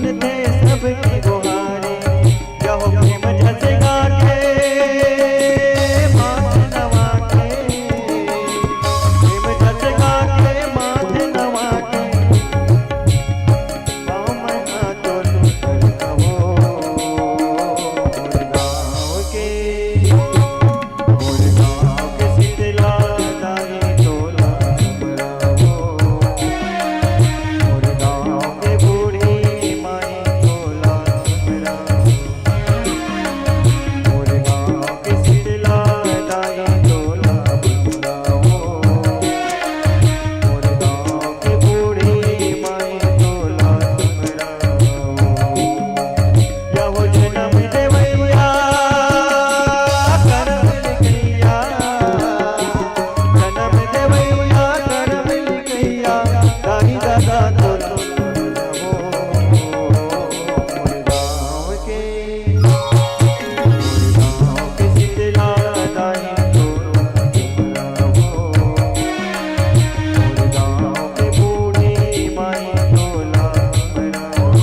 सुनते सबकी गुहारे, यहो प्रेम झसगा के माथे नवा के, प्रेम झसगा के माथे नवा के, बामना चोल कर कहो मोर गाँव के, मोर गाँव के शीतला दाई तोला हमरावो, मोर गाँव के बूढ़ी माई तोला हमरावो, मोर गाँव के शीतला दाई तोला हमरावो, मोर गाँव के बूढ़ी माई तोला हमरावो। यहो जन्म देवैया करम लिखैया, जन्म देवैया करम लिखैया, दाई दादा तोला हमरावो, मोर गाँव के, मोर गाँव के शीतला दाई तोला हमरावो, मोर गाँव के बूढ़ी माई तोला हमरावो,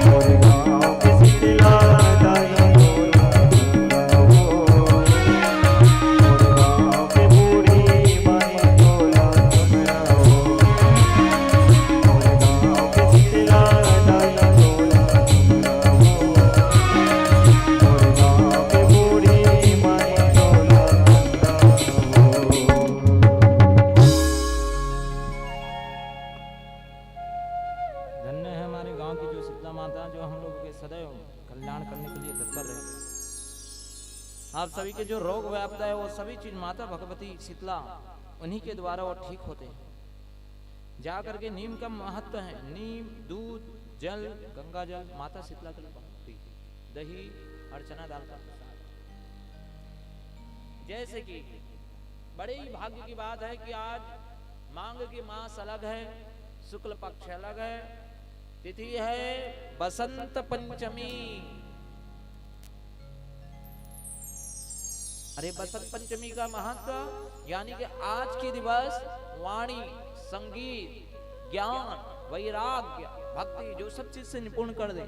मोर गाँव के शीतला दाई तोला हमरावो, मोर गाँव के बूढ़ी माई तोला हमरावो, मोर गाँव के शीतला दाई तोला हमरावो, मोर गाँव के बूढ़ी माई तोला हमरावो। धन्य है हमारे गांव की जो शीतला माता जो हम लोग के सदैव कल्याण करने के लिए तत्पर है। आप सभी के जो रोग व्यापता है वो सभी चीज माता भगवती शीतला उन्हीं के द्वारा वो ठीक होते हैं। जा करके नीम का महत्व है, नीम दूध जल गंगा जल माता शीतला के लिए पहुंचती, दही अर्चना दाल का प्रसाद। जैसे कि बड़े ही भाग्य की बात है कि आज मांग की मास अलग है, शुक्ल पक्ष अलग है, तिथि है बसंत पंचमी। अरे बसंत पंचमी का महत्व यानी कि आज के दिवस वाणी संगीत ज्ञान वैराग्य भक्ति जो सब चीज से निपुण कर दे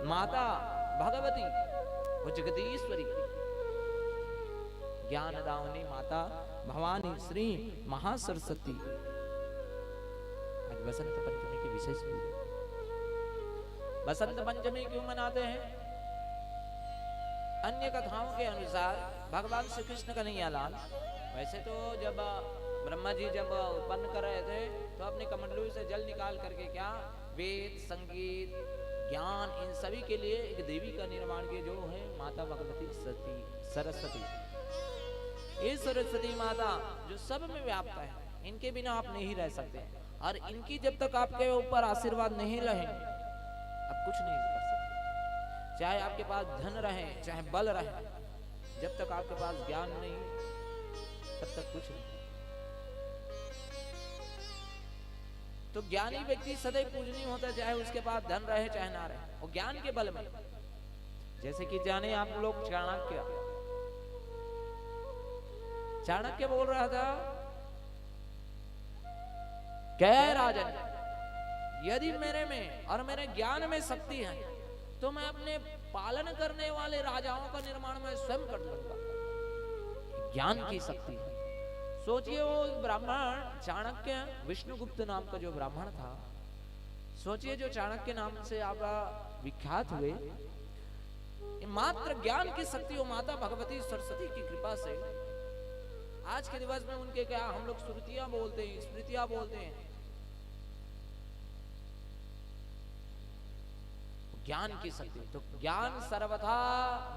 माता भगवती वो जगदीश्वरी ज्ञान दावनी माता भवानी श्री महासरस्वती। आज बसंत पंचमी की विशेष पूजा। बसंत पंचमी क्यों मनाते हैं? अन्य कथाओं के अनुसार भगवान श्री कृष्ण कन्हैयालाल वैसे तो जब ब्रह्मा जी जब उत्पन्न कर रहे थे तो अपने कमंडलू से जल निकाल करके क्या वेद संगीत ज्ञान इन सभी के लिए एक देवी का निर्माण किया जो है माता भगवती सती सरस्वती। ये सरस्वती माता जो सब में व्याप्त है, इनके बिना आप नहीं रह सकते और इनकी जब तक आपके ऊपर आशीर्वाद नहीं रहे आप कुछ नहीं कर सकते। चाहे आपके पास धन रहे चाहे बल रहे, जब तक आपके पास ज्ञान नहीं तब तक कुछ नहीं। तो ज्ञानी व्यक्ति सदैव पूजनीय होता है, चाहे उसके पास धन रहे चाहे ना रहे, वो ज्ञान के बल में। जैसे कि जाने आप लोग चाणक्य बोल रहा था, क्या राजन, यदि मेरे में और मेरे ज्ञान में शक्ति है तो मैं अपने पालन करने वाले राजाओं का निर्माण मैं स्वयं कर लूंगा। ज्ञान की शक्ति है। सोचिए वो ब्राह्मण चाणक्य विष्णुगुप्त नाम का जो ब्राह्मण था, सोचिए जो चाणक्य नाम से आप विख्यात हुए, मात्र ज्ञान की शक्ति वो माता भगवती सरस्वती की कृपा से आज के दिवस में उनके क्या हम लोग श्रुतियां बोलते हैं, स्मृतियां बोलते हैं। ज्ञान की शक्ति, तो ज्ञान सर्वथा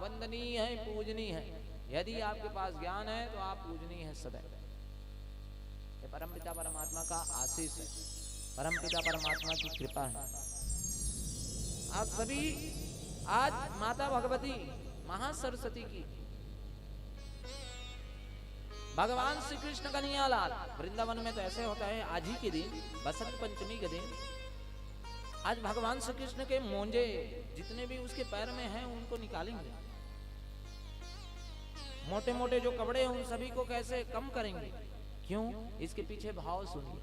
वंदनीय है, पूजनीय है। यदि आपके पास ज्ञान है तो आप पूजनीय है सदैव। ये परमपिता परमात्मा का आशीष है, परमपिता परमात्मा की कृपा है। आप सभी आज माता भगवती महासरस्वती की, भगवान श्री कृष्ण कन्हैयालाल वृंदावन में तो ऐसे होता है, आज ही के दिन बसंत पंचमी के दिन आज भगवान श्री कृष्ण के मोंजे जितने भी उसके पैर में हैं उनको निकालेंगे, मोटे मोटे जो कपड़े हैं उन सभी को कैसे कम करेंगे। क्यों? इसके पीछे भाव सुनिए।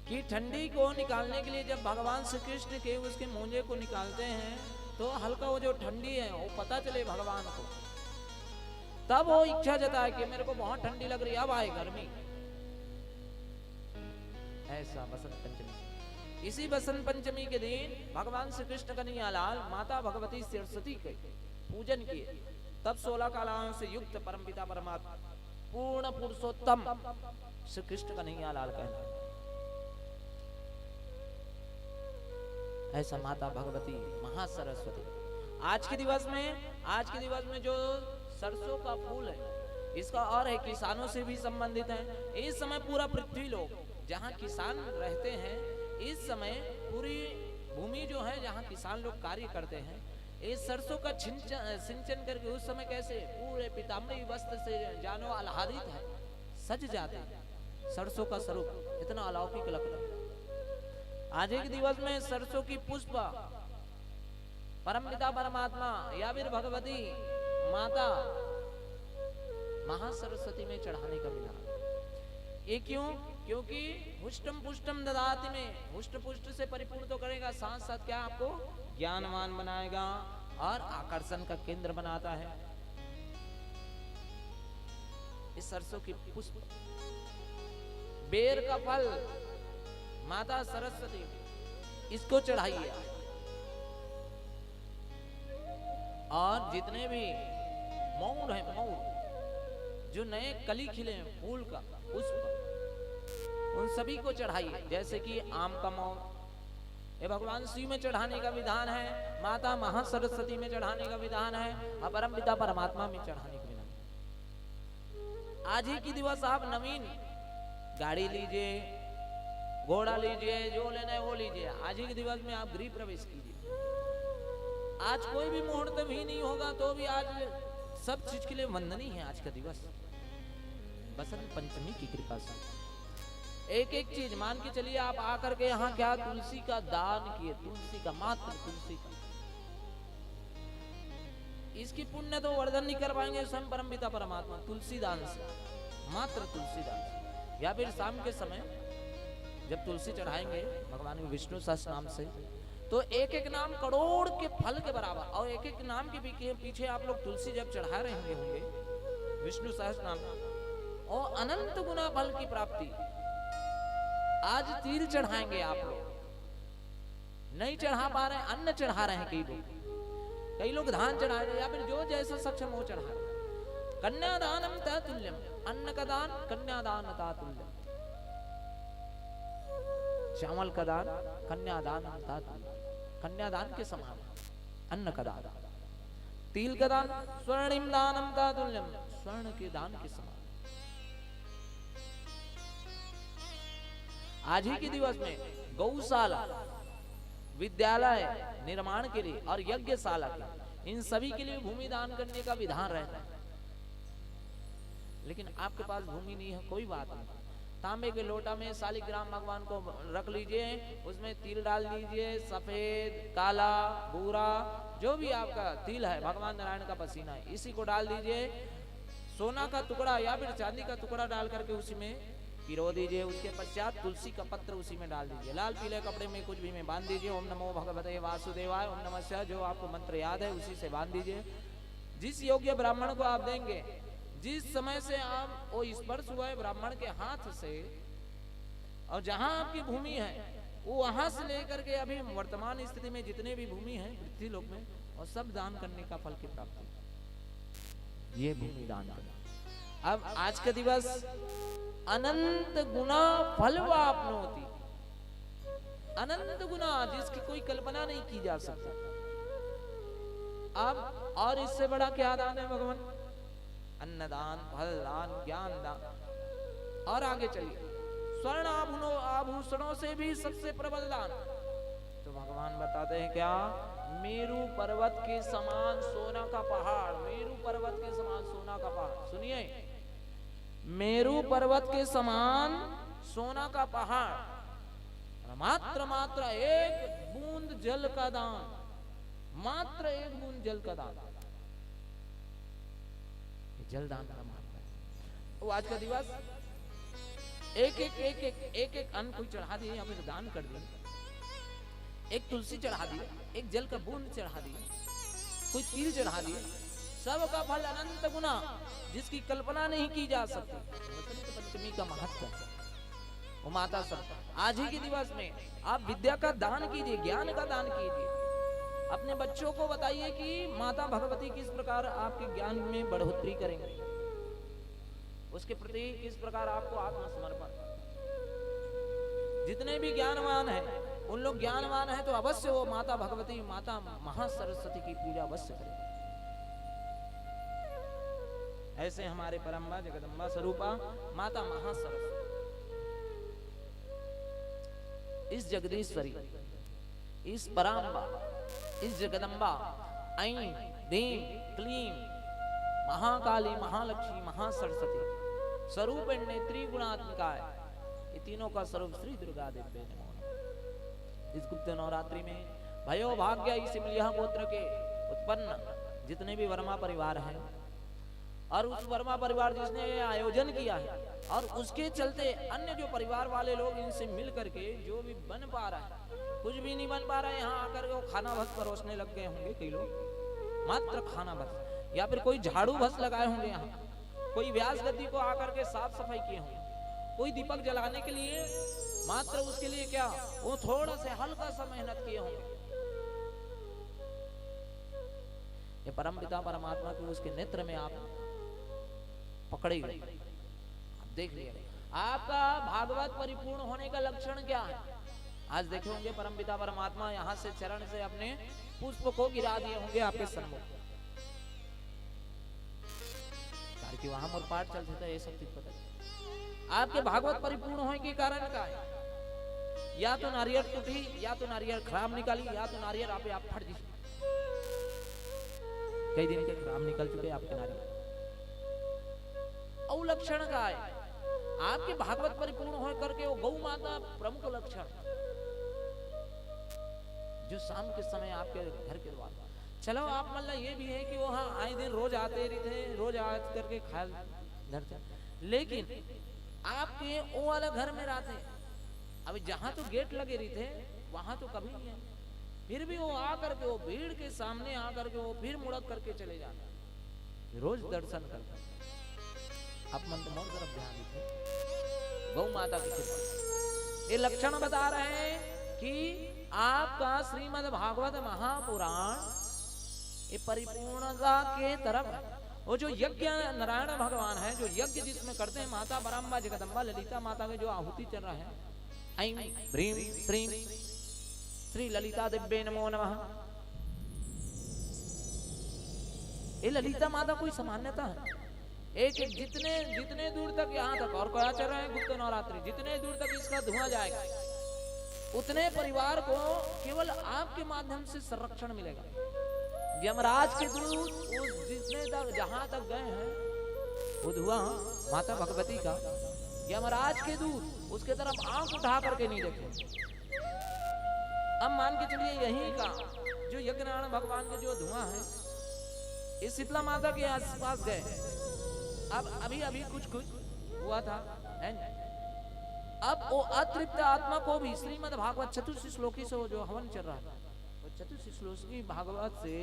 कि ठंडी को निकालने के लिए जब भगवान श्री कृष्ण के उसके मोंजे को निकालते हैं तो हल्का वो जो ठंडी है वो पता चले भगवान को, तब वो इच्छा जताए कि मेरे को बहुत ठंडी लग रही है, अब आए गर्मी। ऐसा बसंत पंचमी। इसी बसंत पंचमी के दिन भगवान श्री कृष्ण कन्हैया लाल माता भगवती सरस्वती के पूजन किए, तब 16 कलाओं से युक्त परमपिता परमात्मा पूर्ण पुरुषोत्तम श्री कृष्ण कन्हैया लाल कहना। ऐसा माता भगवती महासरस्वती। आज के दिवस में जो सरसों का फूल है, इसका और है किसानों से भी संबंधित है। इस समय पूरा पृथ्वी लोग जहाँ किसान रहते हैं, इस समय पूरी भूमि जो है जहाँ किसान लोग कार्य करते हैं, इस सरसों का सिंचन करके उस समय कैसे पूरे पीताम्बरी वस्त्र से जानो आह्लादित है, सज जाते हैं। सरसों का स्वरूप इतना अलौकिक लगता है। आज एक दिवस में सरसों की पुष्प परमपिता परमात्मा या फिर भगवती माता महासरस्वती में चढ़ाने का विधान। ये क्यों? क्योंकि हुष्टम पुष्टम ददाति में हुष्ट पुष्ट से परिपूर्ण तो करेगा, साथ साथ क्या आपको ज्ञानवान बनाएगा और आकर्षण का केंद्र बनाता है। इस सरसों की पुष्प, बेर का फल माता सरस्वती, इसको चढ़ाइए। और जितने भी मौर हैं, मौर जो नए कली खिले हैं फूल का पुष्प, उन सभी को चढ़ाइए। जैसे कि आम का मौर, ये भगवान शिव में चढ़ाने का विधान है, माता महासरस्वती में चढ़ाने का विधान है, और परमपिता परमात्मा में चढ़ाने का विधान है। आज ही की दिवस आप नवीन गाड़ी लीजिए, घोड़ा लीजिए, जो लेना है वो लीजिए। आज ही के दिवस में आप गृह प्रवेश कीजिए। आज कोई भी मुहूर्त भी नहीं होगा तो भी आज सब चीज के लिए वंदनीय है आज का दिवस, बसंत पंचमी की कृपा से। एक एक चीज मान के चलिए, आप आकर के यहाँ क्या तुलसी का दान किए, तुलसी का, मात्र तुलसी का। इसकी पुण्य तो वर्धन नहीं कर पाएंगे स्वयं परमपिता परमात्मा, तुलसी दान से, मात्र तुलसी दान से। या फिर शाम के समय जब तुलसी चढ़ाएंगे भगवान के विष्णु सहस्त्र नाम से, तो एक एक नाम करोड़ के फल के बराबर, और एक एक नाम के पीछे आप लोग तुलसी जब चढ़ा रहे होंगे विष्णु सहस्त्र नाम, और अनंत गुना फल की प्राप्ति। आज तिल चढ़ाएंगे आप लोग, नहीं चढ़ा पा रहे, अन्न चढ़ा रहे हैं कई लोग धान चढ़ा रहे हैं, या फिर जो जैसा सक्षम हो चढ़ा रहे। कन्यादानम ततुल्यम, अन्न का दान कन्यादान ततुल्यम। चावल का दान कन्यादान ततुल्यम, कन्यादान के समान अन्न का दान। तिल का दान स्वर्णिम दानम ततुल्यम, स्वर्ण के दान के समान। आज ही के दिवस में गौशाला, विद्यालय निर्माण के लिए और यज्ञशाला के, इन सभी के लिए भूमि दान करने का विधान रहता है। लेकिन आपके पास भूमि नहीं है, कोई बात नहीं, तांबे के लोटा में शालिग्राम भगवान को रख लीजिए, उसमें तिल डाल दीजिए, सफेद, काला, भूरा, जो भी आपका तिल है, भगवान नारायण का पसीना है, इसी को डाल दीजिए। सोना का टुकड़ा या फिर चांदी का टुकड़ा डाल करके उसी में पिरो दीजिए। उसके पश्चात तुलसी का पत्र उसी में डाल दीजिए, लाल पीले कपड़े में कुछ भी में बांध दीजिए। ओम नमो भगवते वासुदेवाय, ओम नमः शिवाय, जो आपको मंत्र याद है उसी से बांध दीजिए। जिस योग्य ब्राह्मण को आप देंगे, जिस समय से आप वो स्पर्श हुआ है ब्राह्मण के हाथ से, और जहां आपकी भूमि है वो वहां से लेकर के अभी वर्तमान स्थिति में जितने भी भूमि है पृथ्वी लोक में, और सब दान करने का फल की प्राप्ति, ये भूमि दान करना। अब आज का दिवस अनंत गुना फल वापनोति, अनंत गुना जिसकी कोई कल्पना नहीं की जा सकती। अब और इससे बड़ा क्या दान है भगवान? अन्नदान, फल दान, ज्ञान दान। और आगे चलिए, स्वर्ण आभूषणों से भी सबसे प्रबल दान तो भगवान बताते हैं क्या? मेरू पर्वत के समान सोना का पहाड़, मेरू पर्वत के समान सोना का पहाड़। सुनिए, मेरू पर्वत के समान सोना का पहाड़, मात्र एक बूंद जल का दान, मात्र एक बूंद जल का दान, जल दान का महत्व है। वो आज का दिवस एक अन्न कोई चढ़ा दिए या फिर दान कर दिए, एक तुलसी चढ़ा दिए, एक जल का बूंद चढ़ा दिए, कोई तिल चढ़ा दिए, सबका फल अनंत गुना जिसकी कल्पना नहीं की जा सकती। वसंत पंचमी का महत्व वो माता सब आज ही के दिवस में आप विद्या का दान कीजिए, ज्ञान का दान कीजिए, अपने बच्चों को बताइए कि माता भगवती किस प्रकार आपके ज्ञान में बढ़ोतरी करेंगे, उसके प्रति किस प्रकार आपको आत्मसमर्पण। जितने भी ज्ञानवान हैं उन लोग ज्ञानवान हैं तो अवश्य वो माता भगवती माता महासरस्वती की पूजा अवश्य करें। ऐसे हमारे परम्बा जगदम्बा स्वरूपा माता महासरस्वती, इस जगदीश्वरी, इस पराम्बा, इस जगदम्बा ऐं ह्रीं क्लीं महाकाली महालक्ष्मी महासरस्वती स्वरूप नेत्री गुणात्मिकाय, ये तीनों का स्वरूप श्री दुर्गा देवी नमो नमः। इस गुप्त नवरात्रि में भयो भाग्य सिमलिया गोत्र के उत्पन्न जितने भी वर्मा परिवार हैं और उस वर्मा परिवार जिसने ये आयोजन किया है और उसके चलते अन्य जो परिवार वाले लोग इनसे मिल करके जो भी बन पा रहा है, कुछ भी नहीं बन पा रहा है, यहाँ आकर के वो खाना भस परोसने लग गए होंगे कई लोग, मात्र खाना भस, या फिर कोई झाड़ू भस लगाए होंगे, यहाँ कोई व्यास गद्दी को आकर के साफ सफाई किए होंगे, कोई दीपक जलाने के लिए मात्र उसके लिए क्या वो थोड़ा से हल्का सा मेहनत किए होंगे। ये परमपिता परमात्मा को उसके नेत्र में आप पकड़े गए, आप देख लिया आपका भागवत परिपूर्ण होने का लक्षण क्या है। आज देखे होंगे परमपिता परमात्मा यहाँ से चरण से अपने पुष्प को गिरा दिए होंगे आपके सन्मुख, कि वहां मोर पाठ चलते थे, ये सब पता आपके भागवत परिपूर्ण होने के कारण का है, या तो नारियल टूटी, या तो नारियल खराब निकाली, या तो नारियल आप फट दी, कई दिन के खराब निकल चुके आपके नारियल। लक्षण का है आपके भागवत परिपूर्ण हो करके वो गौ माता प्रमुख लक्षण, जो शाम के समय आपके घर के द्वार, चलो आप मतलब ये भी है कि वो हाँ आए दिन रोज आते रहते, रोज आ करके ख्याल धरते, लेकिन आपके वो वाला घर में रहते, अभी जहां तो गेट लगे रहते वहां तो कभी नहीं है, फिर भी वो आकर के वो भीड़ के सामने आकर के वो फिर मुड़क करके चले जाते, रोज दर्शन करते। आप मन तो मोर तरफ ध्यान दीजिए, गौ माता की कृपा, ये लक्षण बता रहे हैं कि आपका श्रीमद् भागवत महापुराण ये परिपूर्णता के तरफ, वो जो यज्ञ नारायण भगवान है, जो यज्ञ जिसमें करते हैं माता बरम्बा जगदम्बा ललिता माता के जो आहुति चल रहा है, ऐं ह्रीं श्रीं श्री ललिता दिव्ये नमो नमः। ये ललिता माता कोई सामान्यता है, एक जितने दूर तक यहाँ तक और क्या चल रहा है गुप्त नवरात्रि, जितने दूर तक इसका धुआं जाएगा उतने परिवार को केवल आपके माध्यम से संरक्षण मिलेगा। यमराज के दूत जितने तक जहां तक गए हैं वो धुआं माता भगवती का, यमराज के दूत उसके तरफ आंख उठा करके नहीं देखे। अब मान के चलिए यहीं का जो यज्ञनारायण भगवान के जो धुआं है इस शीतला माता के आसपास गए, अब अभी कुछ हुआ था है? अब वो अतृप्त आत्मा को भी श्रीमद् भागवत चतुर्थ श्लोकी से जो हवन चल रहा था, वो चतुर्थ श्लोकी भागवत से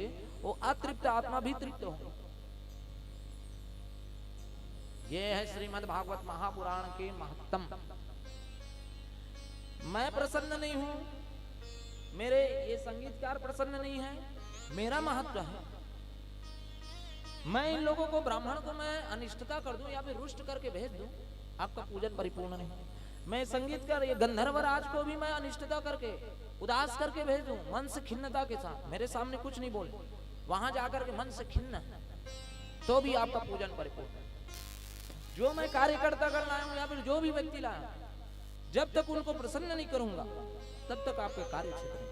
वो अतृप्त आत्मा भी तृप्त हो। ये है श्रीमद् भागवत महापुराण के महत्तम। मैं प्रसन्न नहीं हूं, मेरे ये संगीतकार प्रसन्न नहीं है, मेरा महत्व है। मैं इन लोगों को ब्राह्मण को मैं अनिष्टता कर दूं या फिर रुष्ट करके भेज दूं, आपका पूजन परिपूर्ण नहीं। मैं संगीतकार ये गंधर्व राज को भी मैं अनिष्टता करके उदास करके भेज दूं, मन से खिन्नता के साथ, मेरे सामने कुछ नहीं बोले, वहां जाकर के मन से खिन्न, तो भी आपका पूजन परिपूर्ण। जो मैं कार्यकर्ता कर लाया हूं या फिर जो भी व्यक्ति लाया, जब तक उनको प्रसन्न नहीं करूंगा तब तक आपके कार्य क्षेत्र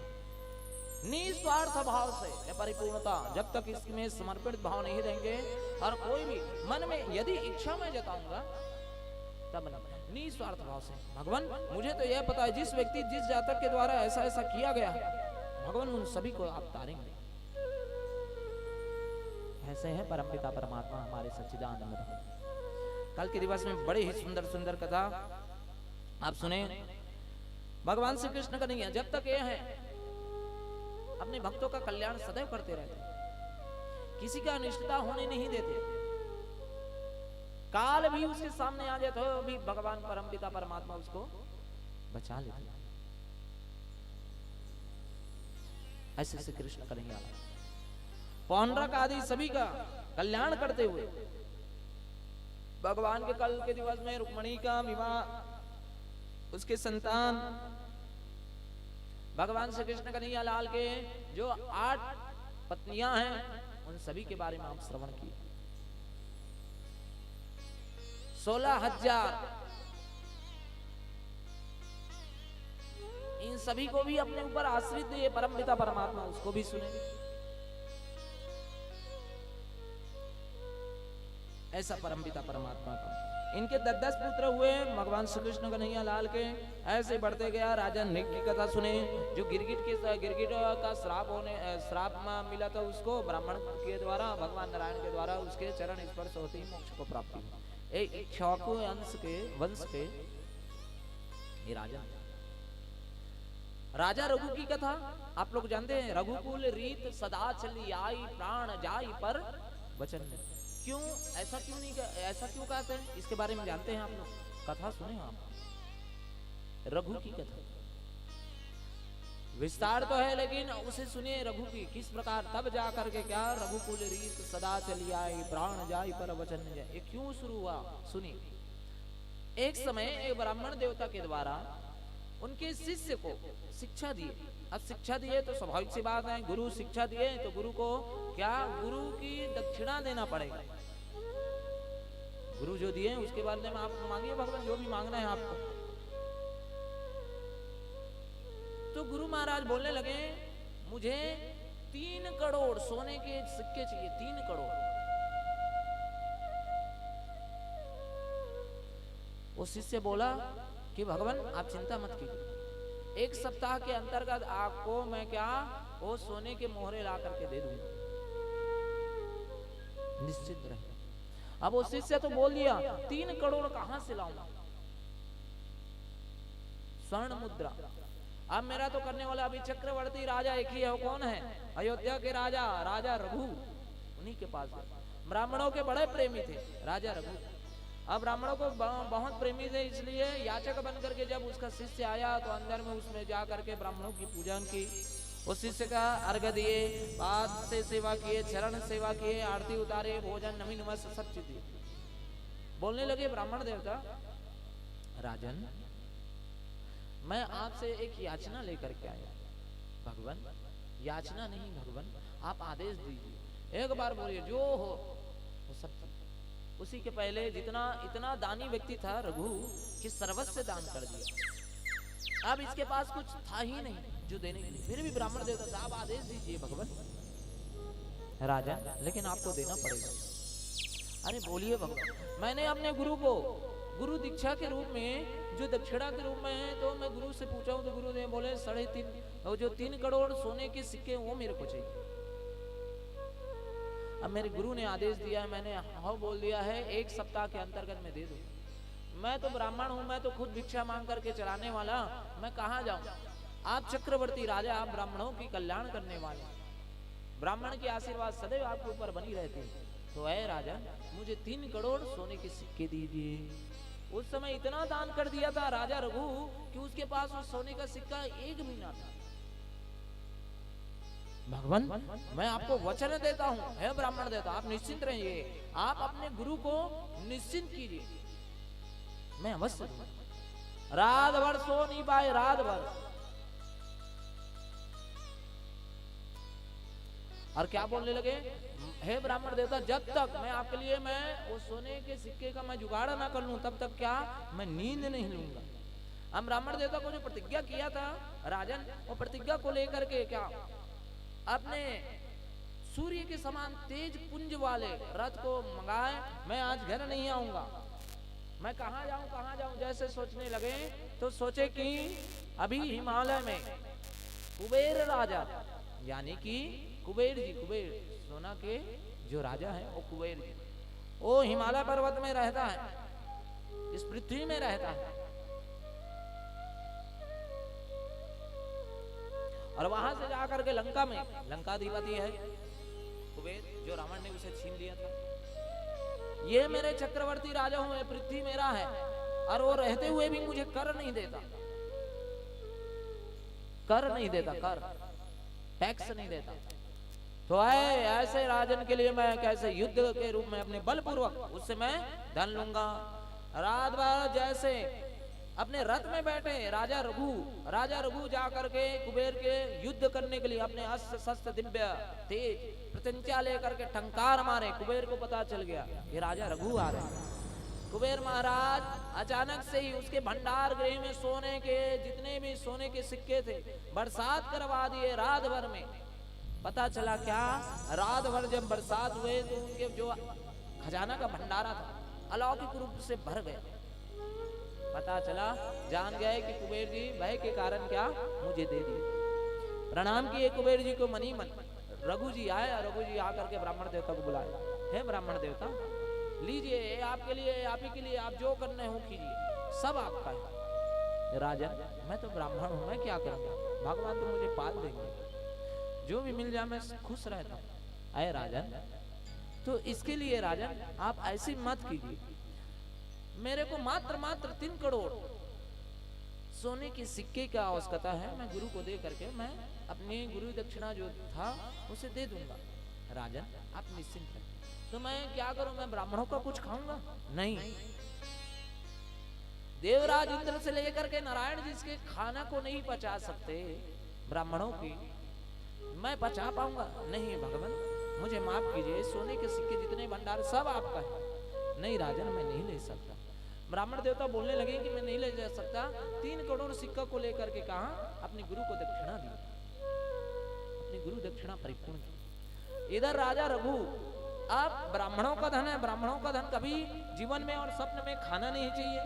निस्वार्थ भाव से परिपूर्णता, जब तक इसमें समर्पित भाव नहीं देंगे और कोई भी मन में यदि इच्छा मैं जताऊंगा तब निस्वार्थ भाव से, भगवान मुझे तो यह पता है जिस व्यक्ति जिस जातक के द्वारा ऐसा ऐसा किया गया भगवान उन सभी को आप तारेंगे। ऐसे है परमपिता परमात्मा हमारे सच्चिदानंद। कल के दिवस में बड़े ही सुंदर सुंदर कथा आप सुने, भगवान श्री कृष्ण का नहीं है, जब तक ये है अपने भक्तों का कल्याण सदैव करते रहते, किसी का अनिष्टता होने नहीं देते। काल भी उसके सामने आ जाए तो भी भगवान परमपिता परमात्मा उसको बचा लेते। ऐसे श्री कृष्ण का नहीं आ पौंड्रक आदि सभी का कल्याण करते हुए भगवान के कल के दिवस में रुक्मणी का विवाह, उसके संतान भगवान श्री कृष्ण कन्हैया लाल के जो 8 पत्नियां हैं उन सभी के बारे में आप श्रवण किए। 16,000 इन सभी को भी अपने ऊपर आश्रित ये परमपिता परमात्मा उसको भी सुने। ऐसा परमपिता परमात्मा का इनके 10 पुत्र हुए भगवान श्री कृष्ण कन्हैया लाल के। ऐसे बढ़ते गया। राजा नृग की कथा सुने, जो गिरगिट का श्राप मिला था उसको ब्राह्मण के द्वारा, भगवान नारायण के द्वारा उसके चरण स्पर्श होते ही मोक्ष को प्राप्ति हुई। एक इक्ष्वाकु वंश के ये राजा रघु की कथा आप लोग जानते हैं। रघुकुल रीत सदा चली आई, प्राण जाई पर वचन। क्यों ऐसा क्यों कहते हैं, इसके बारे में जानते हैं आप लोग? कथा सुने आप रघु की कथा, विस्तार तो है लेकिन उसे सुनिए रघु की किस प्रकार। तब जा करके क्या, रघुकुल रीत सदा चली आई, प्राण जाई पर वचन जाए। ये क्यों शुरू हुआ सुनिए। एक समय एक ब्राह्मण देवता के द्वारा उनके शिष्य को शिक्षा दिए। अब शिक्षा दिए तो स्वाभाविक सी बात है, गुरु शिक्षा दिए तो गुरु को क्या, गुरु की दक्षिणा देना पड़ेगा। गुरु जो दिए उसके बारे में आप मांगिए भगवान जो भी मांगना है आपको। तो गुरु महाराज बोलने लगे, मुझे 3 करोड़ सोने के सिक्के चाहिए, 3 करोड़। वो शिष्य बोला कि भगवान आप चिंता मत कीजिए, 1 सप्ताह के अंतर्गत आपको मैं क्या वो सोने के मोहरे ला करके दे दूंगा, निश्चित रहे। अब वो शिष्य तो बोल दिया 3 करोड़ कहां से लाऊंगा, स्वर्ण मुद्रा। अब मेरा तो करने वाला अभी चक्रवर्ती राजा एक ही है, वो कौन है? अयोध्या के राजा रघु, उन्हीं के पास है। ब्राह्मणों के बड़े प्रेमी थे राजा रघु। अब ब्राह्मणों को बहुत प्रेमी थे, इसलिए याचक बन करके जब उसका शिष्य आया तो अंदर में उसमें जा करके ब्राह्मणों की पूजा की, उस शिष्य का अर्घ दिए, पाद से सेवा किए, चरण सेवा किए, आरती उतारे, भोजन नमी नमस सब चीज दिए। बोलने लगे ब्राह्मण देवता, राजन मैं आपसे एक याचना लेकर के आया। भगवान याचना नहीं भगवान, आप आदेश दीजिए, एक बार बोलिए जो हो वो सब। उसी के पहले इतना दानी व्यक्ति था रघु कि सर्वस्व दान कर दिया। अब इसके पास कुछ था ही नहीं जो देने के लिए, फिर भी ब्राह्मण देवता साहब आदेश दीजिए भगवान। राजा लेकिन आपको देना पड़ेगा। अरे बोलिए भगवान, मैंने अपने गुरु को गुरु दीक्षा के रूप में जो दक्षिणा के रूप में है, तो मैं गुरु से पूछा हूं तो गुरु ने बोले 3.5 और जो 3 करोड़ सोने के सिक्के वो मेरे को चाहिए। अब मेरे गुरु ने आदेश दिया है, मैंने हाँ बोल दिया है, 1 सप्ताह के अंतर्गत मैं दे दूं। मैं तो ब्राह्मण हूं, मैं तो खुद भिक्षा मांग करके चलाने वाला, मैं कहां जाऊं? आप चक्रवर्ती राजा, आप ब्राह्मणों की कल्याण करने वाले, ब्राह्मण की आशीर्वाद सदैव आपके ऊपर बनी रहती है। तो ऐ राजा मुझे 3 करोड़ सोने के सिक्के दीजिए। उस समय इतना दान कर दिया था राजा रघु कि उसके पास उस सोने का सिक्का 1 भी ना था। भगवान मैं आपको वचन देता हूं, हे ब्राह्मण देवता, आप निश्चिंत रहिए, आप अपने गुरु को निश्चिंत कीजिए, मैं अवश्य दूंगा। रात भर सो नहीं पाए, रात भर। और क्या बोलने लगे, हे ब्राह्मण देवता, जब तक मैं आपके लिए मैं वो सोने के सिक्के का मैं जुगाड़ ना कर लूं तब तक क्या मैं नींद नहीं लूंगा। हम ब्राह्मण देवता को जो प्रतिज्ञा किया था राजन, वो प्रतिज्ञा को लेकर के क्या अपने सूर्य के समान तेज पुंज वाले रथ को मंगाए, मैं आज घर नहीं आऊंगा, मैं कहां जाऊं जैसे सोचने लगे तो सोचे कि अभी हिमालय में कुबेर राजा यानी कि कुबेर जी, कुबेर सोना के जो राजा है वो कुबेर जी, वो हिमालय पर्वत में रहता है, इस पृथ्वी में रहता है। और वहां से जाकर के लंका में, लंकाधिपति है कुबेर, जो रावण ने उसे छीन लिया था, ये मेरे चक्रवर्ती राजा हूं, पृथ्वी मेरा है, और वो रहते हुए भी मुझे कर नहीं देता, कर नहीं देता, कर टैक्स नहीं देता। तो ऐसे राजन के लिए मैं कैसे युद्ध के रूप में अपने बलपूर्वक उससे मैं धन लूंगा। रात भर जैसे अपने रथ में बैठे राजा रघु जाकर के कुबेर के युद्ध करने के लिए अपने अस्त्र शस्त्र दिव्य तेज प्रत्यंचा लेकर के टंकार मारे। कुबेर को पता चल गया ये राजा रघु आ रहे हैं। कुबेर महाराज अचानक से ही उसके भंडार गृह में सोने के जितने भी सोने के सिक्के थे बरसात करवा दिए रात भर में। पता चला क्या, रात भर जब बरसात हुए तो उनके जो खजाना का भंडारा था अलौकिक रूप से भर गया। पता चला, जान गए कि कुबेर जी भय के कारण क्या मुझे दे दिए। प्रणाम किए कुबेर जी को मनी मन। रघु जी आए, रघु जी आकर के ब्राह्मण देवता को बुलाया, हे ब्राह्मण देवता लीजिए, आपके लिए, आप ही के लिए, आप जो करने हो कीजिए, सब आपका है। राजन मैं तो ब्राह्मण हूं, मैं क्या करूंगा, भगवान तो मुझे पाल देंगे, जो भी मिल जाए मैं खुश रहता हूं। अरे राजन, तो इसके लिए राजन आप ऐसी मत कीजिए, मेरे को मात्र 3 करोड़ सोने के सिक्के की आवश्यकता है, मैं गुरु को दे करके मैं अपनी गुरु दक्षिणा जो था उसे दे दूंगा। राजन आप निश्चिंत हैं। तो मैं क्या करूं, मैं ब्राह्मणों का कुछ खाऊंगा नहीं। देवराज इंद्र से लेकर के नारायण जिसके खाना को नहीं पचा सकते ब्राह्मणों की, मैं पचा पाऊंगा नहीं। भगवान मुझे माफ कीजिए, सोने के सिक्के जितने भंडार सब आपका है। नहीं राजन मैं नहीं ले सकता। ब्राह्मण देवता बोलने लगे कि मैं नहीं ले जा सकता। 3 करोड़ सिक्का को लेकर के कहा अपने गुरु को दक्षिणा दी, अपनी गुरु दक्षिणा परिपूर्ण की। इधर राजा रघु, आप ब्राह्मणों का धन है, ब्राह्मणों का धन कभी जीवन में और स्वप्न में खाना नहीं चाहिए।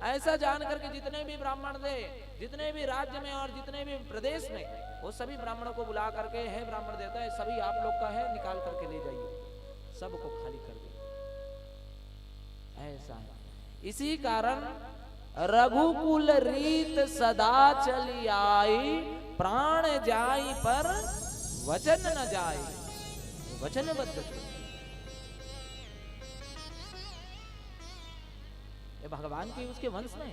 ऐसा जान करके जितने भी ब्राह्मण थे, जितने भी राज्य में और जितने भी प्रदेश में, वो सभी ब्राह्मणों को बुला करके, हे ब्राह्मण देवता है सभी आप लोग का है, निकाल करके ले जाइए, सबको खाली कर दिया। ऐसा है। इसी कारण रघुकुल रीत सदा चली आई, प्राण जाई पर वचन न जाई, वचनबद्ध। भगवान के उसके वंश में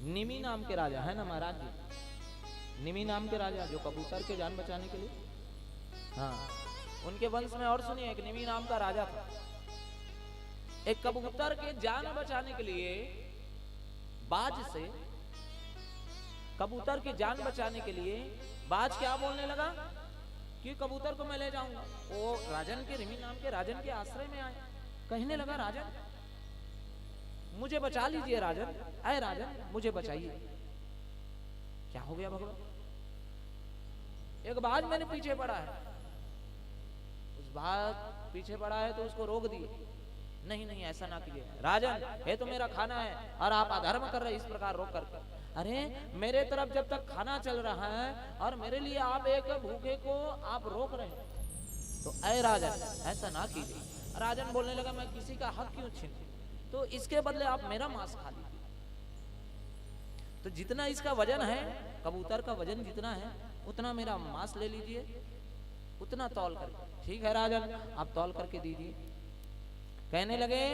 निमि नाम के राजा है ना महाराज जी, निमि नाम के राजा जो कबूतर के जान बचाने के लिए, हाँ उनके वंश में और सुनिए, एक निमि नाम का राजा था। एक कबूतर के जान बचाने के लिए बाज से, कबूतर की जान बचाने के लिए बाज क्या बोलने लगा कि कबूतर को मैं ले जाऊंगा। वो राजन के, रिमी नाम के राजन के आश्रय में आए, कहने लगा राजन मुझे बचा लीजिए, राजन आए, राजन मुझे बचाइए। क्या हो गया भगवान, एक बाज मैंने पीछे पड़ा है, उस बाज पीछे पड़ा है तो उसको रोक दिए। नहीं नहीं ऐसा ना कीजिए राजन, ये तो मेरा खाना है और आप अधर्म कर रहे हैं इस प्रकार रोक कर। अरे मेरे तरफ जब तक खाना चल रहा है और मेरे लिए आप एक भूखे को आप रोक रहे हैं, तो ऐ राजन ऐसा ना कीजिए। राजन बोलने लगा मैं किसी का हक क्यों छीन, तो इसके बदले आप मेरा मांस खा लीजिए। तो जितना इसका वजन है, कबूतर का वजन जितना है उतना मेरा मांस ले लीजिए, उतना तौल करके। ठीक है राजन आप तौल करके दीजिए। कहने लगे,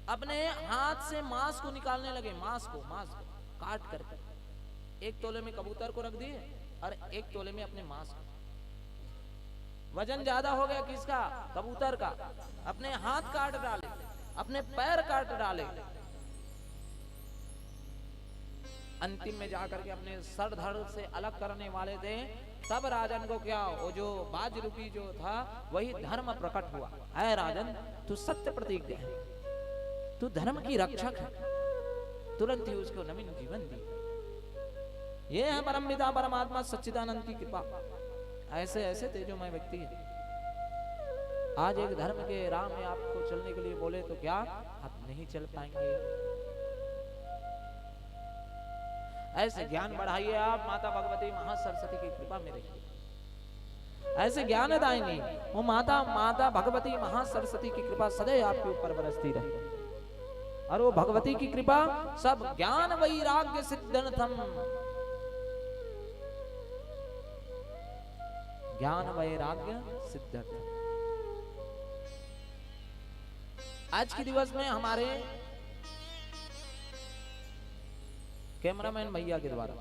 अपने हाथ से मांस को निकालने लगे, मांस को काट करके 1 तोले में कबूतर को रख दिए और 1 तोले में अपने मांस को। वजन ज्यादा हो गया किसका, कबूतर का। अपने हाथ काट डाले, अपने पैर काट डाले, अंतिम में जाकर के अपने सर धड़ से अलग करने वाले थे। तब राजन को क्या, वो जो बाज रूपी जो था वही धर्म प्रकट हुआ। है राजन तू सत्य प्रतीक दे, तू धर्म की रक्षक है। तुरंत ही उसको नवीन जीवन दी। ये है परम पिता परमात्मा सच्चिदानंद की कृपा। ऐसे ऐसे तेजोमय व्यक्ति है। आज एक धर्म के राह में आपको चलने के लिए बोले तो क्या आप नहीं चल पाएंगे। ऐसे ज्ञान बढ़ाइए आप, माता भगवती महासरस्वती की कृपा में रहिए। ऐसे ज्ञान दायिनी वो माता भगवती महासरस्वती की कृपा सदैव आपके ऊपर बरसती रहे। और वो भगवती की कृपा सब ज्ञान वैराग्य सिद्धर्थम, ज्ञान वैराग्य सिद्धत। आज के दिवस में हमारे कैमरामैन भैया के द्वारा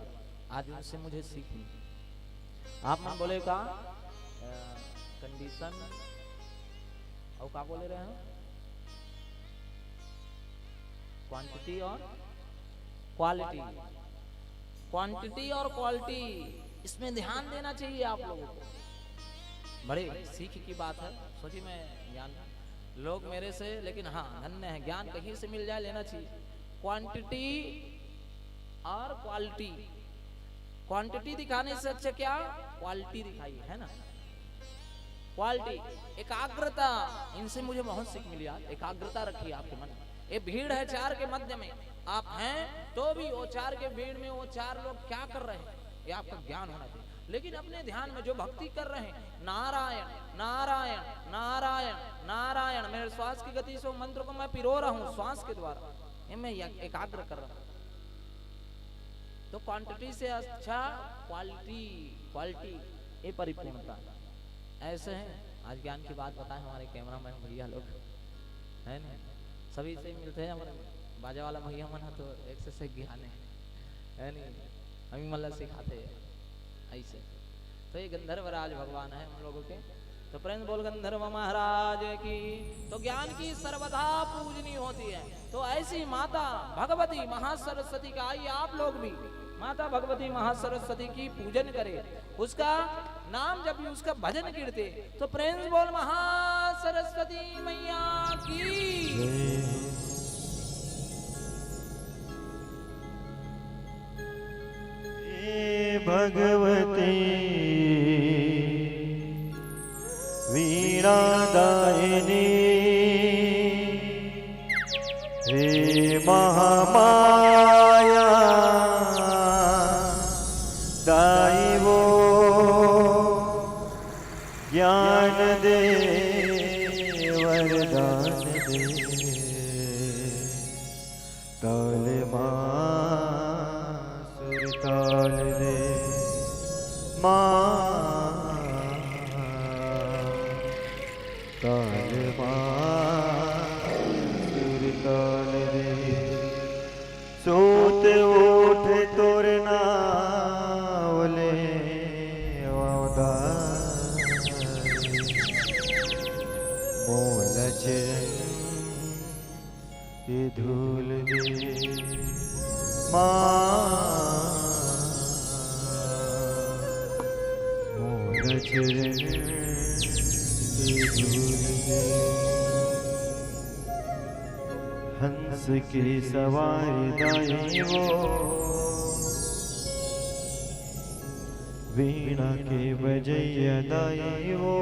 आज उनसे मुझे सीख मिली। आप मन बोले का कंडीशन और क्या बोले रहे हैं, क्वांटिटी और क्वालिटी। क्वांटिटी और क्वालिटी इसमें ध्यान देना चाहिए आप लोगों को। बड़े सीख की बात है। सोचिए मैं ज्ञान लोग मेरे से, लेकिन हाँ धन्य है, ज्ञान कहीं से मिल जाए लेना चाहिए। क्वांटिटी और क्वालिटी, क्वांटिटी दिखाने से अच्छा क्या क्वालिटी दिखाइए, है ना। क्वालिटी, एकाग्रता, इनसे मुझे बहुत सीख मिली। आज एकाग्रता रखिए आपके मन में। ये भीड़ है चार के मध्य में आप हैं, तो भी वो चार के भीड़ में वो चार लोग क्या कर रहे हैं ये आपका ज्ञान होना चाहिए। लेकिन अपने ध्यान में जो भक्ति कर रहे हैं, नारायण नारायण नारायण नारायण, मेरे श्वास की गति से मंत्र को मैं पिरो रहा हूँ श्वास के द्वारा, ये मैं एकाग्र कर रहा हूँ। तो क्वांटिटी से अच्छा क्वालिटी, क्वालिटी ये परिपूर्णता। ऐसे हैं आज ज्ञान की बात बताएं हमारे कैमरामैन भैया लोग, है ना, सभी से मिलते हैं। हमारे बाजा वाला भैया मन तो एक से ज्ञान है नहीं, हमें मतलब सिखाते हैं ऐसे। तो ये गंधर्व राज भगवान है हम लोगों के। तो प्रेम बोल गंधर्व महाराज की। तो ज्ञान की सर्वदा पूजनी होती है। तो ऐसी माता भगवती महासरस्वती का, आइए आप लोग भी माता भगवती महासरस्वती की पूजन करें, उसका नाम जब भी उसका भजन कीर्ते। तो प्रेम बोल महासरस्वती मैया की। भगवती वीणा दायिनी, हे महामाया दाई वो ज्ञान दे वरदान दे, ताल ताल दे माँ, ताल सुर ताल दे। सोत उठ तोर नावले मोल ये धूल दे माँ, हंस की सवारी दाई वो, वीणा के बजैया दाई वो।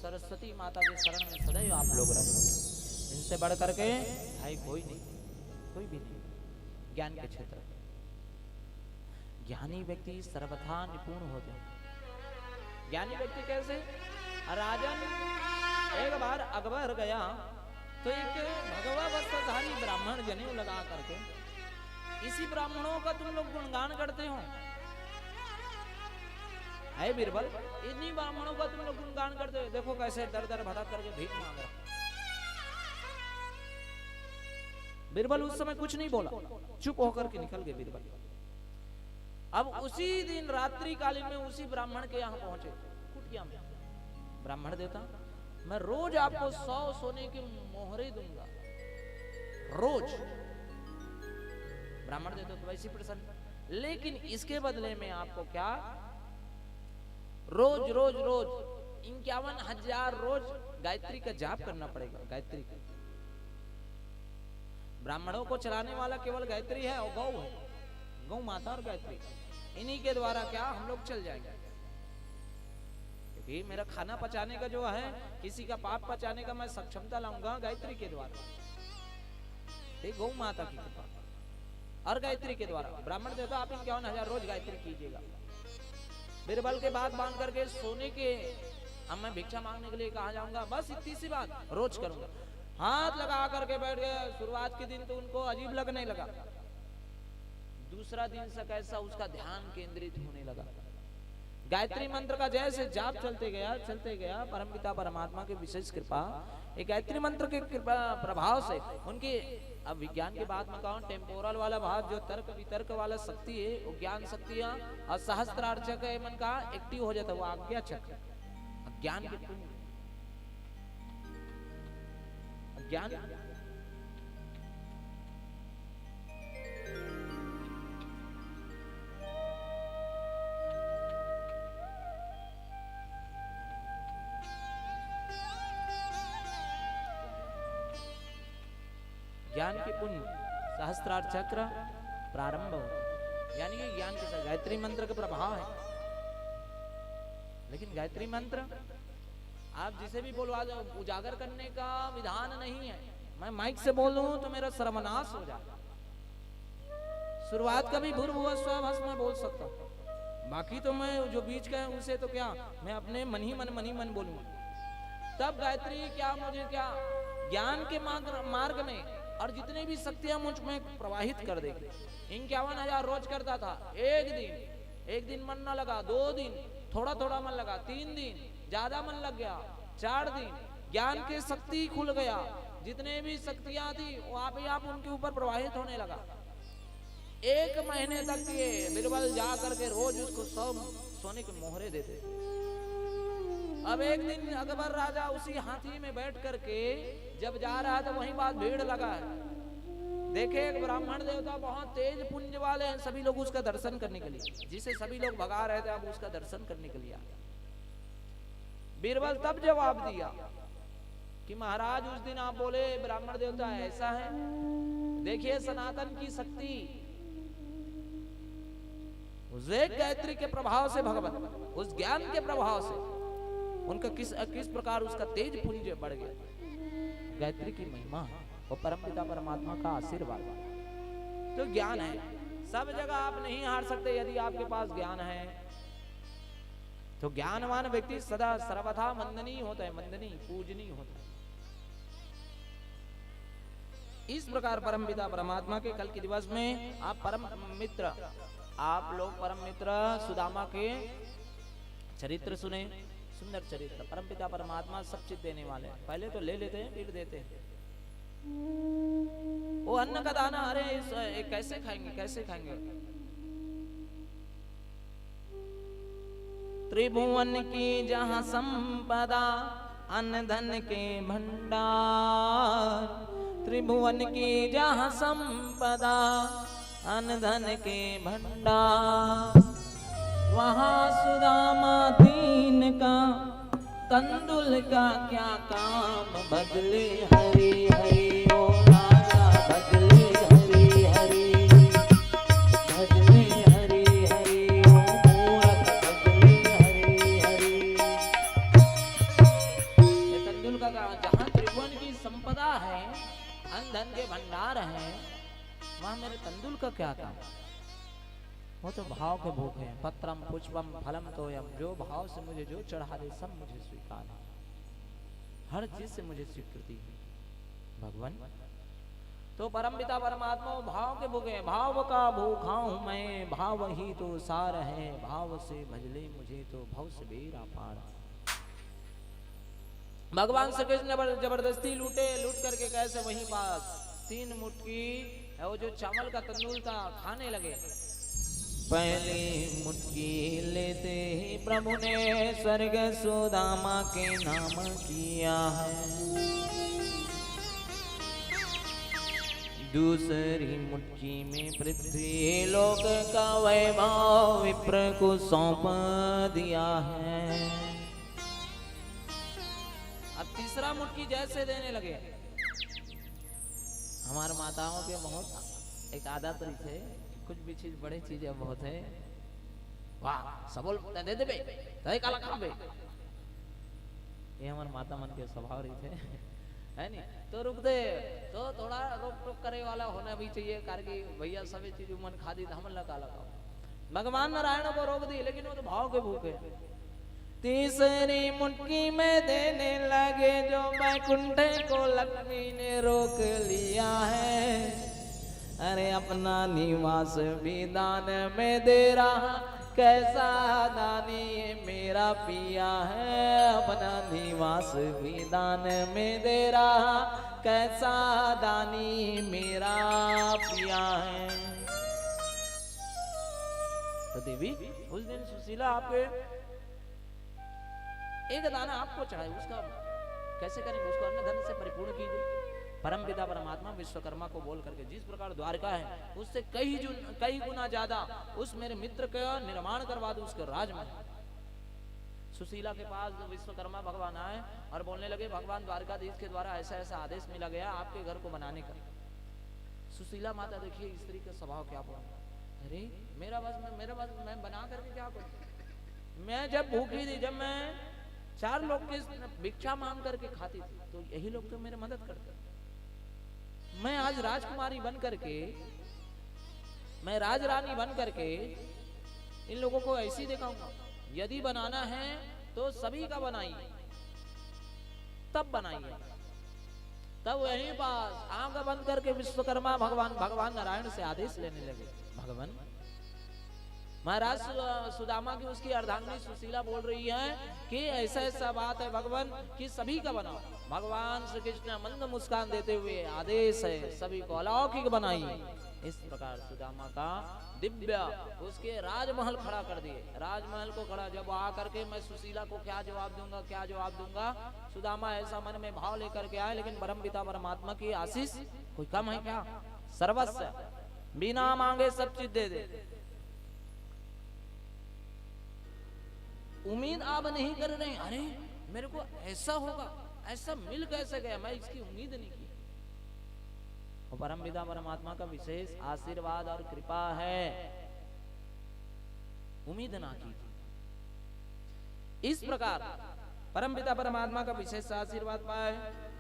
सरस्वती माता के शरण में सदैव आप लोग रहे। इनसे बढ़ करके भाई कोई नहीं, कोई भी नहीं ज्ञान के क्षेत्र। ज्ञानी व्यक्ति सर्वथा निपुण होते हैं। ज्ञानी व्यक्ति कैसे? राजन एक बार अकबर गया तो एक भगवा वस्त्रधारी ब्राह्मण जनेऊ लगा करके, इसी ब्राह्मणों का तुम लोग गुणगान करते हो, है बीरबल? इन्हीं ब्राह्मणों का तुम लोग गुणगान करते हो, देखो कैसे दर दर भटक करके भीख मांग रहा। बीरबल उस समय कुछ नहीं बोला, चुप होकर के निकल गए बीरबल। अब उसी दिन रात्रि कालीन में उसी ब्राह्मण के यहाँ पहुंचे कुटिया में। ब्राह्मण देवता, मैं रोज आपको 100 सोने की मोहरे दूंगा, रोज। ब्राह्मण देवता तो वैसी प्रसन्न, लेकिन इसके बदले में आपको क्या, रोज रोज रोज 51,000 रोज गायत्री का जाप करना पड़ेगा। गायत्री का ब्राह्मणों को चलाने वाला केवल गायत्री है और गौ है, गौ माता और गायत्री, इन्हीं के द्वारा क्या हम लोग चल जाएंगे। क्योंकि मेरा खाना पचाने का जो है, किसी का पाप पचाने का मैं सक्षमता लाऊंगा गायत्री के द्वारा, गौ माता की कृपा और गायत्री के द्वारा। ब्राह्मण देवता आप 51,000 रोज गायत्री कीजिएगा। बीरबल के बात बांध करके सोने के, अब मैं भिक्षा मांगने के लिए कहा जाऊंगा, बस इतनी सी बात रोज करूंगा। हाथ लगा करके बैठ गए। शुरुआत के दिन तो उनको अजीब लगने लगा, दूसरा दिन से कैसा उसका ध्यान केंद्रित होने लगा। गायत्री मंत्र का जैसे जाप चलते गया, परमपिता परमात्मा की विशेष कृपा, एक गायत्री मंत्र के कृपा प्रभाव से उनके, अब विज्ञान की बात में कहूं, टेम्पोरल वाला भाग जो तर्क वितर्क वाला शक्ति है, वो ज्ञान शक्ति है, और सहस्त्रार्चक मन का एक्टिव हो जाता है, वो आज्ञा चक्र, ज्ञान के पुण्य, ज्ञान ज्ञान के पुण्य सहस्त्रार चक्र प्रारंभ हो, यानी कि ज्ञान के साथ गायत्री मंत्र का प्रभाव है। लेकिन गायत्री मंत्र आप जिसे भी बोलवा दो, उजागर करने का विधान नहीं है। मैं माइक से बोल दूं तो मेरा सर्वनाश हो जाए। शुरुआत का भी भूर्भुवः स्वः मैं बोल सकता हूं, बाकी तो मैं जो बीच का है उसे तो क्या मैं अपने मन ही मन बोलूंगा। तब गायत्री क्या मुझे क्या ज्ञान के मार्ग में और जितने भी शक्तियां मुझ में प्रवाहित कर देगी। 51,000 रोज करता था। एक दिन मन न लगा, 2 दिन थोड़ा थोड़ा मन लगा, 3 दिन ज्यादा मन लग गया, 4 दिन ज्ञान के शक्ति खुल गया। जितने भी शक्तियां थी वो आप ही आप उनके ऊपर प्रवाहित होने लगा। 1 महीने तक ये बीरबल जा करके रोज उसको 100 सोने के मोहरे देते। अब एक दिन अकबर राजा उसी हाथी में बैठ करके जब जा रहा था, वहीं बात भीड़ लगा है। देखे एक ब्राह्मण देवता बहुत तेज पुंज वाले हैं, सभी लोग उसका दर्शन करने के लिए, जिसे सभी लोग भगा रहे थे, अब उसका दर्शन करने के लिए आए। बीरबल तब जवाब दिया कि महाराज उस दिन आप बोले ब्राह्मण देवता ऐसा है, देखिए सनातन की शक्ति उस गायत्री के प्रभाव से, भगवान उस ज्ञान के प्रभाव से उनका किस प्रकार उसका तेज पुंज बढ़ गया। गायत्री की महिमा और परमपिता परमात्मा का आशीर्वाद। तो ज्ञान है, सब जगह आप नहीं हार सकते। यदि आपके पास ज्ञान है तो ज्ञानवान व्यक्ति सदा सर्वथा वंदनीय होता है, वंदनीय पूजनीय होता है। इस प्रकार परमपिता परमात्मा के कल के दिवस में आप लोग परम मित्र सुदामा के चरित्र सुने। सुंदर चरित्र, परमपिता परमात्मा सब चीज देने वाले। पहले तो ले लेते हैं फिर देते हैं। वो अन्न का दाना, अरे कैसे खाएंगे। त्रिभुवन की जहां संपदा, अन्न धन के भंडार। त्रिभुवन की जहां संपदा, अन्न धन के भंडार। वहाँ सुदामा दीन का कंदुल का क्या काम, बदले हरि हरि ओ राजा, बदले हरि हरि, बदले हरि हरि ओ मूरख, बदले हरि हरि। जहाँ त्रिभुवन की संपदा है, अन्न धन के भंडार हैं, वहां मेरे तंदुल का क्या काम? वो तो भाव के भूखे हैं। पत्रम पुष्पम फलम तोयम, जो भाव से मुझे जो चढ़ा दे सब मुझे स्वीकार है, हर चीज से मुझे स्वीकृति है भगवान। तो परम पिता परमात्मा भाव के भूखे हैं, भाव का भूखा हूं मैं, भाव ही तो सार है, भाव से भजले मुझे तो भव से बेरा पार। भगवान श्री कृष्ण जबरदस्ती लूटे, लूट करके कैसे वहीं पास 3 मुट्ठी वो जो चावल का तंदूर था खाने लगे। पहली मुट्ठी लेते ही प्रभु ने स्वर्ग सुदामा के नाम किया है, दूसरी मुट्ठी में पृथ्वी लोक का वैभव विप्र को सौंप दिया है। अब तीसरा मुट्ठी जैसे देने लगे, हमारे माताओं के बहुत एक आदत रही थे, कुछ भी चीज बड़ी चीजें बहुत है, वाह सबोल दे दे बे तय काला काम बे, ये हमारे माता मन के स्वभाव रही थे, है नहीं? तो रुक दे, तो थोड़ा रोक टोक करे वाला होना भी चाहिए, कारण भैया सभी चीज मन खा दी तो हम काला खाओ। भगवान नारायण को रोक दी, लेकिन वो तो भाव के भूखे। तीसरी मुट्ठी में देने लगे जो बैकुंठ को लक्ष्मी ने रोक लिया है, अरे अपना निवास भी दान में दे रहा, कैसा दानी ये मेरा पिया है, अपना निवास भी दान में दे रहा, कैसा दानी मेरा पिया है। तो देवी उस दिन सुशीला आपके एक दाना आपको चढ़ाए, उसका कैसे करेंगे? उसको अन्न धन से परिपूर्ण कीजिए। परम पिता परमात्मा विश्वकर्मा को बोल करके, जिस प्रकार द्वारका है उससे कई गुना ज्यादा उस मेरे मित्र का निर्माण करवा दो, उसके राजमहल। सुशीला के पास विश्वकर्मा भगवान आए और बोलने लगे, भगवान द्वारकाधीश के द्वारा ऐसा ऐसा आदेश मिला गया आपके घर को बनाने का। सुशीला माता देखिए स्त्री का स्वभाव क्या बोल, अरे मेरा बस मैं बना करके क्या करूं? मैं जब भूखी थी, जब मैं 4 लोग की भिक्षा मांग करके खाती थी, तो यही लोग तो मेरे मदद करते। मैं आज राजकुमारी बन करके, मैं राजरानी बन करके इन लोगों को ऐसी दिखाऊंगा। यदि बनाना है तो सभी का बनाइए, तब बनाइए। तब वहीं पास आंख बंद करके विश्वकर्मा भगवान नारायण से आदेश लेने लगे। भगवान महाराज सुदामा की उसकी अर्धांगिनी सुशीला बोल रही है कि ऐसा ऐसा बात है भगवान कि सभी का बनाओ। भगवान श्री कृष्ण मंद मुस्कान देते हुए आदेश है सभी को अलौकिक बनाइए। इस प्रकार सुदामा का दिव्य उसके राजमहल खड़ा कर दिए। राजमहल को खड़ा जब आकर के मैं सुशीला को क्या जवाब दूंगा, सुदामा ऐसा मन में भाव लेकर के आए, लेकिन परम पिता परमात्मा की आशीष कोई कम है क्या? सर्वस्व बिना मांगे सब चीज दे दे। उम्मीद आप नहीं कर रहे, अरे मेरे को ऐसा होगा, ऐसा मिल कैसे गया, मैं इसकी उम्मीद नहीं की। और परम पिता परमात्मा का विशेष आशीर्वाद और कृपा है, उम्मीद ना कीजिए। इस प्रकार परम पिता परमात्मा का विशेष आशीर्वाद पाए,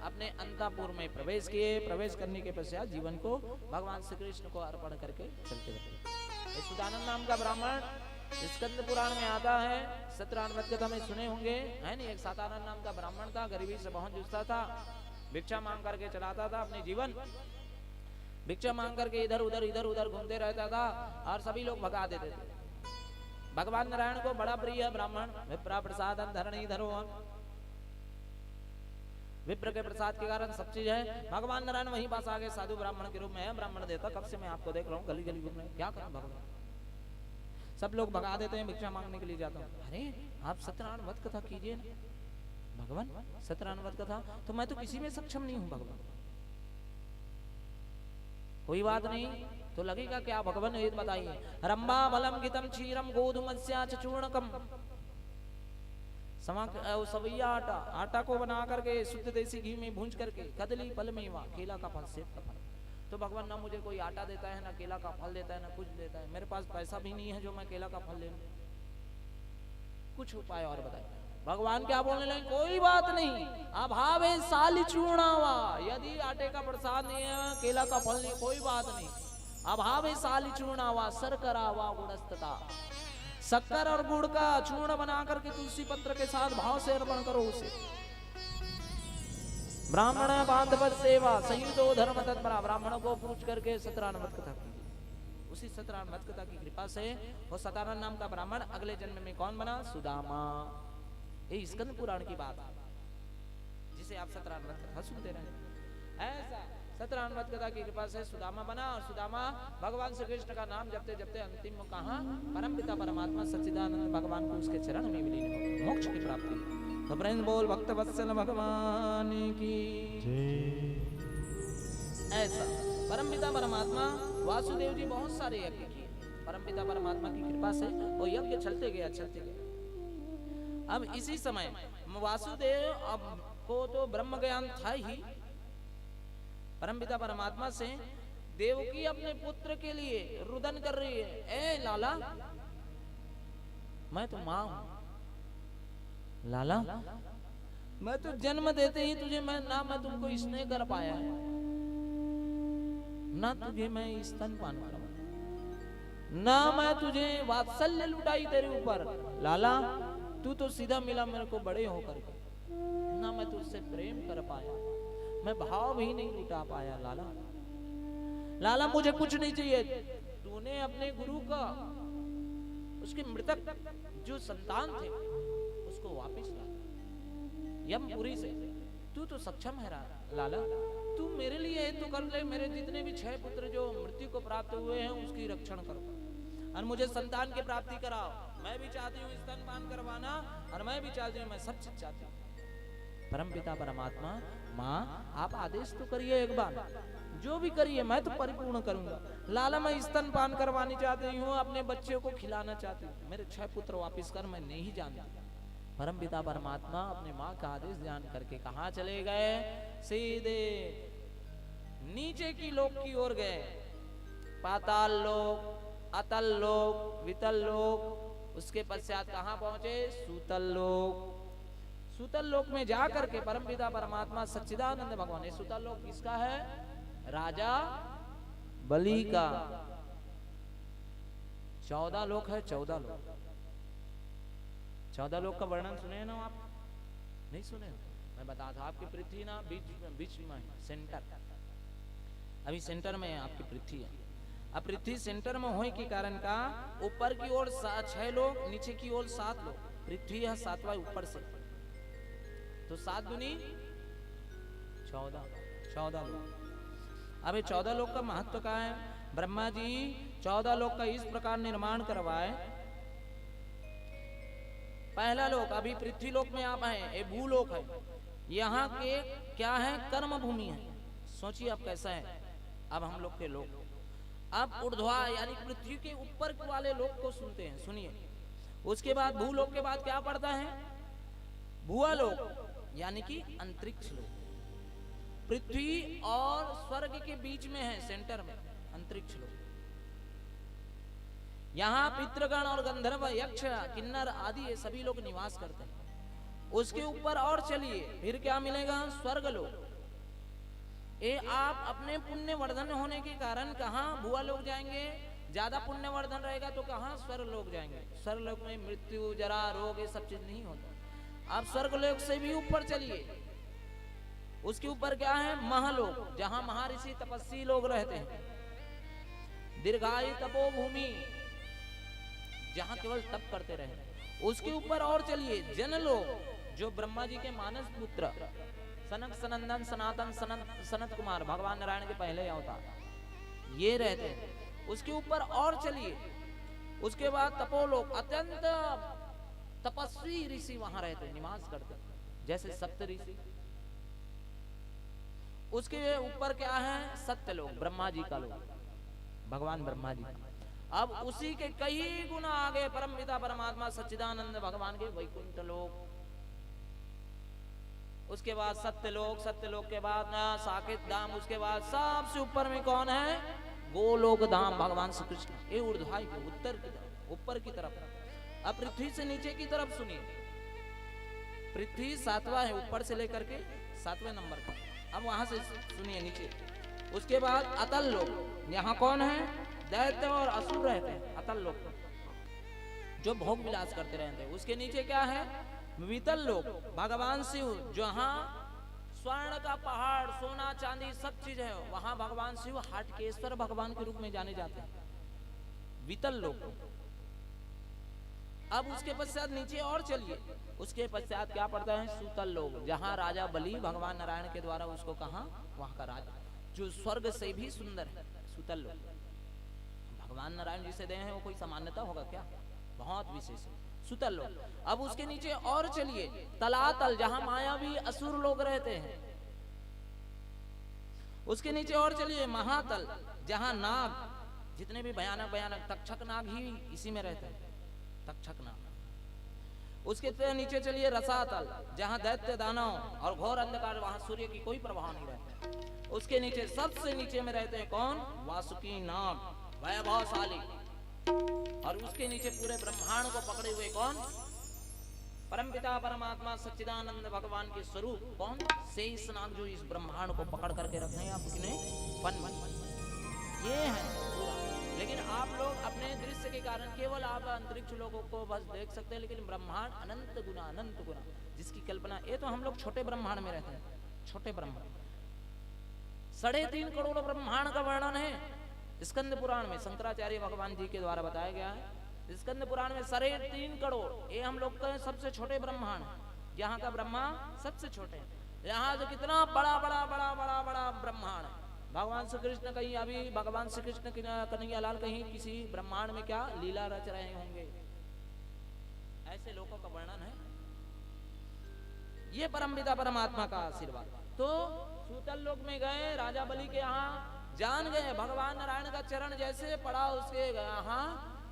अपने अंतःपुर में प्रवेश किए। प्रवेश करने के पश्चात जीवन को भगवान श्री कृष्ण को अर्पण करके चलते रहे। सुदानंद नाम का ब्राह्मण स्कंद पुराण में आता है, 17 कथा में सुने होंगे, है नहीं? एक सातानंद नाम का ब्राह्मण था, गरीबी से बहुत जूझता था, भिक्षा मांग करके चलाता था अपने जीवन। भिक्षा मांग करके इधर उधर घूमते रहता था और सभी लोग भगा देते थे। भगवान नारायण को बड़ा प्रिय है ब्राह्मण। विप्रा प्रसादम धरणीधरो, विप्र के प्रसाद के कारण सब चीज है। भगवान नारायण वहीं पास आगे साधु ब्राह्मण के रूप में है। ब्राह्मण देता, कब से मैं आपको देख रहा हूँ गली गली घूम रहे, क्या करूं भगवान? सब लोग भगा देते हैं, भिक्षा मांगने के लिए जाता हूँ। अरे आप सत्यनारायण व्रत कथा कीजिए ना भगवान, सत्यनारायण व्रत कथा। तो मैं तो किसी में सक्षम नहीं हूँ भगवान। कोई बात नहीं, तो लगेगा क्या भगवान? ये बताइए। रंबा बलम गीतम क्षीरम गोधुमस्या चूर्णकम, सवैया आटा को बना करके शुद्ध देसी घी में भूंज करके, कदली फल मेवा, केला का फल, सेब का फल। तो भगवान ना मुझे कोई आटा देता है, ना केला का फल देता है, ना कुछ देता है। मेरे पास पैसा भी नहीं है जो मैं केला का फल ले लूं। कुछ उपाय और बताइए। भगवान क्या बोलने लगे, कोई बात नहीं, अभावे साली चूर्णावा, यदि आटे का प्रसाद नहीं है, केला का फल नहीं, कोई बात नहीं, अभावे साली चूर्णावा शर्करावा गुणस्तता, शक्कर और गुड़ का चूर्ण बना करके तुलसी पत्र के साथ भाव से अर्पण करो उसे। ब्राह्मण बांधव सेवा संयुतो धर्म तत्परा, ब्राह्मणों को पूछ करके सत्रानवत कथा कीजिए। उसी सत्रानवत कथा की कृपा से वो सतानंद नाम का ब्राह्मण अगले जन्म में कौन बना, सुदामा। ये स्कंद पुराण की बात है, जिसे आप सत्रानवत कथा सुनते रहे। ऐसा सत्रानवत कथा की कृपा से सुदामा बना, और सुदामा भगवान श्री कृष्ण का नाम जपते जपते अंतिम में कहा, परम पिता परमात्मा सच्चिदानंद भगवान को उसके चरण में विलीन हो, मोक्ष की प्राप्ति। तो प्रेम बोल भक्त वत्सल भगवान की ऐसा परम पिता परमात्मा वासुदेव जी बहुत सारे यज्ञ किए, परम पिता परमात्मा की कृपा से वो यज्ञ चलते गया चलते गया। अब इसी समय वासुदेव अब को तो ब्रह्म ज्ञान था ही, परमपिता परमात्मा से देवकी अपने पुत्र के लिए रुदन कर रही है, ए लाला मैं तो मां हूं, लाला मैं तो जन्म देते ही तुझे मैं तुमको स्नेह कर पाया है, ना तुझे मैं स्तनपान करवाया, ना मैं तुझे वात्सल्य लुटाई तेरे ऊपर, लाला तू तो सीधा मिला मेरे को बड़े होकर के, ना मैं तुझसे प्रेम कर पाया, मैं भाव भी नहीं लुटा पाया, लाला लाला मुझे कुछ नहीं चाहिए, तूने अपने गुरु का उसके मृतक जो संतान थे उसको वापस ला यमपुरी से, तू तो सक्षम है लाला, तू मेरे लिए तो कर ले, मेरे जितने भी 6 पुत्र जो मृत्यु को प्राप्त हुए हैं उसकी रक्षण करो और मुझे संतान की प्राप्ति कराओ, मैं भी चाहती हूँ स्तनपान करवाना और मैं भी चाहती हूँ, मैं सब चीज चाहती हूँ। परम पिता परमात्मा, माँ आप आदेश तो करिए, एक बार जो भी करिए मैं तो परिपूर्ण करूंगा, लाला मैं स्तनपान करवानी चाहती हूँ, अपने बच्चे को खिलाना चाहती हूँ, मेरे 6 पुत्र वापिस कर, मैं नहीं जानती। परम पिता परमात्मा अपने माँ का आदेश ध्यान करके कहाँ चले गए, सीधे नीचे की लोक की ओर गए, पाताल लोक, अतल लोक, वितल लोक, उसके पश्चात कहाँ पहुंचे, सूतल लोक। सूतल लोक में जाकर के परमपिता परमात्मा सच्चिदानंद भगवान, ये सूतल लोक किसका है, राजा बलि का। 14 लोक है, 14 लोक, 14 लोक का वर्णन सुने ना आप, नहीं सुने? मैं बताता हूं, आपकी पृथ्वी ना बीच में सेंटर, अभी सेंटर में आपकी पृथ्वी है। अब पृथ्वी सेंटर में होने के कारण का ऊपर की ओर 6 लोग, नीचे की ओर 7 लोग, पृथ्वी है 7वां ऊपर से, तो 7 दूनी 14 लोग। अब ये 14 लोग का महत्व क्या है, ब्रह्मा जी 14 लोग का इस प्रकार निर्माण करवाए। पहला लोक, अभी पृथ्वी लोक में आप हैं, ये भूलोक है, यहाँ के क्या है, कर्म भूमि है। सोचिए आप कैसा है, अब हम लोग के लोग अब ऊर्ध्वा यानी पृथ्वी के ऊपर वाले लोग को सुनते हैं, सुनिए। उसके बाद भूलोक के बाद क्या पड़ता है, भुआ लोक यानी कि अंतरिक्ष लोक, पृथ्वी और स्वर्ग के बीच में है, सेंटर में अंतरिक्ष लोक। यहाँ पितृगण और गंधर्व, यक्ष, किन्नर आदि ये सभी लोग निवास करते हैं। उसके ऊपर और चलिए, फिर क्या मिलेगा, स्वर्ग लोक। ये आप अपने पुण्य वर्धन होने के कारण कहाँ भुआ लोग जाएंगे, ज्यादा पुण्य वर्धन रहेगा तो कहाँ स्वर्ग लोग जाएंगे। स्वर्ग लोक में मृत्यु, जरा, रोग ये सब चीज नहीं होता। आप स्वर्ग लोक से भी ऊपर चलिए, उसके ऊपर क्या है, महलोक, जहां महर्षि तपस्वी लोग रहते हैं। दीर्घायु तपोभूमि, जहां केवल तप करते रहे। उसके ऊपर और चलिए, जनलोक, जो ब्रह्मा जी के मानस पुत्र सनक सनंदन सनातन सनत कुमार, भगवान नारायण के पहले अवतार, ये रहते हैं। उसके ऊपर और चलिए, उसके बाद तपोलोक, अत्यंत तपस्वी ऋषि वहां रहते हैं, निवास करते हैं, जैसे सप्त ऋषि। उसके ऊपर क्या है, सत्यलोक, ब्रह्मा जी का लोक, भगवान ब्रह्मा जी। अब उसी के कई गुना आगे परमपिता परमात्मा सच्चिदानंद भगवान के वैकुंठ लोक। उसके बाद सत्यलोक, सत्यलोक के बाद साकेत धाम, उसके बाद सबसे ऊपर में कौन है, गोलोक धाम, भगवान श्री कृष्ण। ये ऊर्ध्वाय उत्तर की तरफ, ऊपर की तरफ। अब पृथ्वी से नीचे की तरफ सुनिए, पृथ्वी 7वां है, ऊपर से लेकर के 7वें नंबर पर। अब वहां से सुनिए नीचे। उसके बाद अतल लोक, यहाँ कौन है? दैत्य और असुर रहते हैं अतल लोक, जो भोग विलास करते रहते हैं। उसके नीचे क्या है? वितल लोक, भगवान शिव, जहाँ स्वर्ण का पहाड़, सोना चांदी सब चीज है, वहां भगवान शिव हाटकेश्वर भगवान के रूप में जाने जाते हैं, वितल लोक। अब उसके पश्चात नीचे और चलिए, उसके पश्चात क्या पड़ता है? सूतल लोक, जहाँ राजा बलि भगवान नारायण के द्वारा उसको कहा, वहां का राजा जो स्वर्ग से भी सुंदर है, सूतल लोक। भगवान नारायण जिसे दे हैं वो कोई सामान्यता होगा क्या? बहुत विशेष है सूतल लोक। अब उसके नीचे और चलिए, तलातल, जहां मायावी असुर लोग रहते हैं। उसके नीचे और चलिए, महातल, जहां नाग, जितने भी भयानक भयानक तक्षक नाग ही इसी में रहते हैं, तक्षक नाग। उसके नीचे चलिए रसातल, जहां दैत्य दानव और घोर अंधकार, वहां सूर्य की कोई प्रभाव नहीं रहता। उसके नीचे सबसे नीचे में रहते हैं कौन? वासुकी नाग, वैभवशाली। और उसके नीचे पूरे ब्रह्मांड को पकड़े हुए कौन? परमपिता परमात्मा सच्चिदानंद भगवान के स्वरूप कौन? शेषनाग, जो इस ब्रह्मांड को पकड़ करके रखने हैं आपने पन ये है। लेकिन आप लोग अपने दृश्य के कारण केवल आप अंतरिक्ष लोगों को बस देख सकते हैं, लेकिन ब्रह्मांड अनंत गुना जिसकी कल्पना, ये तो हम लोग छोटे ब्रह्मांड में रहते हैं, छोटे ब्रह्मांड। 3.5 करोड़ ब्रह्मांड का वर्णन है स्कंद पुराण में, शंकराचार्य भगवान जी के द्वारा बताया गया है। स्कंद पुराण में 3.5 करोड़, ये हम लोग का सबसे छोटे ब्रह्मांड, यहाँ का ब्रह्मा सबसे छोटे, यहाँ से कितना बड़ा बड़ा बड़ा बड़ा बड़ा ब्रह्मांड है। भगवान श्री कृष्ण कहीं, अभी भगवान श्री कृष्ण कन्हैया लाल कहीं किसी ब्रह्मांड में क्या लीला रच रहे होंगे, ऐसे लोगों का वर्णन है। ये परमपिता परमात्मा का आशीर्वाद। तो सूतल लोक में गए, राजा बलि के यहाँ जान गए, भगवान नारायण का चरण जैसे पड़ा उसके यहाँ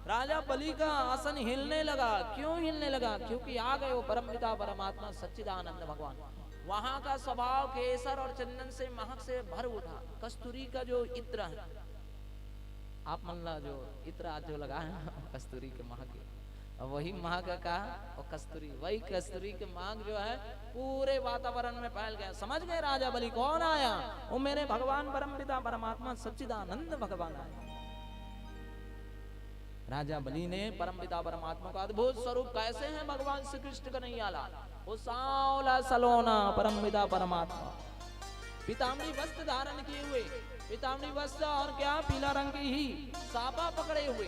राजा बलि का आसन हिलने लगा। क्यों हिलने लगा? क्योंकि आ गए वो परमपिता परमात्मा सच्चिदानंद भगवान। वहां का स्वभाव केसर और चंदन से महक से भर उठा। कस्तूरी का जो इत्र है, आप मन ला जो इत्र आज जो लगा है कस्तूरी के महक, वही महक का और कस्तूरी, वही कस्तूरी के महक जो है पूरे वातावरण में फैल गया। समझ गए राजा बलि कौन आया? वो मेरे भगवान परमपिता परमात्मा सच्चिदानंद भगवान आया। राजा बलि ने परमपिता परमात्मा का अद्भुत स्वरूप, कैसे हैं भगवान श्री कृष्ण कन्हैया लाल, वो सांवला सलोना परमपिता परमात्मा, पीताम्बरी वस्त्र धारण किए हुए, पीताम्बरी वस्त्र और क्या पीला रंग की ही सापा पकड़े हुए,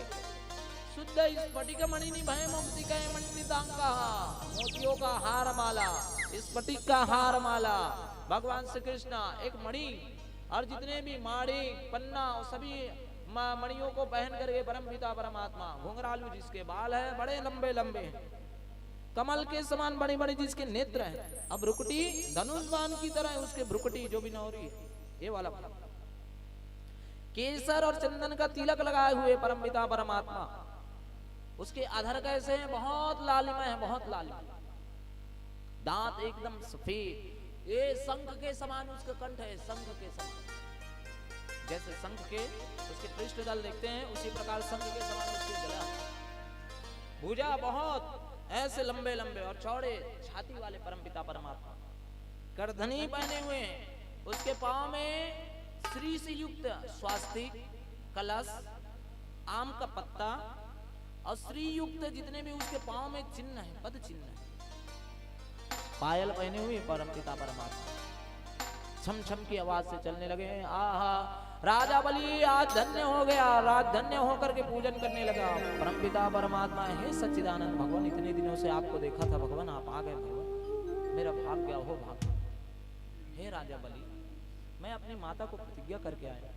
शुद्ध स्फटिक मणि निभय मुक्ति के मंडितांगा, मोतियों का हार माला, स्फटिक का हार माला, भगवान श्री कृष्ण एक मणि और जितने भी माड़ी पन्ना सभी मणियों को पहन करके परमपिता परमात्मा, घुंघरालू जिसके बाल है बड़े लंबे लंबे, कमल के समान बड़ी बड़ी जिसके नेत्र हैं, अब भ्रुकुटी धनुष्बाण की तरह उसके भ्रुकुटी जो भी नौरी ये वाला, केसर और चंदन का तिलक लगाए हुए परमपिता परमात्मा, उसके अधर कैसे हैं? बहुत लालिमा है, बहुत लालिमा, दांत एकदम सफेद, ये शंख के समान उसका कंठ है, शंख के समान, जैसे शंख के उसके पृष्ठ दल देखते हैं उसी प्रकार शंख के समान उसकी गला, भुजा बहुत ऐसे लंबे लंबे और चौड़े छाती वाले परमपिता परमात्मा, करधनी पहने हुए हैं, उसके पांव में श्री से युक्त स्वास्तिक, कलश, आम का पत्ता और श्री युक्त जितने भी उसके पांव में चिन्ह है, पद चिन्ह है, पायल पहने हुए परमपिता परमात्मा छम छम की आवाज से चलने लगे। आहा, राजा बलि आज धन्य हो गया, राज धन्य होकर के पूजन करने लगा। परमपिता परमात्मा, हे सच्चिदानंद भगवान, इतने दिनों से आपको देखा था भगवान, आप आ गए भगवान, मेरा भाग्य हो भाग्य। हे राजा बलि, मैं अपनी माता को प्रतिज्ञा करके आया।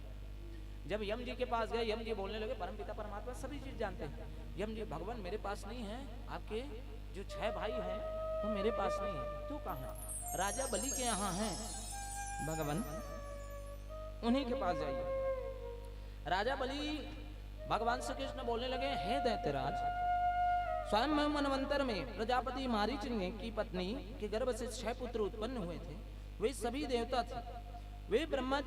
जब यम जी के पास गए, यम जी बोलने लगे, परमपिता परमात्मा सभी चीज जानते हैं, यम जी भगवान मेरे पास नहीं है, आपके जो 6 भाई हैं वो मेरे पास नहीं है, तू कहाँ है? राजा बलि के यहाँ है भगवान, उन्हीं के पास जाइए। राजा बलि भगवान श्री कृष्ण बोलने लगे, हे दैत्यराज, स्वयं मनवंतर में प्रजापति मारीच की पत्नी के गर्भ से 6 पुत्र उत्पन्न हुए थे, वे सभी देवता थे। वे ब्रह्मा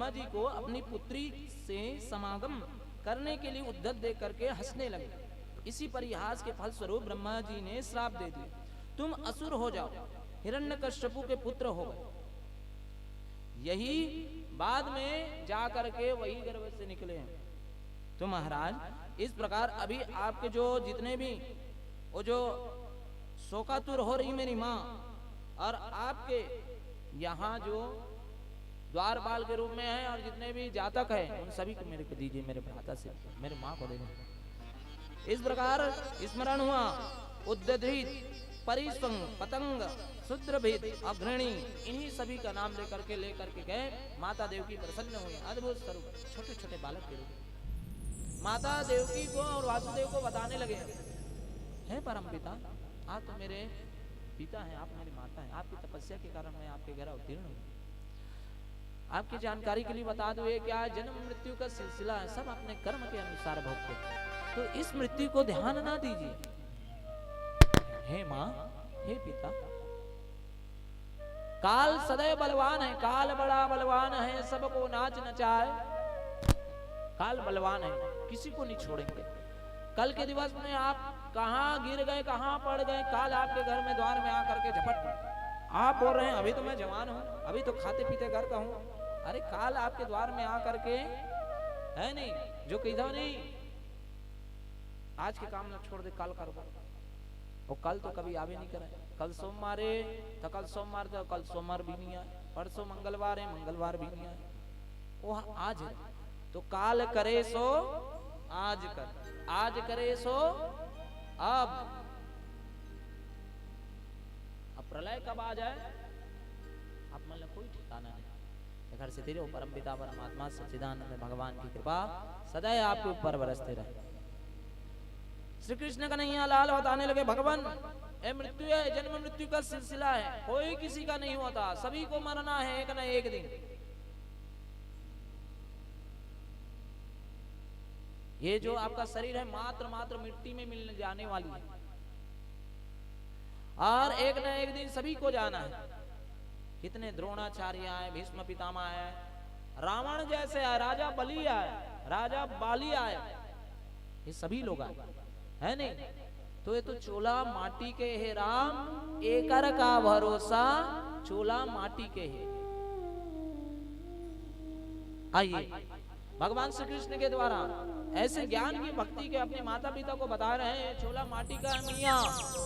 जी को अपनी पुत्री से समागम करने के लिए उद्यत देख करके हंसने लगे। इसी परिहास के फलस्वरूप ब्रह्मा जी ने श्राप दे दिया। तुम असुर हो जाओ, हिरण्यकश्यपु के पुत्र हो गए। यही बाद में जाकर के वही गर्भ से निकले हैं। तो महाराज इस प्रकार अभी आपके जो जितने भी वो जो शोकातुर हो रही मेरी माँ, और आपके यहाँ जो द्वारपाल के रूप में है और जितने भी जातक है उन सभी को मेरे को दीजिए, मेरे भ्राता से, मेरे माँ को दे दो। इस प्रकार स्मरण हुआ। उद्दधित, परिसंग, पतंग, शूद्रभेद, अग्रणी, इन्हीं सभी का नाम लेकर के गए। माता देवकी प्रसन्न हुई। अद्भुत स्वरूप, छोटे छोटे बालक के रूप माता देवकी को और वासुदेव को बताने लगे, हे परम पिता, आप तो मेरे पिता हैं, आप मेरी माता हैं। आपकी तपस्या के कारण मैं आपके घर अवतीर्ण हूँ। आपकी जानकारी के लिए बता दूं, ये क्या जन्म मृत्यु का सिलसिला है, सब अपने कर्म के अनुसार भोगते हैं, तो इस मृत्यु को ध्यान ना दीजिए। हे माँ, हे पिता, काल सदैव बलवान है, काल बड़ा बलवान है, सबको नाच नचाए। काल बलवान है, किसी को नहीं छोड़ेंगे। कल के दिवस में आप कहां गिर गए, कहां पड़ गए, काल आपके घर में द्वार में आकर के झपट। आप बोल रहे हैं अभी तो मैं जवान हूं, अभी तो खाते पीते घर का हूं। अरे काल आपके द्वार में आकर के है नहीं, जो कही नहीं आज के काम ना छोड़ दे, कल करो। और कल तो कभी आवे नहीं करे। कल सोमवार है तो कल सोमवार, तो कल सोमवार भी नहीं आए। परसों मंगलवार है, मंगलवार भी नहीं आए। वो आज है, तो काल करे सो आज कर, आज करे सो अब प्रलय कब आ जाए अब मतलब कोई ठिकाना नहीं। घर से तेरे परम पिता परमात्मा सच्चिदानंद भगवान की कृपा सदैव आपके ऊपर बरसते रहे। श्री कृष्ण कन्हैया लाल बताने लगे, भगवान ये मृत्यु है, जन्म मृत्यु का सिलसिला है, कोई किसी का नहीं होता, सभी को मरना है एक न एक दिन। ये जो आपका शरीर है मात्र मात्र मिट्टी में मिलने जाने वाली है, और एक न एक दिन सभी को जाना है। कितने द्रोणाचार्य आए, भीष्म पितामह आए, रावण जैसे आए, राजा बलि आए, राजा बाली आए, ये सभी लोग आए, है नहीं? तो ये तो चोला माटी के है राम, एकर का भरोसा चोला माटी के है। आइए भगवान श्री कृष्ण के द्वारा ऐसे ज्ञान की भक्ति के अपने माता पिता को बता रहे हैं, चोला माटी का है मियाँ,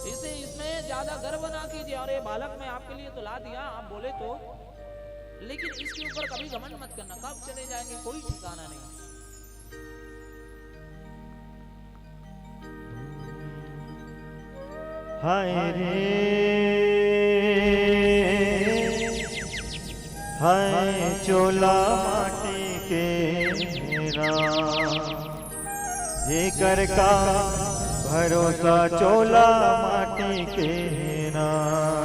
इसे इसमें ज्यादा गर्व ना कीजिए। और ये बालक मैं आपके लिए तो ला दिया, आप बोले तो, लेकिन इसके ऊपर कभी घमंड मत करना, कब चले जाएंगे कोई ठिकाना नहीं। हाय रे हाय चोला माटी के राम, एकर का भरोसा चोला माटी के राम।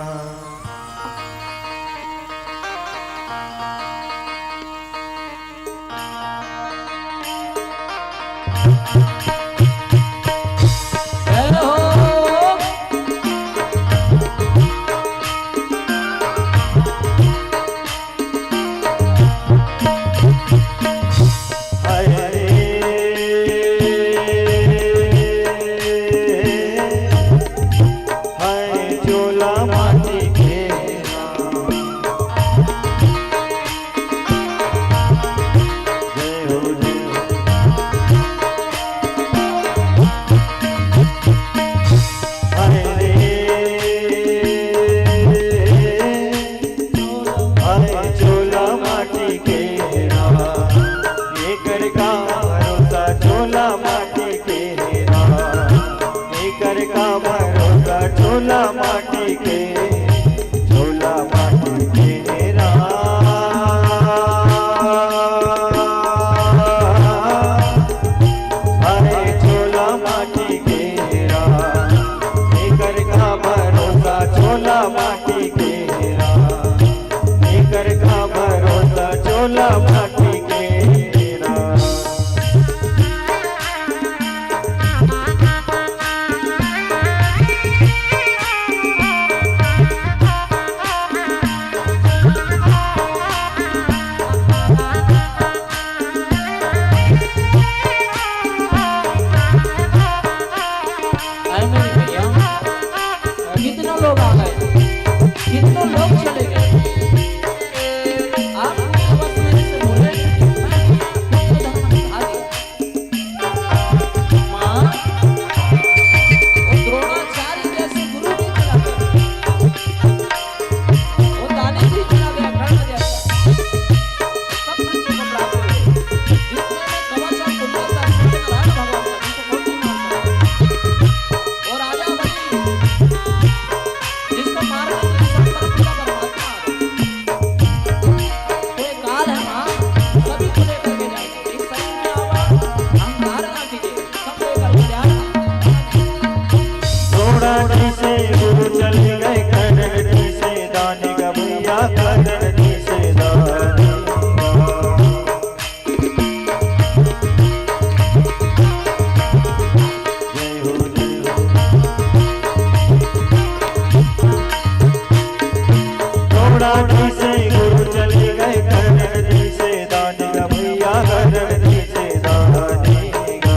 ढोड़ाठी से गुरु चले गए करणजी से दानी गा भैया करणजी से दानी गा।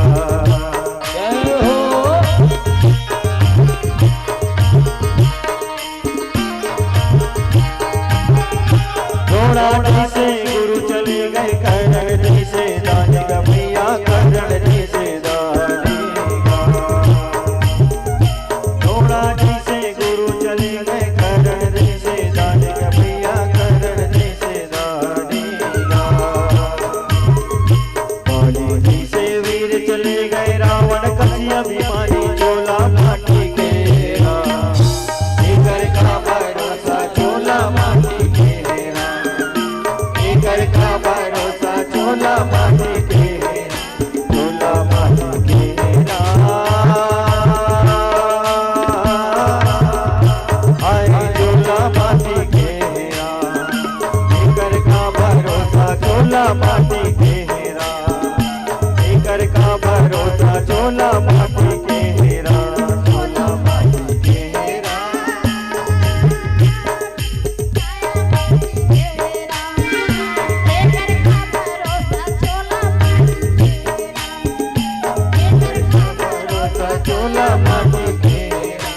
जय हो। ढोड़ाठी से गुरु चले गए करणजी से दानी गा भैया करणजी से दानी गा। ढोड़ाठी से गुरु चले गए करणजी से दानी गा भैया करणजी से दानी गा। बाली जी से वीर चले गए रावण कसी अभिमानी चोला माटी घेरा। एकर का भरोसा चोला माटी घेरा। एकर का भरोसा चोला माटी घेरा। चोला माटी घेरा। हाय चोला माटी घेरा। एकर का भरोसा चोला माटी घेरा। एकर का भरोसा चोला माटी घेरा। चोला माटी घेरा। भरोसा चोला माटी घेरा।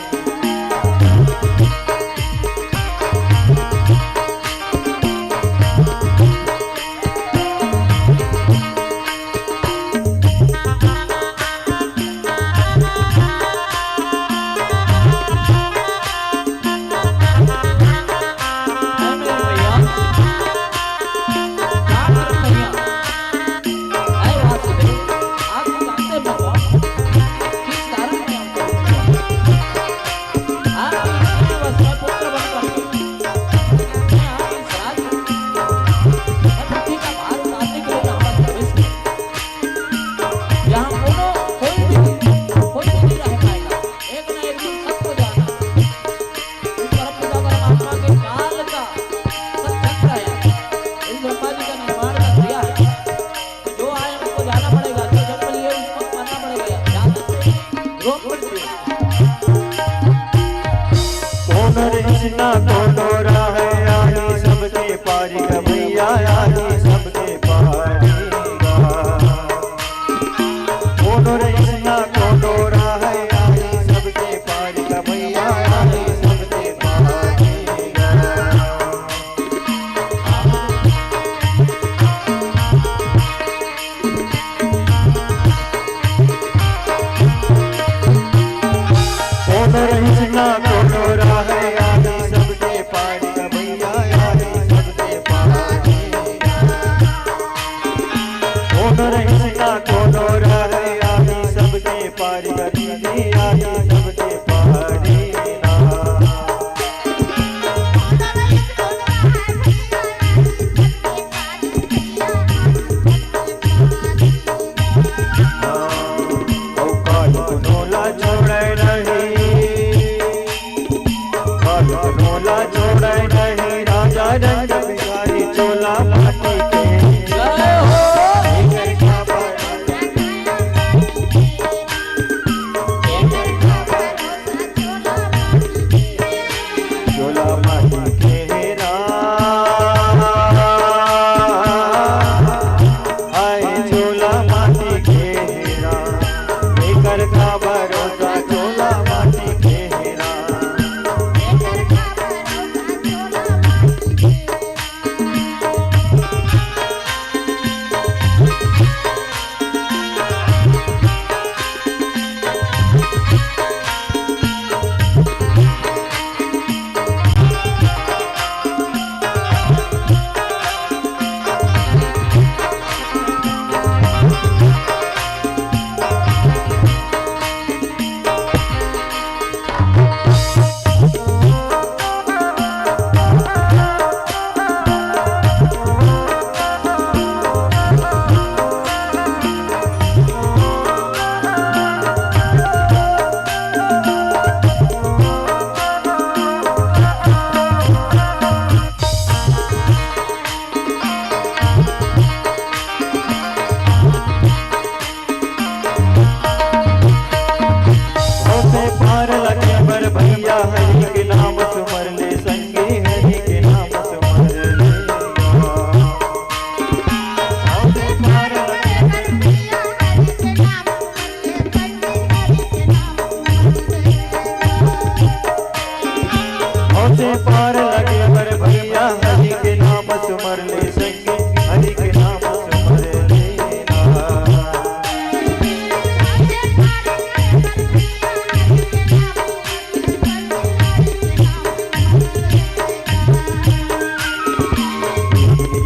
पार लगे बर भैया हरि के नाम सुमर ले संगे हरि के नाम सुमर लेना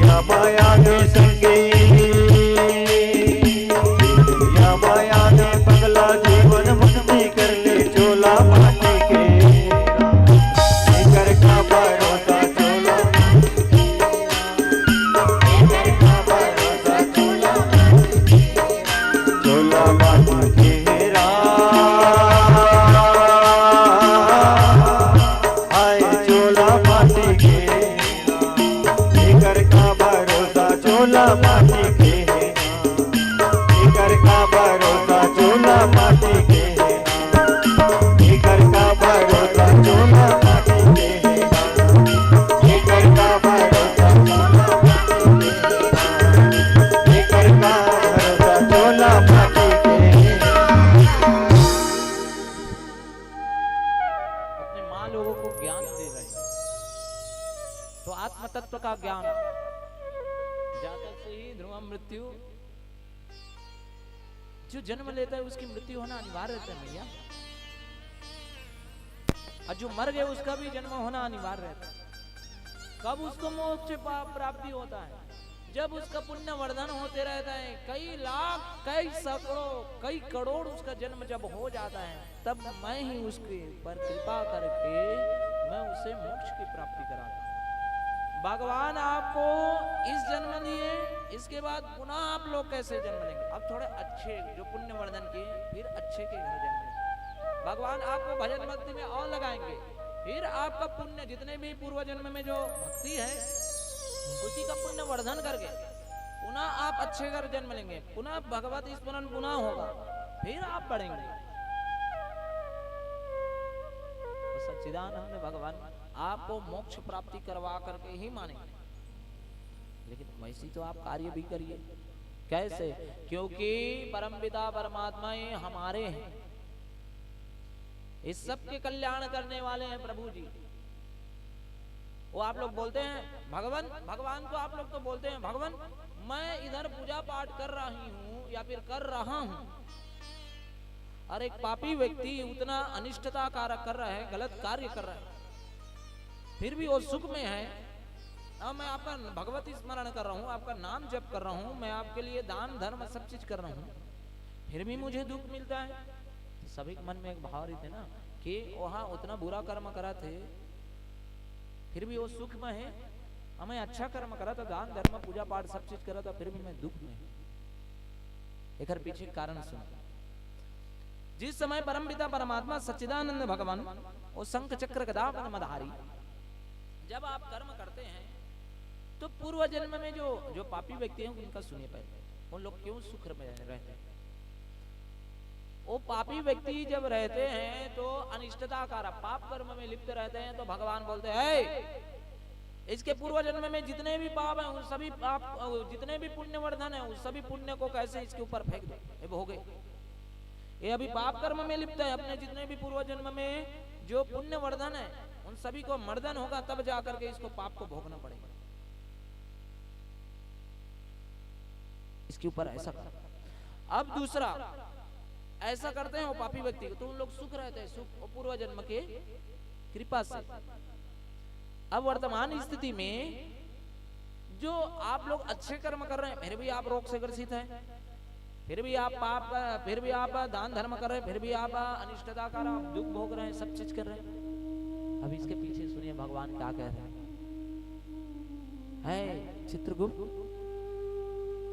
या माया के संगे या माया ने पगला जीवन मुक्ति कर ले चोला माटी के कर का भरोसा चोला चोला माटी तेरा आए चोला माटी के कर का भरोसा चोला माटी के कर का भरोसा चोला माटी के कर का भरोसा चोला माटी के कर का भरोसा कर का भरोसा चोला माटी के अपने माँ लोगों को ज्ञान दे रहे हैं। तो आत्म तत्व का ज्ञान जातक से ही ध्रुव मृत्यु, जो जन्म लेता है उसकी मृत्यु होना अनिवार्य रहता है भैया, और जो मर गए उसका भी जन्म होना अनिवार्य रहता है। कब उसको मोक्ष प्राप्ति होता है? जब उसका पुण्य वर्धन होते रहता है, कई लाख कई सैकड़ों कई करोड़ उसका जन्म जब हो जाता है, तब मैं ही उसके पर कृपा करके मैं उसे मोक्ष की प्राप्ति कराता हूं। भगवान आपको इस जन्म दिए, इसके बाद पुनः आप लोग कैसे जन्म लेंगे? अब थोड़े अच्छे जो पुण्य वर्धन किए फिर अच्छे के घर जन्म लेंगे। भगवान आपको भजन भक्ति में और लगाएंगे, फिर आपका पुण्य जितने भी पूर्व जन्म में जो भक्ति है उसी का पुण्य वर्धन करके पुनः आप अच्छे घर जन्म लेंगे, पुनः भगवत स्मरण पुनः होगा, फिर आप बढ़ेंगे। तो सच्चिदानंद भगवान आपको मोक्ष प्राप्ति करवा करके ही मानेंगे, लेकिन वैसी तो आप कार्य भी करिए। कैसे? क्योंकि परमपिता परमात्मा ही हमारे हैं, इस सब के कल्याण करने वाले हैं प्रभु जी। वो आप लोग बोलते हैं भगवान, भगवान को आप लोग तो बोलते हैं भगवान मैं इधर पूजा पाठ कर रही हूं या फिर कर रहा हूं, और एक पापी व्यक्ति उतना अनिष्टता कारक कर रहा है, गलत कार्य कर रहा है, फिर भी वो सुख में है। अब मैं आपका भगवती स्मरण कर रहा हूँ, आपका नाम जप कर रहा हूँ, मैं आपके लिए दान धर्म सब चीज कर रहा हूँ, फिर भी मुझे दुख मिलता है। तो सभी के मन में एक भाव रहते ना कि वहाँ उतना बुरा कर्म करा थे फिर भी वो सुख में है, हमें अच्छा कर्म करा था, दान धर्म पूजा पाठ सब चीज करा था, फिर भी मैं दुख में। एक पीछे कारण सुन। जिस समय परमपिता परमात्मा सच्चिदानंद भगवान और शंख चक्र गदा पद्मधारी जब आप कर्म करते हैं तो पूर्व जन्म में जो पापी व्यक्ति हैं उनका सुनिए पहले, उन लोग क्यों सुख में रहते हैं? वो पापी व्यक्ति जब रहते हैं तो अनिष्टता कारक पाप कर्म में लिप्त रहते हैं, तो भगवान बोलते हैं इसके पूर्व जन्म में जितने भी पाप हैं उन सभी पाप, जितने भी पुण्य वर्धन है उस सभी पुण्य को कैसे इसके ऊपर फेंक दो, ये हो गए। ये अभी पाप कर्म में लिप्त है, अपने जितने भी पूर्व जन्म में जो पुण्य वर्धन है उन सभी को मर्दन होगा, तब जाकर के इसको पाप को भोगना पड़ेगा। इसके ऊपर ऐसा कर। अब दूसरा ऐसा करते हैं वो पापी व्यक्ति को, तो उन लोग सुख रहते हैं, सुख पूर्व जन्म के कृपा से। अब वर्तमान स्थिति में जो आप लोग अच्छे कर्म कर रहे हैं फिर भी आप रोग से ग्रसित हैं, फिर भी आप पाप, फिर भी आप दान धर्म कर रहे हैं, फिर भी आप अनिष्टता कर रहे हैं, दुख भोग रहे हैं, सब चीज कर रहे हैं। अब इसके पीछे सुनिए भगवान क्या कह रहे हैं। चित्रगुप्त,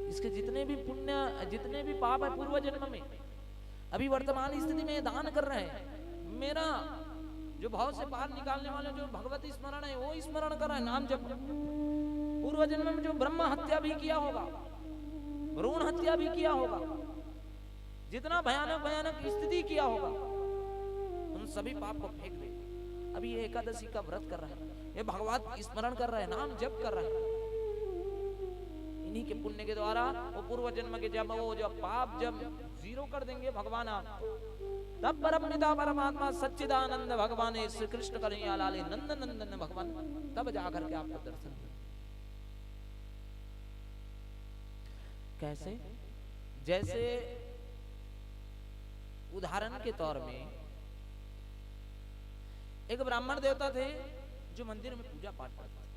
इसके जितने भी पुण्य जितने भी पाप है पूर्व जन्म में अभी वर्तमान स्थिति में दान कर रहे हैं, मेरा जो भाव से बाहर निकालने वाले जो भगवती स्मरण है वो स्मरण कर रहे हैं, नाम जप। पूर्व जन्म में जो ब्रह्म हत्या भी किया होगा, भ्रूण हत्या भी किया होगा, जितना भयानक भयानक स्थिति किया होगा, उन सभी पाप को फेंक दे। अभी ये एकादशी का व्रत कर रहा है, ये भगवत स्मरण कर रहा है, नाम जप कर रहा है, इन्हीं के पुण्य के द्वारा वो पूर्व जन्म के जब वो जब पाप जब जीरो कर देंगे भगवान आप, तब परम पिता परमात्मा सच्चिदानंद भगवान श्री कृष्ण कन्हैया लाल नंद नंदन भगवान तब जाकर के आपको दर्शन दिया। कैसे? जैसे उदाहरण के तौर में एक ब्राह्मण देवता थे जो मंदिर में पूजा पाठ करते थे,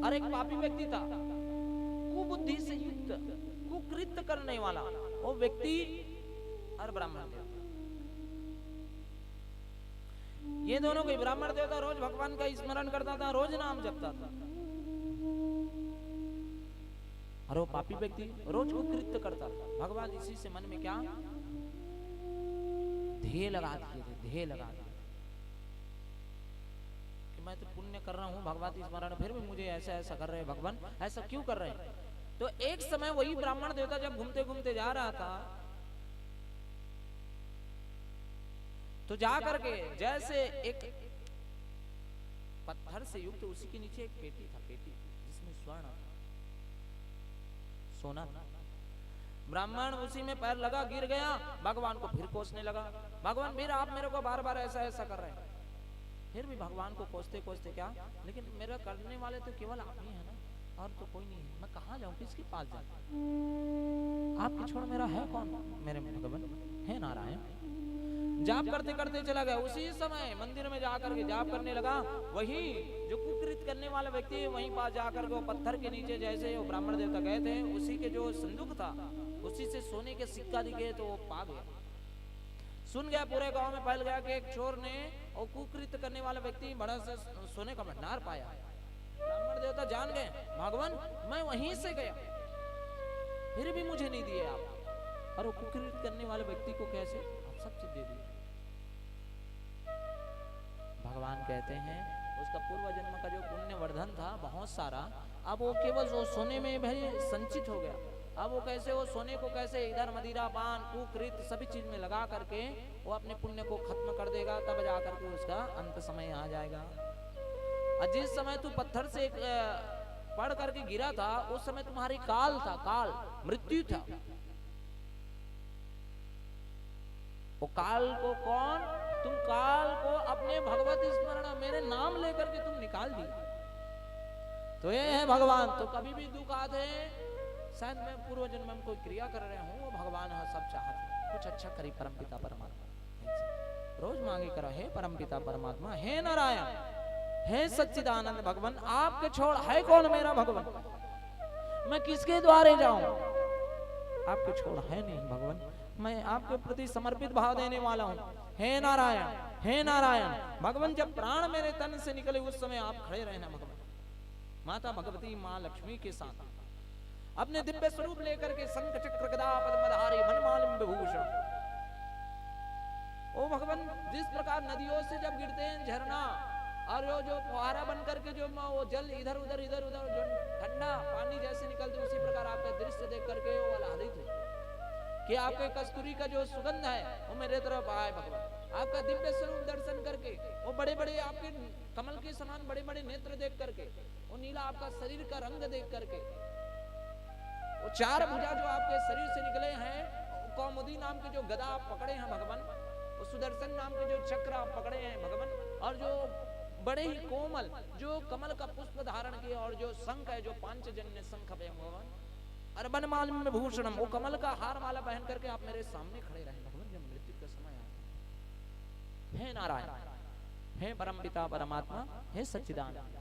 और एक पापी व्यक्ति था कुबुद्धि से युक्त कुकृत्य करने वाला, वो व्यक्ति और ब्राह्मण देवता। ये दोनों को ब्राह्मण देवता रोज भगवान का स्मरण करता था, रोज नाम जपता था, और वो पापी व्यक्ति रोज कुकृत्य करता था। भगवान इसी से मन में क्या ध्येय लगा दिए थे, ध्येय लगा दिए कि मैं तो पुण्य कर रहा हूँ भगवत स्मरण, फिर भी मुझे ऐसा ऐसा कर रहे हैं भगवान, ऐसा क्यों कर रहे हैं? तो एक समय वही ब्राह्मण देवता जब घूमते घूमते जा रहा था, तो जा करके जैसे एक पत्थर से युक्त उसी के नीचे एक पेटी था, पेटी जिसमें स्वर्ण था, सोना था। ब्राह्मण उसी में पैर लगा, गिर गया, भगवान को फिर कोसने लगा, भगवान फिर आप मेरे को बार बार ऐसा ऐसा कर रहे हैं। फिर भी भगवान को कोसते कोसते क्या, लेकिन मेरा करने वाले तो केवल आप ही है ना, और तो कोई नहीं है, मैं कहाँ जाऊं, किसके पास जाऊं? आपके छोड़ मेरा है कौन? मेरे भगवान है नारायण। जाप करते करते चला गया, उसी समय मंदिर में जाकर के जाप करने लगा। वही जो कुकृत करने वाला व्यक्ति है वहीं पास जाकर के वो पत्थर के नीचे जैसे वो ब्राह्मण देवता गए थे, उसी के जो संदूक था उसी से सोने के सिक्का दिखे तो वो पा गया। सुन गया, पूरे गांव में फैल गया कि एक चोर ने और कुकृत करने वाला व्यक्ति बड़ा सा सोने का भंडार पाया। ब्राह्मण देवता जान गए, भगवान मैं वहीं से गया, फिर भी मुझे नहीं दिए आप, और वो कुकृत करने वाले व्यक्ति को कैसे आप सब चीज दे दिए। भगवान कहते हैं उसका पूर्व जन्म का जो पुण्य वर्धन था बहुत सारा, अब वो केवल वो सोने में भी संचित हो गया। अब वो कैसे, वो सोने को कैसे इधर मदिरा पान कुकृत सभी चीज में लगा करके वो अपने पुण्य को खत्म कर देगा, तब जाकर के उसका अंत समय आ जाएगा। और जिस समय तू पत्थर से पड़ करके गिरा था उस समय तुम्हारी काल था, काल मृत्यु था। वो काल को कौन, तुम काल को अपने भगवत स्मरण मेरे नाम लेकर के तुम निकाल दिए। तो ये है भगवान। तो कभी भी दुख आते शायद मैं पूर्व जन्म में कोई क्रिया कर रहे हूँ, वो भगवान है सब चाहते कुछ अच्छा करी परमपिता परमात्मा। रोज मांगे करो, हे परमपिता परमात्मा, हे नारायण, हे सच्चिदानंद भगवान, आपके छोड़ है कौन मेरा भगवान, मैं किसके द्वारे जाऊं? आपके छोड़ है नहीं भगवान, मैं आपके प्रति समर्पित भाव देने वाला हूँ। हे नारायण, हे नारायण। भगवान जब प्राण मेरे तन से निकले उस समय आप खड़े रहना भगवान। माता भगवती माँ लक्ष्मी के साथ अपने दिव्य स्वरूप लेकर के शंख चक्र गदा पद्मधारी वनमालिनी विभूषण। ओ भगवान, जिस प्रकार नदियों से जब गिरते हैं झरना और जो फुहारा बन करके जो वो जल इधर उधर जो ठंडा पानी जैसे निकलते, उसी प्रकार आपका दृश्य देख करके वो आह्लादित हो कि आपके कस्तूरी का जो सुगंध है वो मेरे तरफ आए भगवान। आपका दिव्य स्वरूप दर्शन करके, वो बड़े बड़े आपके कमल के समान बड़े बड़े नेत्र देख करके, वो नीला आपका शरीर का रंग देख करके, वो चार भुजा जो आपके शरीर से निकले हैं, कौमुदी नाम के जो गदा आप पकड़े हैं भगवान, वो सुदर्शन नाम के जो चक्र आप पकड़े हैं भगवान, और जो बड़े ही कोमल जो कमल का पुष्प धारण किए, और जो शंख है जो पांचजन्य शंख है भगवान, और वनमालिनी विभूषणम, वो कमल का हार माला पहन करके आप मेरे सामने खड़े रहे भगवान जब मृत्यु का समय आए। हे नारायण, हे परमपिता परमात्मा, हे सच्चिदानंद।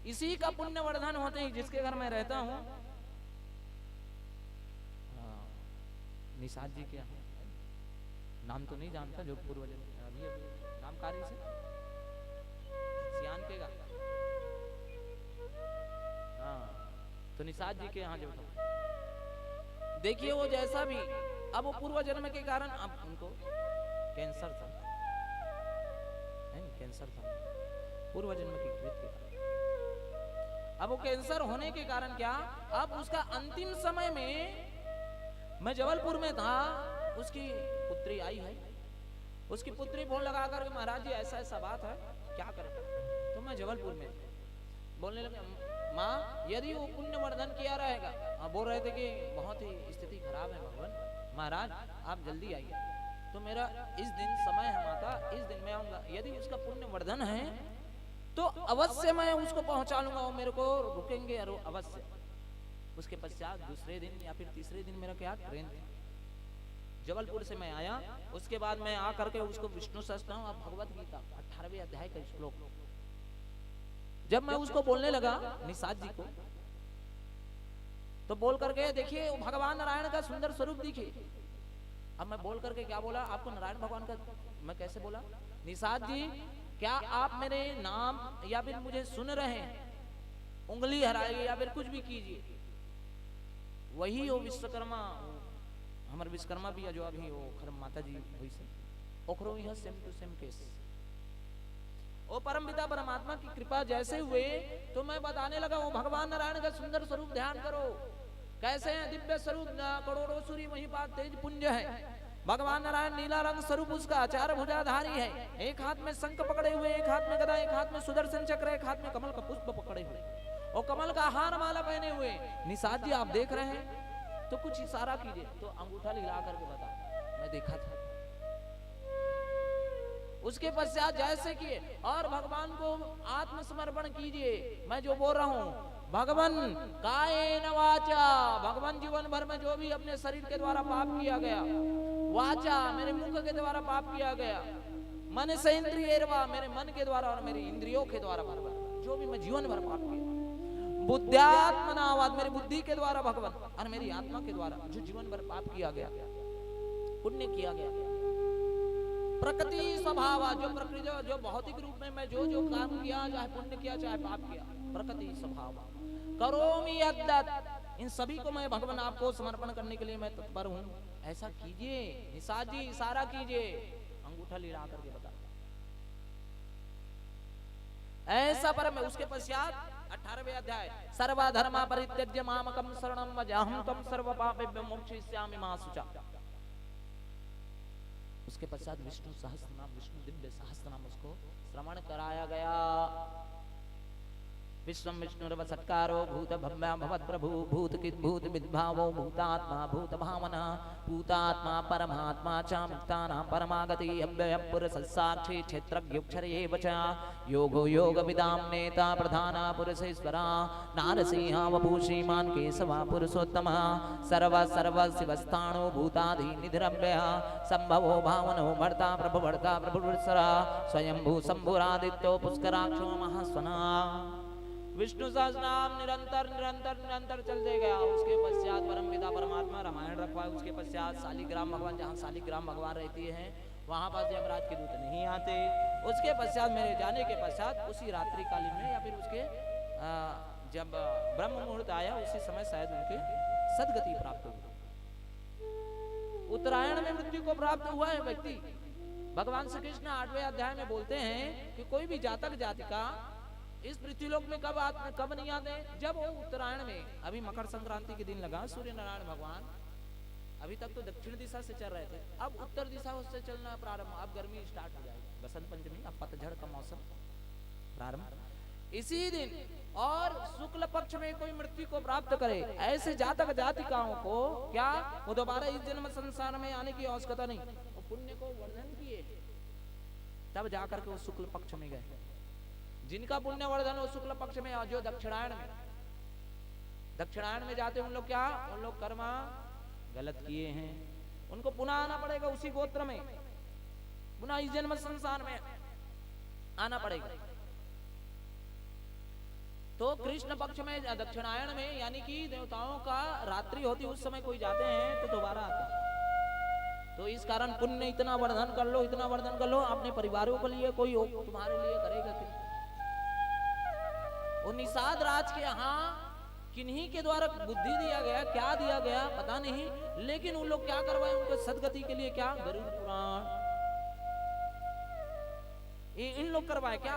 इसी का पुण्य वर्धन होते ही जिसके घर में रहता हूँ, निषाद जी के यहाँ, नाम तो नहीं जानता, जो पूर्व अभी नाम कार्य से सियान के तो निषाद जी के यहाँ जो था, देखिए वो जैसा भी, अब वो पूर्व जन्म के कारण अब उनको कैंसर था, कैंसर था पूर्व जन्म की कृत के कारण। अब वो कैंसर होने के कारण क्या, अब उसका अंतिम समय में, मैं जबलपुर में था, उसकी पुत्री आई है, उसकी पुत्री फोन लगा कर महाराज जी ऐसा ऐसा बात है, क्या करें? तो मैं जबलपुर में बोलने लगे, माँ यदि वो पुण्य वर्धन किया रहेगा, बोल रहे थे कि बहुत ही स्थिति खराब है भगवान, महाराज आप जल्दी आइए, तो मेरा इस दिन समय है माता, इस दिन मैं आऊंगा, यदि उसका पुण्य वर्धन है तो अवश्य मैं उसको पहुंचा लूंगा, वो मेरे को रुकेंगे अवश्य। उसके पश्चात दूसरे दिन या फिर तीसरे दिन मेरा क्या ट्रेन थी, जबलपुर से मैं आया, उसके बाद मैं आकर के उसको विष्णु सहस्त्रनाम और भगवत गीता 18वें अध्याय का श्लोक जब मैं उसको बोलने लगा निषाद जी को, तो बोल करके देखिए भगवान नारायण का सुंदर स्वरूप दिखिए। अब मैं बोल करके क्या बोला, आपको नारायण भगवान का मैं कैसे बोला, निषाद जी क्या आप मेरे नाम या फिर मुझे सुन रहे हैं, उंगली हराइए या फिर कुछ भी कीजिए। वही हो विश्वकर्मा, हमारे विश्वकर्मा भी है जो अभी वो खरम माता जी वही से ओखरो यह सेम टू सेम केस। ओ परम पिता परमात्मा की कृपा जैसे हुए तो मैं बताने लगा वो भगवान नारायण का सुंदर स्वरूप ध्यान करो, कैसे हैं दिव्य स्वरूप, करोड़ों सूर्य महिपात तेज पुंज है। भगवान नारायण नीला रंग स्वरूप उसका, चार भुजाधारी है, एक हाथ में शंख पकड़े हुए, एक हाथ में गदा, एक हाथ में सुदर्शन चक्र, एक हाथ में कमल का पुष्प पकड़े हुए और कमल का हार माला पहने हुए। निषाद जी आप देख रहे हैं तो कुछ इशारा कीजिए, तो अंगूठा हिला करके बता, मैं देखा था। उसके पश्चात जैसे किए और भगवान को आत्मसमर्पण कीजिए, मैं जो बोल रहा हूं भगवान कायेन वाचा, भगवान जीवन भर में जो भी अपने शरीर के द्वारा पाप किया गया, वाचा मेरे मुख के द्वारा पाप किया गया, मन से इंद्रियर्वा मेरे मन के द्वारा और मेरी इंद्रियों के द्वारा जो भी मैं जीवन भर पाप किया, बुद्ध्यात्मनावाद मेरी बुद्धि के द्वारा भगवान और मेरी आत्मा के द्वारा जो जीवन भर पाप किया गया, पुण्य किया गया, प्रकृति स्वभाव जो प्रकृति जो भौतिक रूप में मैं जो जो काम किया, चाहे पुण्य किया चाहे पाप किया, प्रकृति स्वभाव करोमि यद्दत्, इन सभी को मैं भगवान आपको समर्पण करने के लिए मैं तत्पर हूं, ऐसा कीजिए। निषाद जी इशारा कीजिए, अंगूठा लिड़ा करके बता ऐसा पर मैं। उसके पश्चात 18वें अध्याय सर्वधर्मा परित्यज्य मामकं शरणं व्रजामि त्वं सर्व पापेभ्यो मोक्षयिष्यामि मा शुचा। उसके पश्चात विष्णु सहस्त्रनाम, विष्णु दिव्य सहस्त्रनाम उसको श्रवण कराया गया। विश्वम विष्णुरव सत्कारो भूत भव्या भवत् प्रभु भूत कित भूत विद्भावो भूतात्मा भूत भावना भूतात्मा परमात्मा च मुक्तानां परमागति अव्यय पुरुष साक्षी क्षेत्रज्ञोक्षर एव च योगो योग विदां नेता प्रधान पुरुषेश्वरा नारसिंह वपुषीमान् केशवा पुरुषोत्तम सर्व सर्व शिवस्थाणो भूतादि निधिरव्यय संभवो भावनो भर्ता प्रभुवर्षरा स्वयंभू शंभुरादित्यो पुष्कराक्षो महास्वना। विष्णु सहस्रनाम निरंतर निरंतर निरंतर चलते गया। उसके पश्चात परम पिता परमात्मा रामायण रखवाए। उसके पश्चात शालिग्राम भगवान, जहाँ शालिग्राम भगवान रहती है वहां पर यमराज के दूत नहीं आते। उसके पश्चात मेरे जाने के पश्चात उसी रात्रि कालीन में या फिर उसके जब ब्रह्म मुहूर्त आया उसी समय शायद उनके सदगति प्राप्त हुई। उत्तरायण में मृत्यु को प्राप्त हुआ है व्यक्ति। भगवान श्री कृष्ण 8वें अध्याय में बोलते हैं कि कोई भी जातक जातिका इस पृथ्वीलोक में कब नहीं आते, जब वो उत्तरायण में, अभी मकर संक्रांति के दिन लगा, सूर्य नारायण भगवान अभी तक तो दक्षिण दिशा से चल रहे थे, अब उत्तर दिशा से चलना प्रारंभ, अब गर्मी स्टार्ट हो जाएगी, बसंत पंचमी, अब पतझड़ का मौसम प्रारंभ इसी दिन। और शुक्ल पक्ष में कोई मृत्यु को प्राप्त करे, ऐसे जातक जातिकाओं को क्या वो दोबारा इस जन्म संसार में आने की आवश्यकता नहीं, वो पुण्य को वर्धन किए तब जाकर के वो शुक्ल पक्ष में गए। जिनका पुण्य वर्धन हो शुक्ल पक्ष में, जो दक्षिणायन में जाते उन लोग क्या, उन लोग कर्मा गलत किए हैं, उनको पुनः आना पड़ेगा उसी गोत्र में, पुनः इस जन्म संसार में आना पड़ेगा। तो कृष्ण पक्ष में दक्षिणायन में यानी कि देवताओं का रात्रि होती उस समय कोई जाते हैं तो दोबारा आते हैं। तो इस कारण पुण्य इतना वर्धन कर लो, इतना वर्धन कर लो, अपने परिवारों के लिए कोई तुम्हारे लिए करेगा कि वो निषाद राज के यहाँ किन्हीं के द्वारा बुद्धि दिया गया, क्या दिया गया पता नहीं, लेकिन उन लोग क्या करवाए उनको सदगति के लिए, क्या गरुड़ पुराण इन लोग करवाए। क्या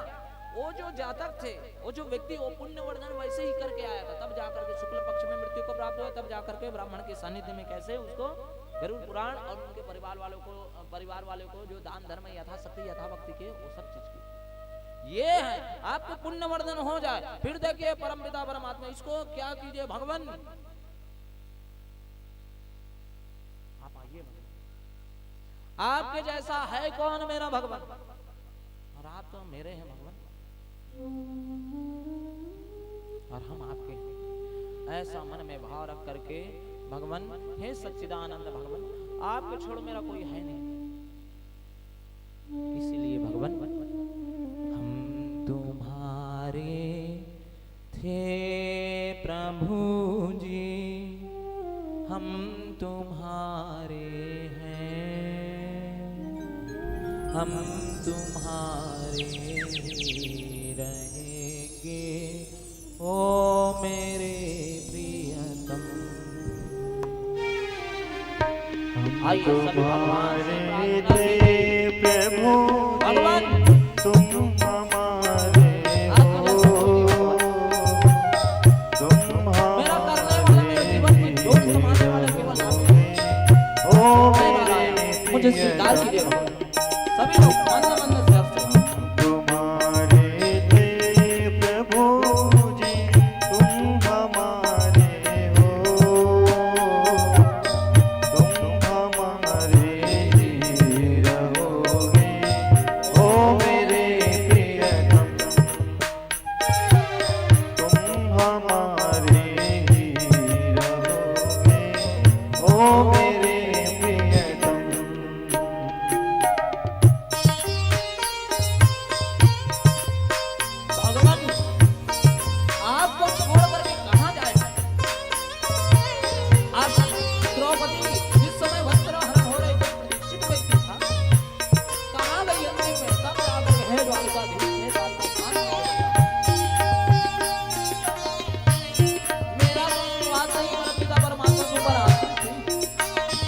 वो जो जातक थे, वो जो व्यक्ति, वो पुण्य वर्धन वैसे ही करके आया था, तब जाकर के शुक्ल पक्ष में मृत्यु को प्राप्त हुआ, तब जाकर के ब्राह्मण के सानिध्य में कैसे उसको गरुड़ पुराण और उनके परिवार वालों को जो दान धर्म यथाशक्ति यथाभक्ति के वो सब चीज की ये है। आपको पुण्य वर्धन हो जाए, फिर देखिए परम पिता परमात्मा इसको क्या कीजिए, भगवान आप आपके जैसा है कौन मेरा भगवान, और आप तो मेरे हैं भगवान, और हम आपके हैं। ऐसा मन में भाव रख करके भगवान, हे सच्चिदानंद भगवान, आपके छोड़ मेरा कोई है नहीं। इसीलिए भगवान हम तुम्हारे थे प्रभु जी, हम तुम्हारे हैं, हम तुम्हारे रहेंगे ओ मेरे प्रियतम। आइए सभी भगवान से प्रार्थना कीजिए। प्रभु भगवान तुम हमारे हो, तुम मेरा करने वाले, मेरे जीवन में जोत समाने वाले केवल आप हैं। ओ मुझे स्वीकार कीजिए भगवान। सभी लोग मन मन से हंसते हैं। तुम्हारे थे प्रभु जी, तुम हमारे हो, तुम हमारे ही रहोगे ओ मेरे प्रियतम, तुम हमारे ही रहोगे ओ मेरे प्रियतम। भगवान आपको छोड़ करके कहां जाए? आप द्रौपदी जिस समय वस्त्रहरण हो रहे थे, प्रतीक्षित व्यक्ति था, कहां गई अंतिम में? तब आकर हे द्वारकाधीश, हे द्वारकाधीश, मेरा तो विश्वास नहीं, मेरा पिता परमात्मा के ऊपर आस्था थी।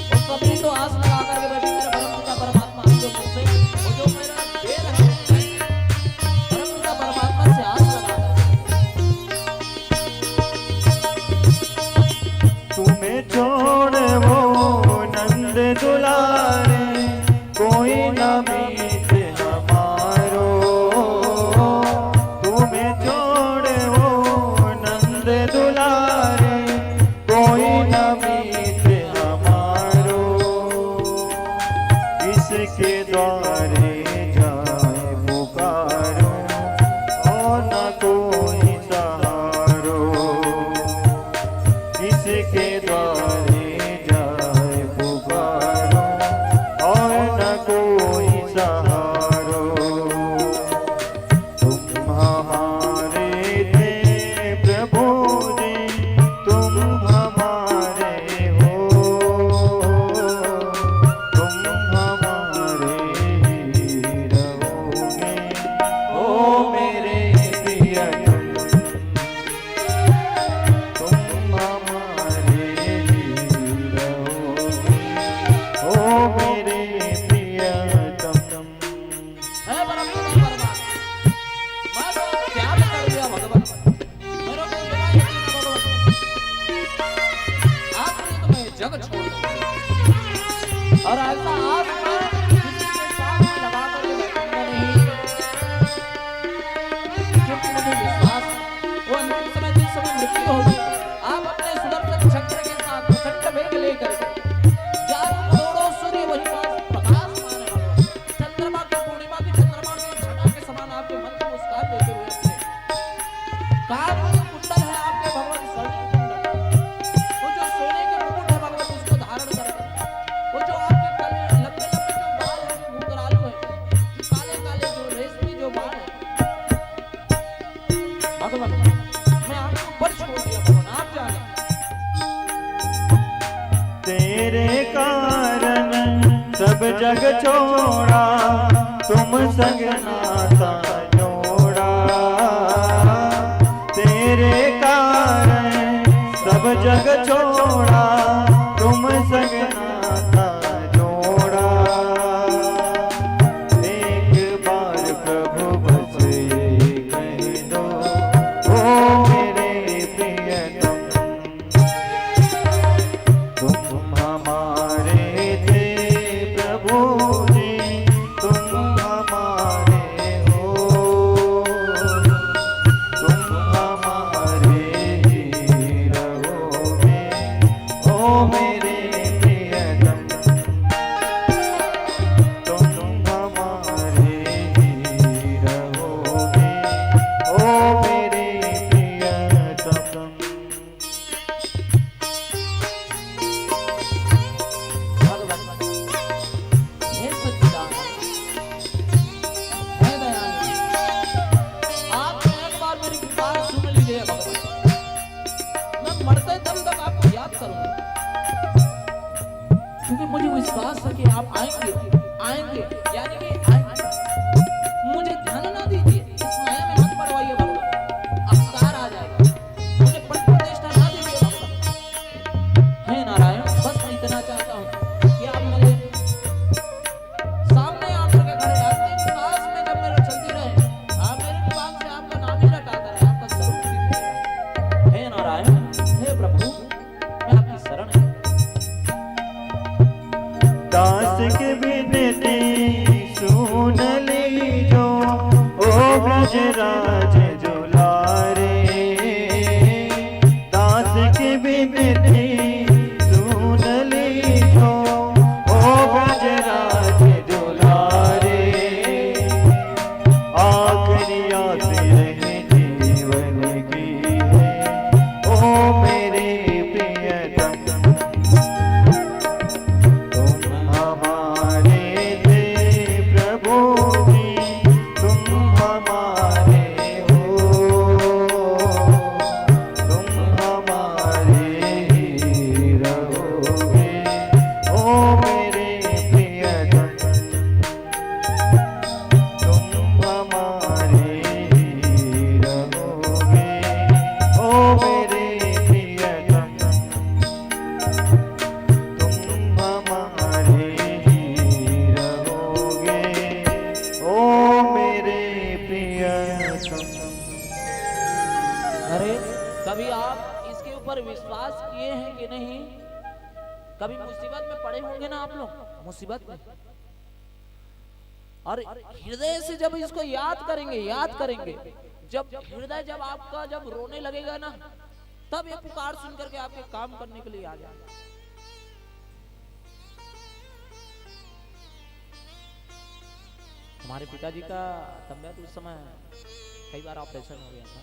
और सभी तो आस लगा करके बैठे, मेरे परम पिता परमात्मा हमको मुझसे, वो जो मेरा देर है, परम पिता परमात्मा से आस लगा करके तुम्हें छोड़ वो नंद दुलारे, कोई न मीत हमारो, तुम्हें छोड़ वो नंद दुलारे, कोई न मीत हमारो, किसके द्वारे जाए पुकारो और न कोई सहारो, किसके द्वारे जाए पुकारो और न कोई सहारो। तुम हमारे थे प्रभु जी, तुम हमारे हो, तुम हमारे ही रहोगे ओ मेरे प्रियतम, तुम हमारे ही रहोगे ओ मेरे प्रियतम। है परम पिता परमात्मा। मैं तो त्याग कर दिया भगवान, मेरे को बिना यकीन है भगवान, आपने तो मैं जग छोड़ दिया। और ऐसा आज मैं किसी के साथ में लगा कर बैठूंगा नहीं, क्योंकि मुझे विश्वास है, वो अंतिम समय जिस समय मृत्यु होगी, आप अपने सुदर्शन चक्र के साथ प्रचंड वेग लेकर चारों करोड़ों सूर्य वही पास प्रकाश माने भगवान, चंद्रमा की पूर्णिमा की चंद्रमा की छटा के समान आपके मन को मुस्कान देते हुए अपने कान में कुंडल है आपके भगवान, स्वर्णिम कुंडल, वो जो सोने के मुकुट है भगवान, उसको धारण करके, वो जो आपके गले लंबे लंबे जो बाल है, जो घुंघरालू है, जो काले काले जो रेशमी जो बाल है भगवान, मैं आपको ऊपर छोड़ दिया भगवान, आप जाने। तेरे कारण सब जग छोड़ा, तुम संग नाता जोड़ा, तेरे कारण सब जग छोड़ा, तुम संग नाता जोड़ा, एक बार प्रभु बस ये कह दो ओ मेरे प्रियतम, तुम हमारे थे प्रभु जी, तुम हमारे हो, ब्रजराज दुलारे दास की विनती सुन लीजो। ओ ब्रजराज दुलारे आखिरी आस यही जीवन की है। ओ मेरे प्रियतम तुम हमारे थे प्रभु जी, तुम हमारे हो, तुम हमारे ही रहोगे। ओ मेरे प्रियतम तुम हमारे ही रहोगे। ओ मेरे प्रियतम तुम हमारे ही रहोगे। ओ मेरे प्रियतम। अरे कभी आप इसके ऊपर विश्वास किए हैं कि नहीं? कभी मुसीबत में पड़े होंगे ना आप लोग, मुसीबत में, और हृदय से जब इसको याद करेंगे, जब हृदय जब आपका जब रोने लगेगा ना, तब ये पुकार सुन करके आपके काम करने के लिए आ जाएगा। हमारे पिताजी का तबीयत उस समय कई बार ऑपरेशन हो गया था।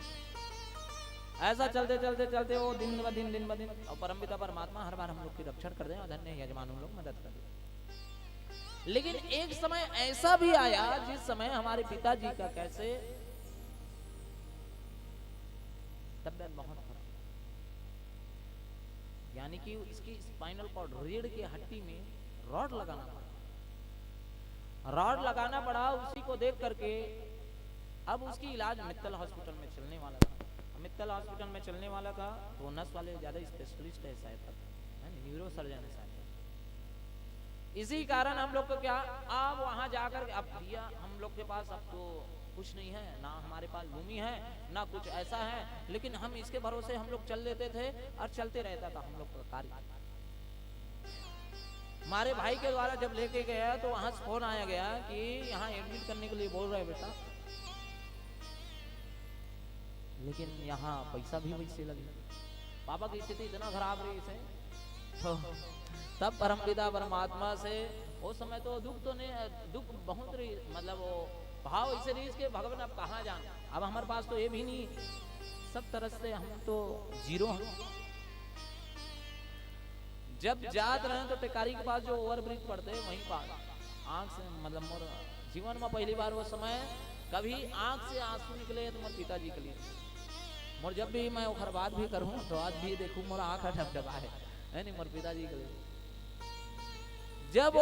ऐसा चलते चलते चलते वो दिन ब दिन और परमपिता परमात्मा हर बार हम लोग की रक्षण कर दे और धन्य यजमान हम लोग मदद कर दे। लेकिन एक समय ऐसा भी आया जिस समय हमारे पिताजी का कैसे तबीयत बहुत खराब, यानी कि इसकी स्पाइनल कॉर्ड रीढ़ की हड्डी में रॉड लगाना पड़ा। उसी को देख करके अब उसकी इलाज मित्तल हॉस्पिटल में चलने वाला था। मित्तल हॉस्पिटल में चलने वाला था तो नस वाले ज्यादा स्पेशलिस्ट है शायद, न्यूरो सर्जन है शायद। इसी कारण हम लोग को क्या, अब वहां जाकर अब भैया हम लोग के पास अब तो कुछ नहीं है, ना हमारे पास भूमि है ना कुछ ऐसा है, लेकिन हम इसके भरोसे हम लोग चल लेते थे और चलते रहता था हम लोग का कार्य। हमारे भाई के द्वारा जब लेके गया तो वहां से फोन आया गया कि यहाँ एडमिट करने के लिए बोल रहे बेटा, लेकिन यहाँ पैसा भी वैसे लगे। पापा की स्थिति इतना खराब रही इसे, तो तब परमपिता परमात्मा से उस समय तो दुख तो नहीं, दुख बहुत रही, मतलब वो भाव ऐसे रही इसके भगवान अब कहाँ जाए, अब हमारे पास तो ये भी नहीं, सब तरह से हम तो जीरो हैं। जब जात रहे तो टेकारी के पास जो ओवरब्रिज पड़ते वहीं पास आंख से, मतलब मोर जीवन में पहली बार वो समय कभी आंख से आंसू निकले तो मोर पिताजी के लिए। मोर जब भी मैं ओखर बात भी करूं तो आज भी देखूं मोर आंख ढपढपा है नहीं मोर पिताजी के लिए। जब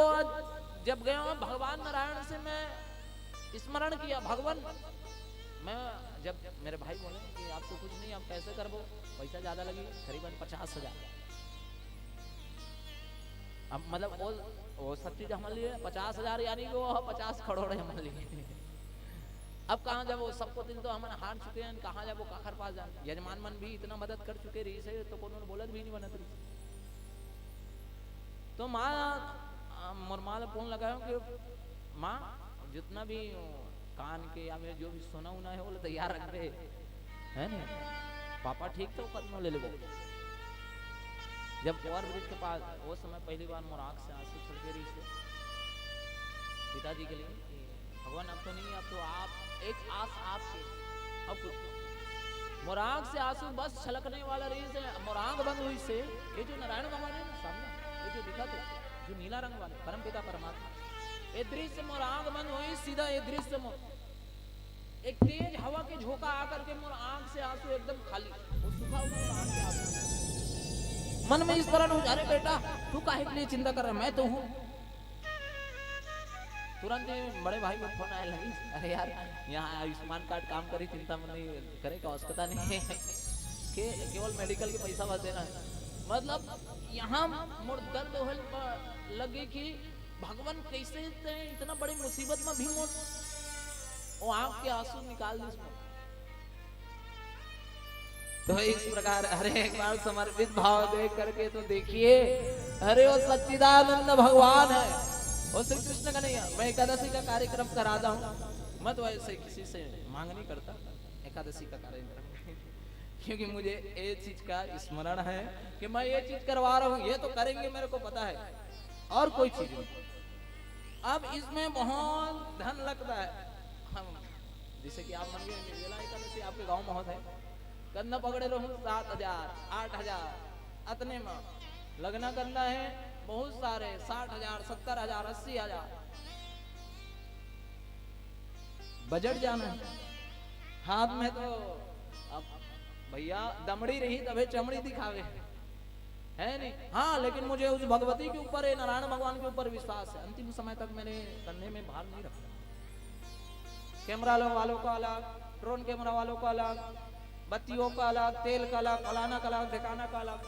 गया भगवान नारायण से मैं स्मरण किया, भगवान मैं जब मेरे भाई बोले कि आप तो कुछ नहीं, आप कैसे करबो, पैसा ज्यादा लगी करीबन 50,000। अब मतलब वो सब चीज हमारे लिए 50,000 यानी कि वो 50 करोड़ है हमारे लिए। अब कहाँ जब वो सबको दिन तो हमारे हार चुके हैं, कहाँ जब वो काखर पास जाए, यजमान मन भी इतना मदद कर चुके रही से तो कोनो बोलत भी नहीं बनत रही। तो माँ मुरमाल फोन लगाया कि माँ जितना भी कान के या मेरे जो भी सोना उना है वो तैयार रख रहे है ना। पापा ठीक तो कदम ले ले। जब ओवर ब्रिज के पास वो समय पहली बार मोर आंख से आंसू छलके रही से पिताजी के लिए कि भगवान अब तो नहीं, अब तो आप एक आस आपके, अब कुछ मोर आंख से आंसू बस छलकने वाला रही से मोर आंख बंद हुई से ये जो नारायण भगवान है सामने, ये जो दिखा थे जो नीला रंग वाले परमपिता परमात्मा, ये दृश्य मोर आंख बंद हुई, सीधा ये दृश्य मोर एक तेज हवा के झोंका आकर के मोर आंख से आंसू एकदम खाली, वो सूखा हुआ आंख से आंसू। मन में स्मरण हो, अरे बेटा तू काहे के लिए चिंता कर रहा है, मैं तो हूँ। तुरंत ही बड़े भाई को फोन आया लगी, अरे यार यहाँ आयुष्मान कार्ड काम करे, चिंता मन नहीं करे का आवश्यकता नहीं है कि केवल मेडिकल के पैसा बस देना है। मतलब यहाँ मोर दर्द होल लगे कि भगवान कैसे इतना बड़ी मुसीबत में भी मोर वो आंख के आंसू निकाल दी। तो इस प्रकार अरे एक बार समर्पित भाव देख करके तो देखिए, अरे वो सच्चिदानंद भगवान है, वो श्री कृष्ण कन्हैया। मैं एकादशी का कार्यक्रम कराता हूँ, मैं तो ऐसे किसी से मांग नहीं करता एकादशी का कार्यक्रम क्योंकि मुझे ये चीज का स्मरण है कि मैं ये चीज करवा रहा हूँ, ये तो करेंगे मेरे को पता है, और कोई चीज नहीं। अब इसमें बहुत धन लगता है। हम जैसे कि आप मान लीजिए निर्जला एकादशी आपके गांव में होता है, करना पकड़े रहूं 7,000 8,000 अतने में लगना करना है, बहुत सारे 60,000 70,000 80,000 बजट जाना है हाथ में। तो अब भैया दमड़ी रही तभी चमड़ी दिखावे है नहीं। हाँ लेकिन मुझे उस भगवती के ऊपर, नारायण भगवान के ऊपर विश्वास है। अंतिम समय तक मैंने कंधे में भार नहीं रखा। कैमरा वालों का अलग, ड्रोन कैमरा वालों का अलग, बत्तियों का अलग, तेल का अलग, फलाना का अलग, ठिकाना का अलग।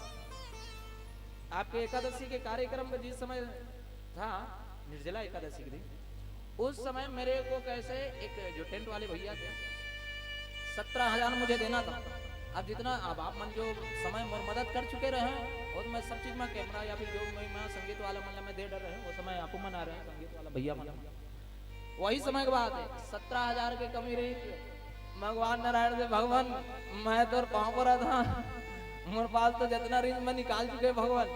आपके एकादशी के कार्यक्रम में जिस समय था निर्जला एकादशी के दिन, उस समय मेरे को कैसे एक जो टेंट वाले भैया थे 17,000 मुझे देना था। अब जितना अब आप मन जो समय मदद कर चुके रहे और तो मैं सब चीज में कैमरा या फिर जो मैं संगीत वाला मतलब मैं दे डर रहे वो समय आप मन आ रहे हैं संगीत वाला भैया मन, वही समय की बात है। 17,000 की कमी रही थी। भगवान नारायण से भगवान मैं तो पाँव पर था, मेरे पास तो जितना रिंज में निकाल चुके भगवान,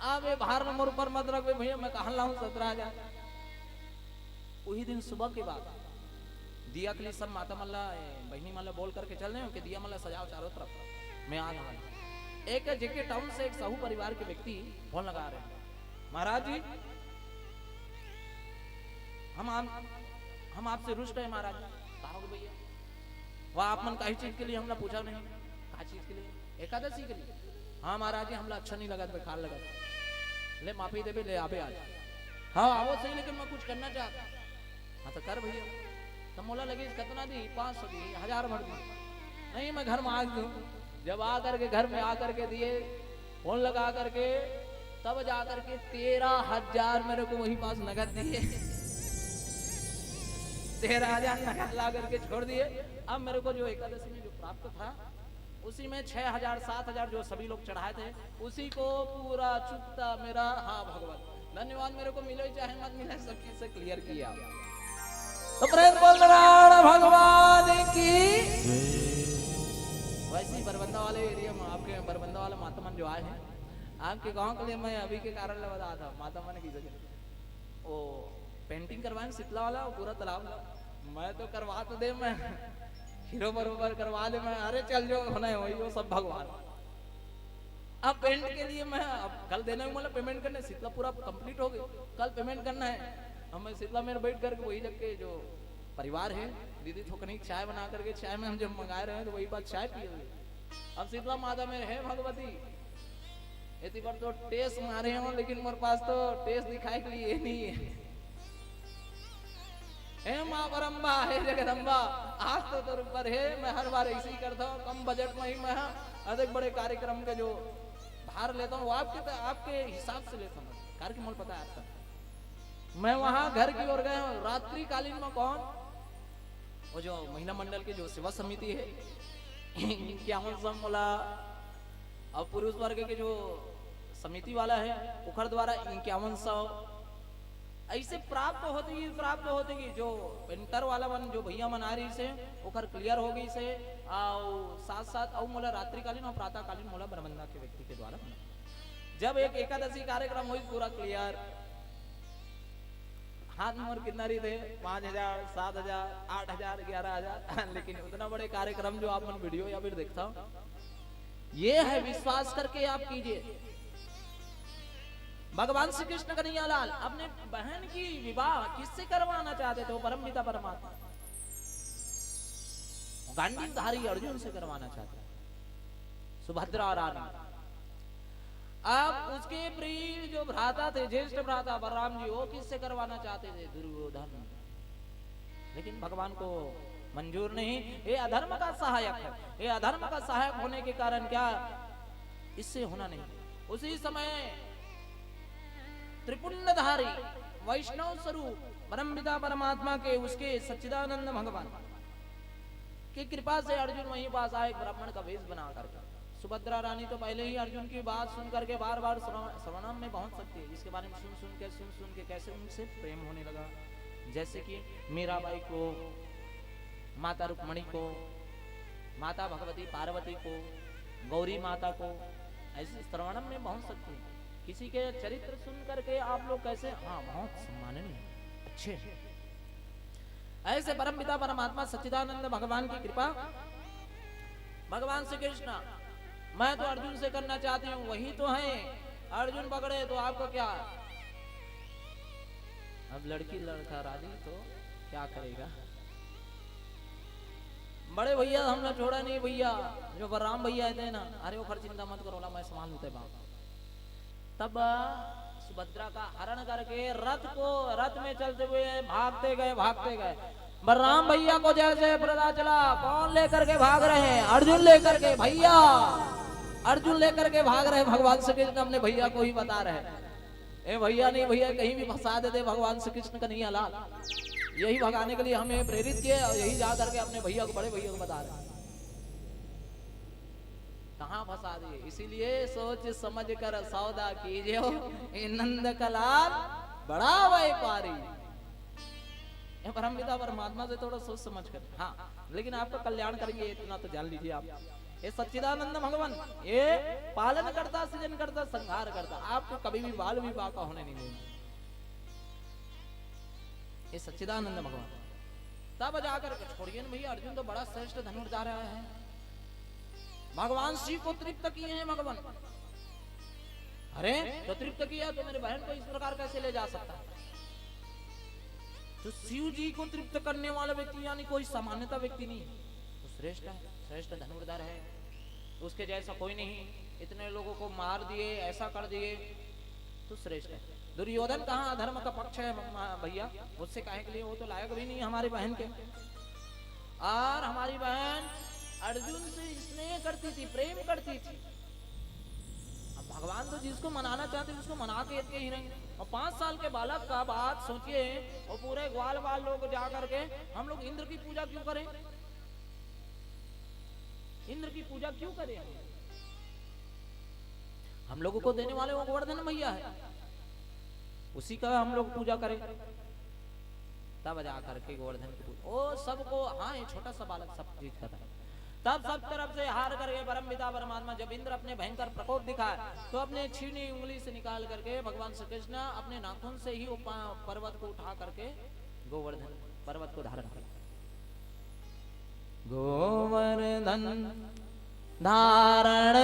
अब ये बाहर नंबर पर मत रख भैया, मैं कहाँ लाऊं 17,000। वही दिन सुबह की बात, दिया के लिए सब माता मल्ला बहनी मल्ला बोल करके चल रहे हो कि दिया मल्ला सजाओ चारों तरफ, मैं आ रहा हूँ। एक जेके टाउन से एक साहू परिवार के व्यक्ति फोन लगा रहे हैं, महाराज जी हम आपसे रुष्ट है महाराज। कहा भैया वह आप मन काही चीज के लिए हमने पूछा नहीं, कहा चीज के लिए? एकादशी के लिए। हाँ महाराज जी हमला अच्छा नहीं लगा, बेकार लगा, ले माफी देवे ले आबे आज। हाँ आवो सही लेकिन मैं कुछ करना चाहता। हाँ तो कर भैया। तो मोला लगी कितना दी, 500 दी, 1000 भर दी। नहीं मैं घर में आ दूं। जब आ करके घर में आ करके दिए, फोन लगा करके, तब जा करके 13,000 मेरे को वही पास नगद दिए। 13,000 नगद ला करके छोड़ दिए। अब मेरे को जो एकादशी में जो प्राप्त था उसी में 6,000 7,000 जो सभी लोग चढ़ाए थे उसी को पूरा चुकता मेरा। हाँ भगवान धन्यवाद, मेरे को मिले चाहे मत मिले सब चीज से क्लियर किया। तो प्रेम बोल नारायण भगवान की। वैसे ही बरबंदा वाले एरिया में आपके बरबंदा वाला मातामन जो आए हैं आपके गांव के लिए, मैं अभी के कारण बता था मातामन की जगह वो पेंटिंग करवाए शीतला वाला पूरा तालाब, मैं तो करवा तो दे, मैं हीरो बरोबर करवा ले, मैं अरे चल जो होना है वही वो सब भगवान। अब पेंट के लिए मैं अब कल देना मतलब पेमेंट करना है, शीतला पूरा कंप्लीट हो गई, कल पेमेंट करना है। अब मैं शीतला में बैठ करके वही जग के जो परिवार है दीदी थोकनी चाय बना करके, चाय में हम जब मंगाए रहे हैं तो वही बात चाय पिए हुए। अब शीतला माता में है भगवती इतनी बार तो टेस्ट मारे हो, लेकिन मेरे पास तो टेस्ट दिखाए के लिए नहीं है। हे माँ परम्बा, हे जगदम्बा, आज तो तेरे ऊपर है। मैं हर बार ऐसे ही करता हूँ, कम बजट में ही मैं अधिक बड़े कार्यक्रम के जो भार लेता हूँ वो आपके हिसाब से लेता हूँ, कार्यक्रम पता है आपका। मैं वहां घर की ओर गया हूँ रात्रि कालीन में, कौन वो जो महिला मंडल की जो सेवा समिति है क्या बोला, और पुरुष वर्ग के जो समिति वाला है उखर द्वारा 5100 ऐसे प्राप्त होते कि जो पेंटर वाला मन जो भैया मन आ रही से उखर क्लियर हो गई से, और साथ साथ और मोला रात्रिकालीन और प्रातःकालीन मोला बरबंदा के व्यक्ति के द्वारा जब एक एकादशी कार्यक्रम हुई पूरा क्लियर। हाथ में कितना रही थे 5,000 7,000 8,000 11,000 लेकिन उतना बड़े कार्यक्रम जो आप वीडियो या फिर देखता हूं, ये है विश्वास करके आप कीजिए। भगवान श्री कृष्ण कन्हैया लाल अपने बहन की विवाह किससे करवाना चाहते थे? वो परम पिता परमात्मा गांडीवधारी अर्जुन से करवाना चाहते, सुभद्रा रानी। अब उसके प्रिय जो भ्राता थे, ज्येष्ठ भ्राता बलराम जी, वो किससे करवाना चाहते थे? दुर्योधन। लेकिन भगवान को मंजूर नहीं, ये अधर्म का सहायक है। ये अधर्म का सहायक होने के कारण क्या इससे होना नहीं। उसी समय त्रिपुंडधारी वैष्णव स्वरूप परम पिता परमात्मा के उसके सच्चिदानंद भगवान की कृपा से अर्जुन वहीं पास आए ब्राह्मण का वेश बना करके। सुभद्रा रानी तो पहले ही अर्जुन की बात सुन करके बार बार श्रवणम में पहुंच सकती है, जिसके बारे में सुन सुन के कैसे उनसे प्रेम होने लगा, जैसे कि मीराबाई को, माता रुक्मणी को, माता भगवती पार्वती को, गौरी माता को, ऐसे श्रवणम में पहुंच सकते हैं। किसी के चरित्र सुन करके आप लोग कैसे, हाँ बहुत सम्माननीय, अच्छे। ऐसे परमपिता परमात्मा सच्चिदानंद भगवान की कृपा, भगवान श्री कृष्ण, मैं तो अर्जुन से करना चाहती हूँ, वही तो है, अर्जुन पकड़े तो आपको क्या। अब लड़की लड़का राजी तो क्या करेगा। बड़े भैया हमने छोड़ा नहीं, भैया जो बलराम भैया थे ना, अरे वो खर्च चिंता मत करो, मैं संभाल लूते बाप। तब सुभद्रा का हरण करके रथ में चलते हुए भागते गए। बलराम भैया को जैसे पता चला, कौन लेकर के भाग रहे हैं, अर्जुन लेकर के, भैया अर्जुन लेकर के भाग रहे। भगवान श्री कृष्ण अपने भैया को ही बता रहे, ए भैया नहीं, भैया कहीं भी फंसा देते भगवान श्री कृष्ण का नहीं लाल, यही भगाने के लिए हमें प्रेरित किए और यही जा करके अपने भैया को, बड़े भैया को बता रहे, कहां फंसा दिए। इसीलिए सोच समझ कर सौदा कीजिए, नंद कलाल बड़ा व्यापारी। परमपिता परमात्मा से थोड़ा सोच समझ कर, हाँ लेकिन आपका कल्याण करेंगे इतना तो जान लीजिए आप, ये सच्चिदानंद भगवान, ये पालन करता, सृजन करता, संहार करता, आपको कभी भी बाल विवाह का होने नहीं देंगे। ये सच्चिदानंद भगवान। तब जाकर छोड़िए ना भैया, अर्जुन तो बड़ा श्रेष्ठ धनुर्धार है, भगवान शिव को तृप्त किए हैं भगवान। अरे तो तृप्त किया तो मेरे बहन को इस प्रकार कैसे ले जा सकता है। तो शिव जी को तृप्त करने वाला व्यक्ति यानी कोई सामान्यता व्यक्ति नहीं, तो श्रेष्ठ है, श्रेष्ठ धनुर्धर है, उसके जैसा कोई नहीं। इतने लोगों को मार दिए, ऐसा कर दिए, तो श्रेष्ठ है। दुर्योधन कहाँ अधर्म का पक्ष है भैया, उससे कहे के लिए वो तो लायक भी नहीं हमारी बहन के। और हमारी बहन अर्जुन से स्नेह करती थी, प्रेम करती थी। अब भगवान तो जिसको मनाना चाहते उसको मना के ही नहीं। और 5 साल के बालक का बात सोचिए, और पूरे ग्वाल बाल लोग जा करके हम लोग इंद्र की पूजा क्यों करें, इंद्र की पूजा क्यों करें। हम लोगों को देने वाले वो गोवर्धन भैया है, उसी का हम लोग पूजा करें। तब जा करके गोवर्धन की पूजा, ओ सबको, हाँ ये छोटा सा बालक सब जीत कर, तब सब तरफ से हार करके परमपिता परमात्मा जब इंद्र अपने भयंकर प्रकोप दिखाए, तो अपने छीनी उंगली से निकाल करके भगवान श्री कृष्ण अपने नाखून से ही पर्वत को उठा करके गोवर्धन पर्वत को धारण कर, गोवर्धन धारण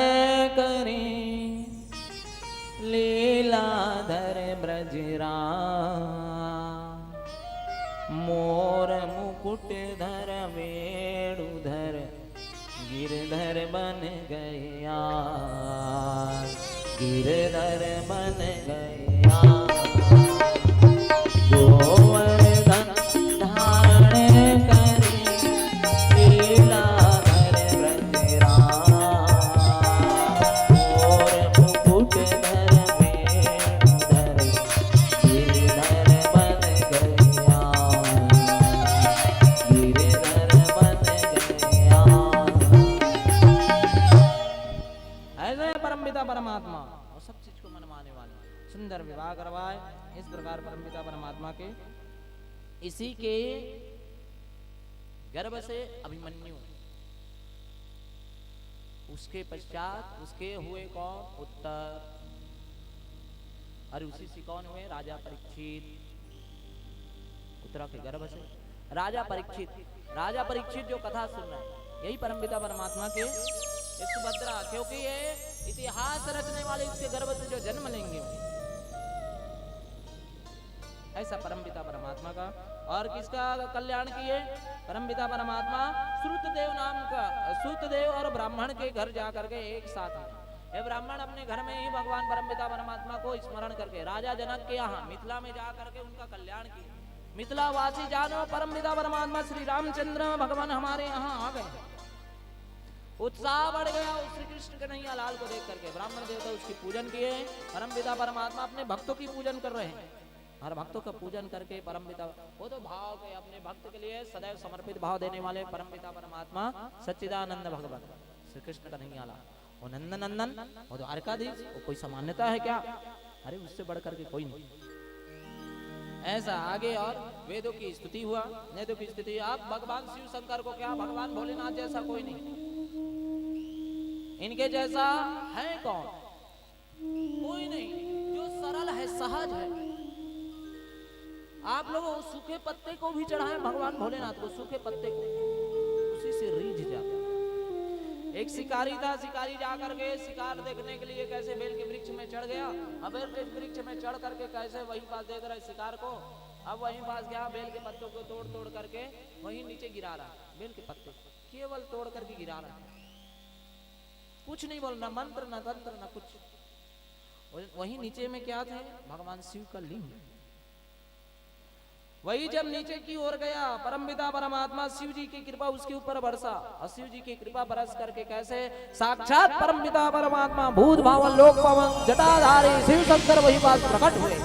करी लीलाधर ब्रजरा, मोर मुकुट धर वेणुधर गिरधर बन गया, गिरधर बन गया। गोवर्धन धारण करी लीलाधर ब्रजरा, मोर मुकुट धर वेणुधर गिरधर बन गया, गिरधर बन गया। ऐसे परमपिता परमात्मा और सब चीज को मनवाने वाले, सुंदर विवाह करवाए। इस प्रकार परमपिता परमात्मा के इसी के गर्भ से अभिमन्यु, उसके पश्चात उसके हुए कौन, उत्तर, और उसी से कौन हुए, राजा परीक्षित। उत्तरा के गर्भ से राजा परीक्षित, राजा परीक्षित जो कथा सुन रहे हैं यही परमपिता परमात्मा के सुभद्रा, क्योंकि ये इतिहास रचने वाले इसके गर्भ से जो जन्म लेंगे, ऐसा परमपिता परमात्मा का। और किसका कल्याण किए, परमपिता परमात्मा श्रुतदेव नाम का, श्रुतदेव और ब्राह्मण के घर जा करके एक साथ में, ये ब्राह्मण अपने घर में ही भगवान परमपिता परमात्मा को स्मरण करके राजा जनक के यहाँ मिथिला में जा करके उनका कल्याण किया। मिथिला वासी जानो परमपिता परमात्मा श्री रामचंद्र भगवान हमारे यहाँ आ गए। उत्साह बढ़ गया श्री कृष्ण कन्हैया लाल को देख करके। ब्राह्मण देवता उसकी पूजन किए, परमपिता परमात्मा अपने भक्तों की पूजन कर रहे हैं। हर भक्तों का पूजन करके परमपिता, वो तो भाव के अपने भक्त के लिए सदैव समर्पित भाव देने वाले परमपिता परमात्मा सच्चिदानंद भगवान श्री कृष्ण कन्हैया लाल, वो नंदन नंदन, वो द्वारकाधीश, वो कोई सामान्यता है क्या, अरे उससे बढ़ करके कोई नहीं। ऐसा आगे और वेदों की स्तुति हुआ, वेदों की स्तुति। अब भगवान शिव शंकर को क्या भगवान भोलेनाथ जैसा कोई नहीं, इनके जैसा है कौन? कोई नहीं, जो सरल है, सहज है। आप लोग सूखे पत्ते को भी चढ़ाए भगवान भोलेनाथ को, सूखे पत्ते को, उसी से रीझ जाता। एक शिकारी था, शिकारी जाकर के शिकार देखने के लिए कैसे बेल के वृक्ष में चढ़ गया। अब बेल के वृक्ष में चढ़ करके कैसे वहीं पास देख रहा है शिकार को। अब वहीं पास गया, बेल के पत्तों को तोड़ तोड़ करके वहीं नीचे गिरा रहा है। बेल के पत्ते केवल तोड़ करके गिरा रहा है, कुछ नहीं बोल, ना मंत्र ना तंत्र ना कुछ। वहीं नीचे में क्या थे? भगवान शिव का लिंग। वही जब नीचे की ओर गया, परमपिता परमात्मा शिव जी की कृपा उसके ऊपर बरसा, और शिव जी की कृपा बरस करके कैसे साक्षात परमपिता परमात्मा भूत भावन लोक पावन जटाधारी शिव शंकर वही बात प्रकट हुए।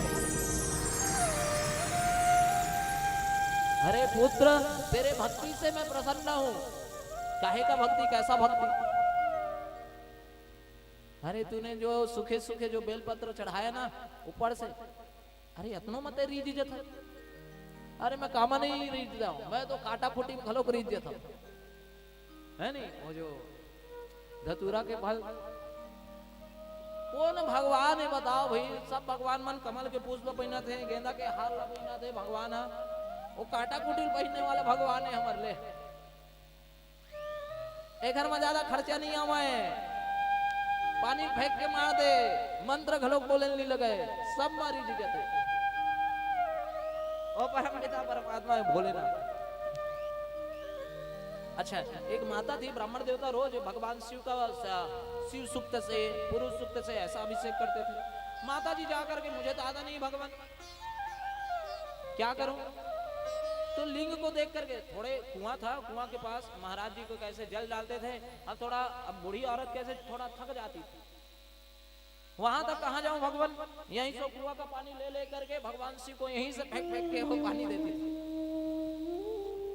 अरे पुत्र, तेरे भक्ति से मैं प्रसन्न हूं। काहे का भक्ति, कैसा भक्ति? अरे तूने जो सूखे सूखे जो बेलपत्र चढ़ाया ना ऊपर से, अरे इतनो मत रीझ जता। अरे मैं कामा नहीं रीझता हूं, मैं तो काटा फूटी में खलोक रीझ जाता हूं, है नहीं? वो जो धतूरा के फल कौन भगवान है बताओ भाई? सब भगवान मन कमल के पुष्प पहना थे, गेंदा के हार पहना थे भगवान है। वो काटा कुटी पहनने वाला भगवान है हमारे लिए। एक घर में ज्यादा खर्चा नहीं आवा है, पानी फेंक के मार दे, मंत्र घलोक बोलने नहीं लगे, सब मारी जी जाते। और परमपिता परमात्मा भोलेनाथ। अच्छा, एक माता थी, ब्राह्मण देवता रोज भगवान शिव का शिव सुक्त से, पुरुष सुक्त से ऐसा अभिषेक करते थे। माता जी जाकर के, मुझे तो आता नहीं भगवान, क्या करूं? तो लिंग को देख करके, थोड़े कुआं था, कुआं के पास महाराज जी को कैसे जल डालते थे। अब थोड़ा, अब बूढ़ी औरत कैसे थोड़ा थक जाती थी, वहां तक कहां जाऊं भगवान? यहीं से कुआं का पानी ले ले करके भगवान शिव को यहीं से फेंक फेंक के वो पानी देती थी,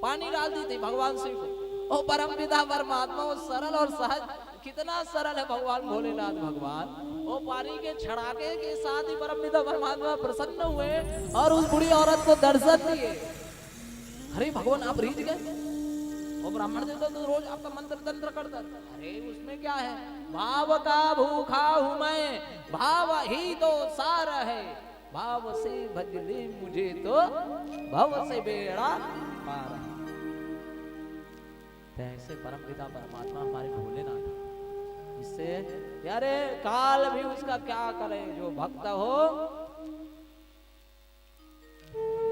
पानी डालती थी भगवान शिव को। ओ परमपिता परमात्मा, वो सरल और सहज, कितना सरल है भगवान भोलेनाथ भगवान। वो पानी के छड़ाके के साथ ही परमपिता परमात्मा प्रसन्न हुए और उस बूढ़ी औरत को दर्शन दिए। अरे भगवान, आप रीझ गए? वो ब्राह्मण देवता तो रोज आपका मंत्र तंत्र करता। अरे उसमें क्या है? भाव का भूखा हूं मैं, भाव ही तो सार है, भाव से भज ले मुझे तो भव से बेड़ा पार। ऐसे परमपिता परमात्मा हमारे भोलेनाथ, इससे यारे काल भी उसका क्या करे, जो भक्त हो।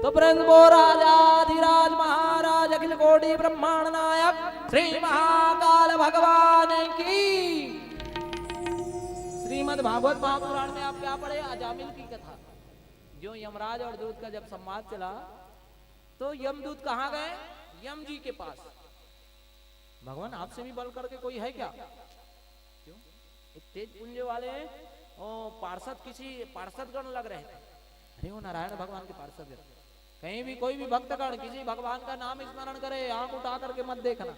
तो ब्रह्मो राजाधिराज महाराज अखिल कोटि ब्रह्मांड नायक श्री महाकाल भगवान की। श्रीमद् भागवत महापुराण में आप क्या पढ़े? अजामिल की कथा। जो यमराज और दूत का जब संवाद चला, तो यमदूत कहाँ गए? यम जी के पास। भगवान, आपसे भी बल करके कोई है क्या? क्यों? एक तेज पुंज वाले पार्षद, किसी पार्षद गण लग रहे थे। अरे वो नारायण भगवान के पार्षद। कहीं भी कोई भी भक्तगण किसी भगवान का नाम स्मरण करे, आंख उठा करके मत देखना,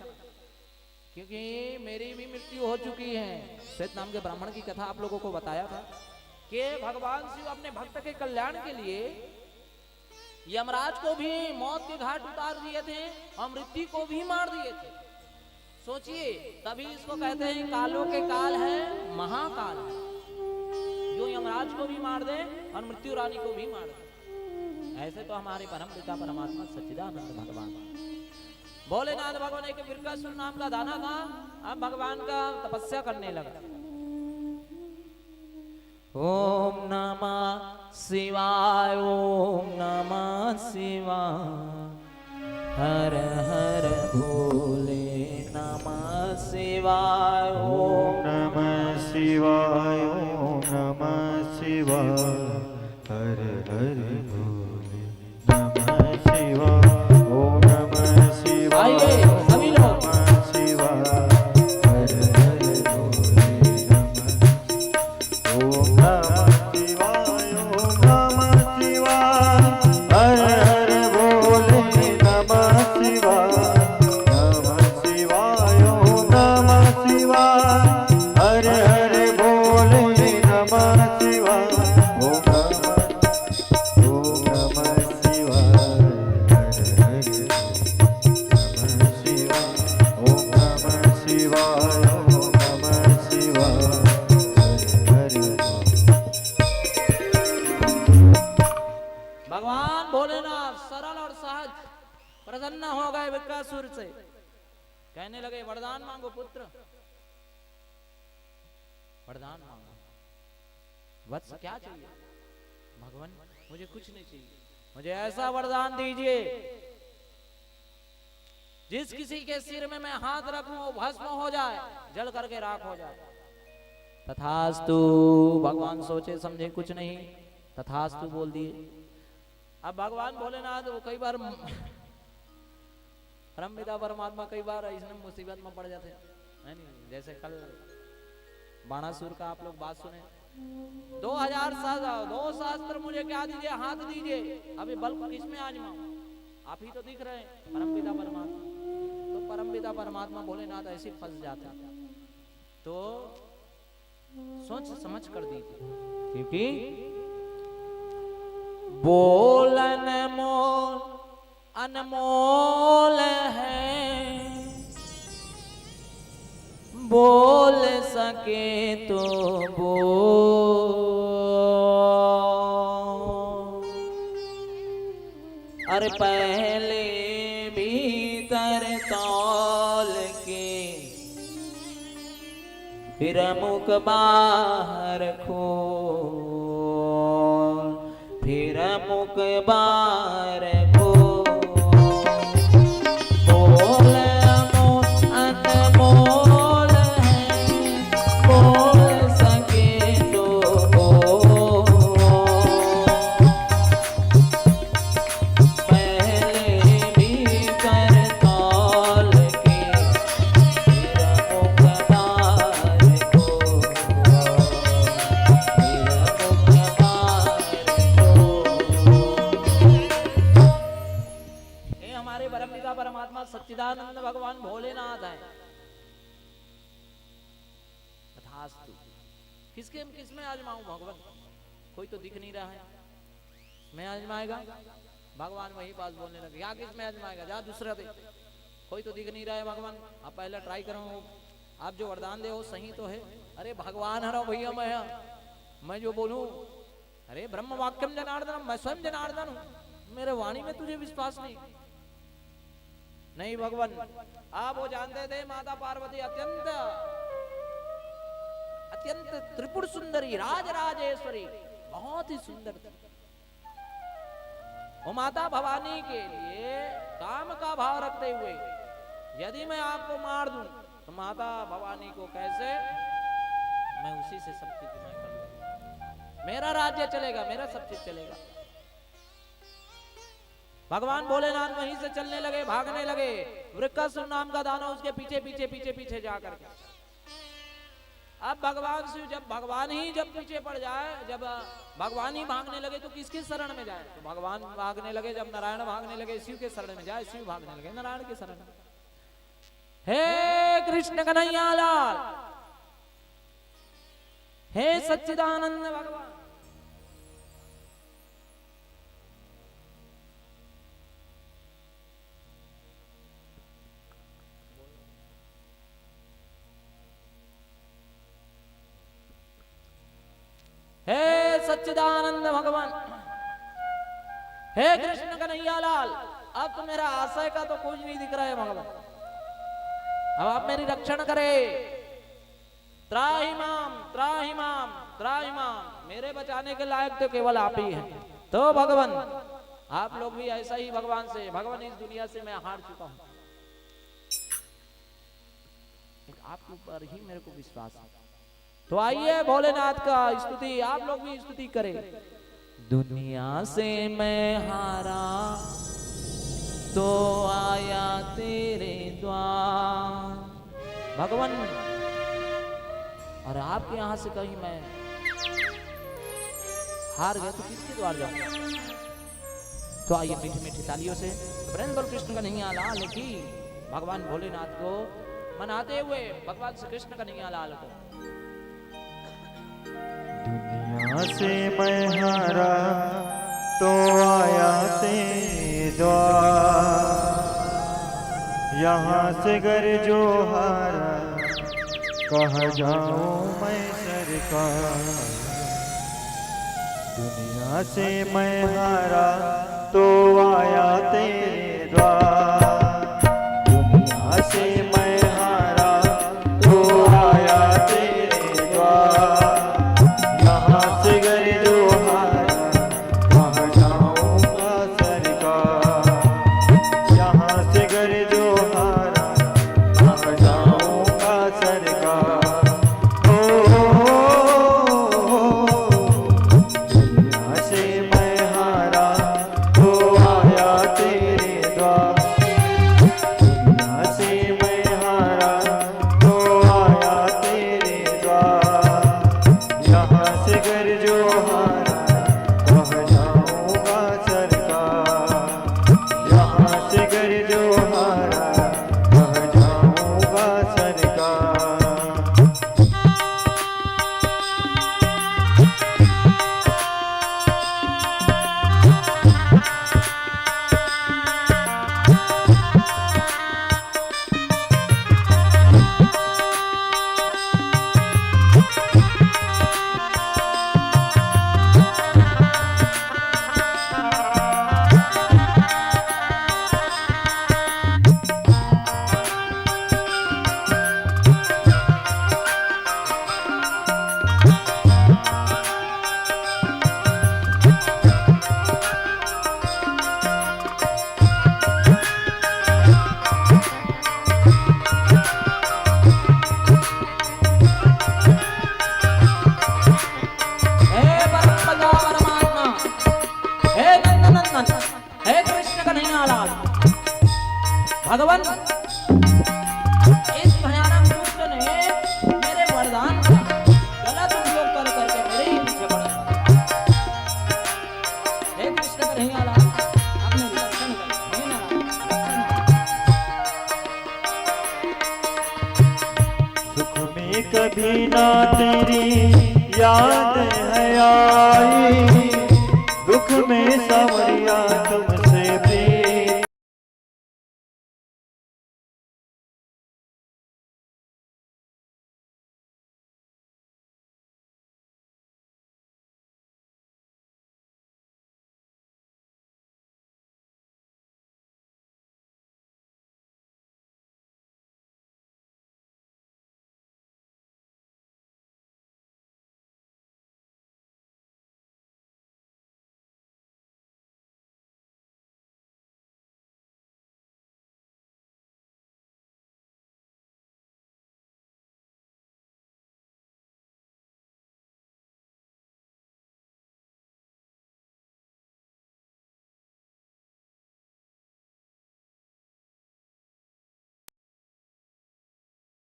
क्योंकि मेरी भी मृत्यु हो चुकी है। श्वेत नाम के ब्राह्मण की कथा आप लोगों को बताया था कि भगवान शिव अपने भक्त के कल्याण के लिए यमराज को भी मौत के घाट उतार दिए थे और मृत्यु को भी मार दिए थे। सोचिए, तभी इसको कहते हैं कालों के काल है, महाकाल है, जो यमराज को भी मार दे और मृत्यु रानी को भी मार दे। ऐसे तो हमारे परमपिता परमात्मा सच्चिदानंद भगवान भोलेनाथ भगवान एक बिरकासुर नाम का दाना था। अब भगवान का तपस्या करने लगा। ओम नमः शिवाय, ओम नमः शिवाय, हर हर भोले नमः शिवाय, ओम नमः शिवाय, ओम नमः शिवाय, हर हर भोले नमः शिवाय, ओम नमः शिवाय। आइए सभी लोग। शिवाय, हर हर भोले नमः। ओम नमः शिवाय, ओम नमः शिवाय, हर हर भोले नमः शिवाय, नमः शिवाय, ओम नमः शिवाय। लगे वरदान मांगो पुत्र, वरदान मांगो। वत्स क्या चाहिए? भगवान मुझे कुछ नहीं चाहिए, मुझे ऐसा वरदान दीजिए जिस किसी के सिर में मैं हाथ रखूं वो भस्म हो जाए, जल करके राख हो जाए। तथास्तु। भगवान सोचे समझे कुछ नहीं, तथास्तु बोल दिए। अब भगवान भोलेनाथ वो कई बार परम पिता परमात्मा कई बार इसमें मुसीबत में पड़ जाते हैं, जैसे कल बाणासुर का आप लोग बात सुने। 2000 साल 2 शास्त्र मुझे क्या दीजिए, हाथ दीजिए, अभी बल किसमें आजमाऊं, आप ही तो दिख रहे हैं परमपिता परमात्मा। तो परमपिता परमात्मा भोलेनाथ ऐसे फंस जाते हैं, तो सोच समझ कर दीजिए, क्योंकि बोलन मोल अनमोल है, बोल सके तो बोल, अरे पहले भीतर तौल के फिर मुख बाहर खोल, फिर मुख बाहर खोल, बोल अनमोल परमात्मा सच्चिदानंद भगवान भोलेनाथ है। तथास्तु। किसमें आजमाऊं भगवान? कोई तो दिख नहीं रहा है, मैं आजमाएगा? भगवान वही पास बोलने लगे, क्या किसमें आजमाएगा, जा दूसरा दे, कोई तो दिख नहीं रहा है भगवान, आप पहले ट्राई करो, आप जो वरदान दे वो सही तो है। अरे भगवान हरो भैया, मैं जो बोलूं, अरे ब्रह्म वाक्यम जनार्दनम, मैं स्वयं जनार्दन हूं, मेरे वाणी में तुझे विश्वास नहीं भगवान। आप वो जानते थे माता पार्वती अत्यंत त्रिपुर सुंदरी, राजराजेश्वरी, बहुत ही सुंदर थी। वो माता भवानी के लिए काम का भाव रखते हुए यदि मैं आपको मार दूं तो माता भवानी को कैसे, मैं उसी से सब चीज मैं कर लूंगा, मेरा राज्य चलेगा, मेरा सब चीज चलेगा। भगवान भोलेनाथ वहीं से चलने लगे, भागने लगे। वृक्कासुर नाम का दानव उसके पीछे पीछे पीछे पीछे जाकर के, अब भगवान शिव जब पीछे पड़ जाए, जब भगवान ही भागने लगे तो किसके शरण में जाए? तो भगवान भागने लगे, जब नारायण भागने लगे शिव के शरण में जाए, शिव भागने लगे नारायण के शरण में। हे कृष्ण कन्हैया लाल, हे सच्चिदानंद भगवान, हे सच्चिदानंद भगवान, हे कृष्ण कन्हैया लाल, अब तो मेरा आशय का तो कुछ नहीं दिख रहा है भगवान, अब आप मेरी रक्षण करे। त्राहि माम त्राहि माम त्राहि माम, मेरे बचाने के लायक तो केवल आप ही हैं। तो भगवान आप लोग भी ऐसा ही भगवान से, भगवान इस दुनिया से मैं हार चुका हूं, आपके ऊपर ही मेरे को विश्वास है। तो आइए भोलेनाथ का स्तुति आप लोग भी स्तुति करें। दुनिया से मैं हारा तो आया तेरे द्वार, भगवान, और आपके यहां से कहीं मैं हार गया तो किसके द्वार जाऊंगा? तो आइए मीठी मीठी तालियों से वृंदावन कृष्ण कन्हैया लाल की, भगवान भोलेनाथ को मनाते हुए भगवान श्री कृष्ण कन्हैया लाल को। दुनिया से मैं हारा तो आया तेरे द्वार, यहाँ से घर जो हारा कहाँ जाऊँ मैं सरकार। दुनिया से मैं हारा तो आया तेरे द्वार, दुनिया से मैं हारा भगवान इस भयानक दुष्ट ने मेरे वरदान का गलत उपयोग कर करके मेरे ही पीछे पड़ा। हे कृष्ण कन्हैया लाल अपने दर्शन कर। हे नारायण सुख में कभी ना तेरी याद है आई, दुख में सांवरिया तुमसे प्रीत।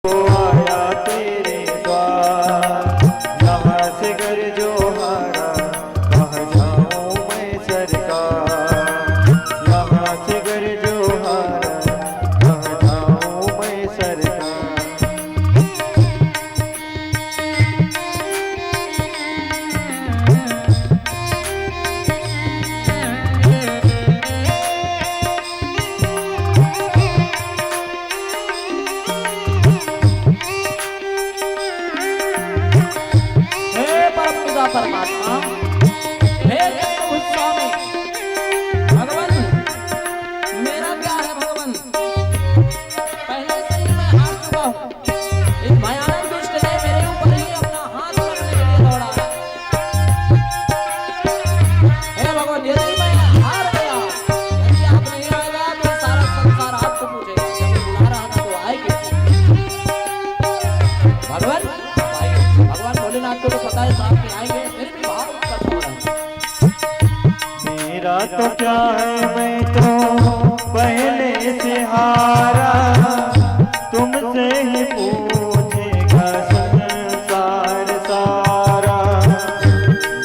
आया तेरे द्वार, यहाँ से घर जो हारा कहाँ जाऊँ मैं सरकार। यहाँ से घर जो हारा कहाँ जाऊँ मैं सरकार। परमात्मा हे स्वामी भगवान, मेरा क्या है भगवान, पहले से ही मैं हार चुका हूँ। इस भयानक दुष्ट ने मेरे ऊपर ही अपना हाथ रखने के लिए दौड़ा है। हे भगवान, यदि मैं हार गया, यदि आप नहीं आएगा तो सारा संसार आपको पूछेगा। जब बुला रहा था तो आएगी भगवान। भगवान भोलेनाथ को तो पता है साहब के आएंगे, फिर भी भाव कर रहा है। मेरा तो क्या है, मैं तो पहले से हारा, तुमसे ही पूछेगा संसार सारा।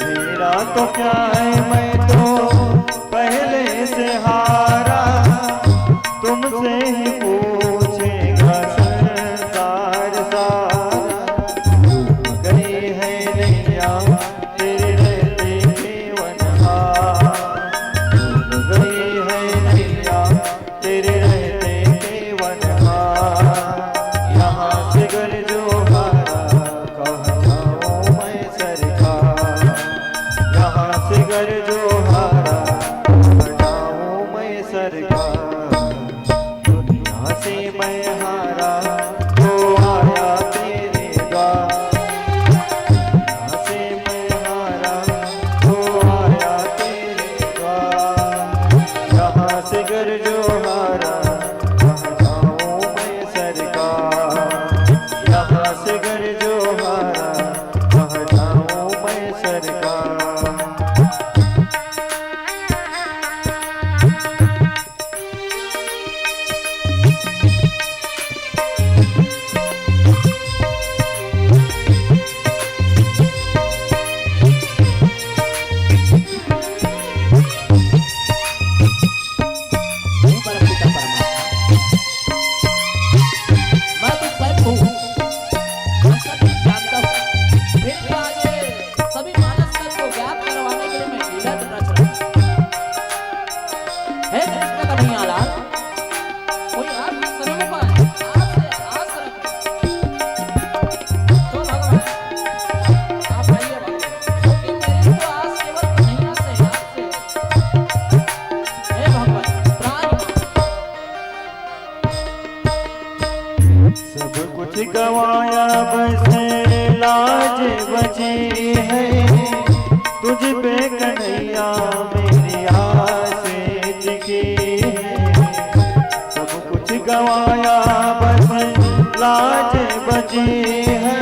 मेरा तो क्या है, मैं तो पहले से हारा, तुमसे ही पूछेगा संसार सारा। गई है नैया तेरे रहते केवनहार, गई है नैया तेरे रहते केवनहार। यहाँ से घर जो हारा कहाँ जाऊँ मैं सरकार। यहाँ से घर जो हारा कहाँ जाऊँ मैं सरकार। दुनिया से मैं हारा तो आया तेरे द्वार, से मैं हारा तो आया तेरे द्वार। यहाँ से घर जो हारा कहाँ जाऊँ मैं सरकार। यहाँ से घर जो हारा कहाँ जाऊँ मैं सरकार। गवाया बस लाज बची है, तुझ पे कन्हैया मेरी आसें टिकी है। सब कुछ गवाया बस लाज बची है,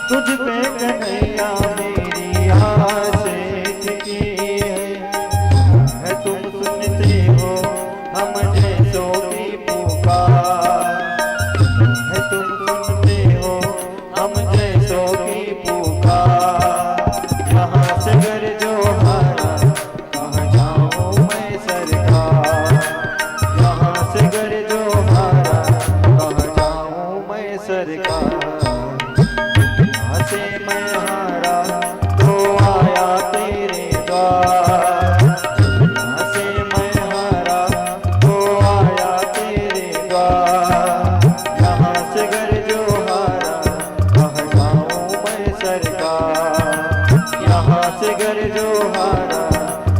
तुझ पे कन्हैया मेरी आसें टिकी है। तुम सुनते हो हम जैसों की सरकार। यहाँ से मैं हारा तो आया तेरे द्वार। यहाँ से मैं हारा तो आया तेरे द्वार। यहाँ से घर जो हारा कहाँ जाऊँ मैं सरकार। यहाँ से घर जो हारा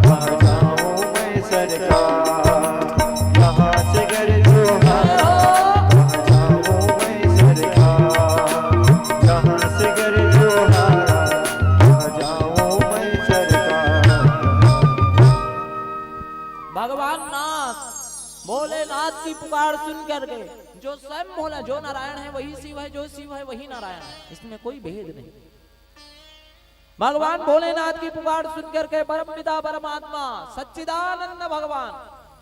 कहाँ जाऊँ मैं सरकार। यहाँ से घर जो हारा कहाँ जाऊँ मैं सरकार। यहाँ से घर जो हारा कहाँ जाऊँ मैं सरकार। भगवान नाथ भोलेनाथ की पुकार सुन करके, जो स्वयं भोला, जो नारायण है वही शिव है, जो शिव है वही नारायण है, इसमें कोई भेद नहीं। भगवान भोलेनाथ की पुकार सुन करके परमपिता परमात्मा सच्चिदानंद भगवान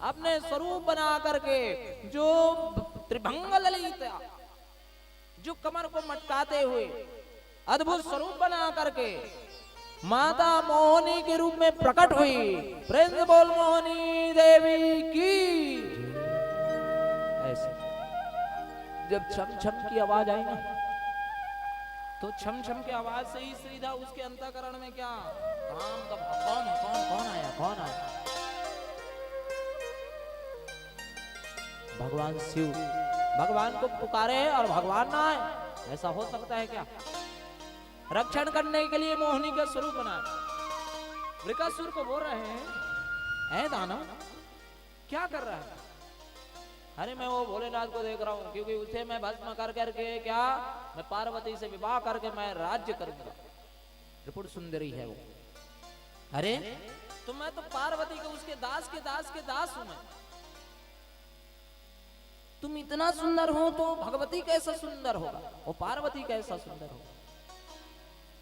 अपने स्वरूप बना करके, जो त्रिभंग ललिता, जो कमर को मटकाते हुए अद्भुत स्वरूप बना करके माता मोहिनी के रूप में प्रकट हुई। प्रेम से बोल मोहिनी देवी की। ऐसे जब छम छम की आवाज आई ना, तो छम छम की आवाज से ही सीधा उसके अंतःकरण में क्या काम का कौन है, कौन आया, कौन आया? भगवान शिव भगवान को पुकारे और भगवान ना आए, ऐसा हो सकता है क्या? रक्षण करने के लिए मोहिनी का स्वरूप बनाया। वृकासुर को बोल रहे हैं, ऐ दानव क्या कर रहा है? अरे मैं वो भोलेनाथ को देख रहा हूं, क्योंकि उसे मैं भस्म कर करके क्या, मैं पार्वती से विवाह करके मैं राज्य करूंगा। त्रिपुर सुंदरी है वो। अरे तो मैं तो पार्वती के उसके दास के दास के दास हूं मैं। तुम इतना सुंदर हो तो भगवती कैसा सुंदर होगा, वो पार्वती कैसा सुंदर होगा?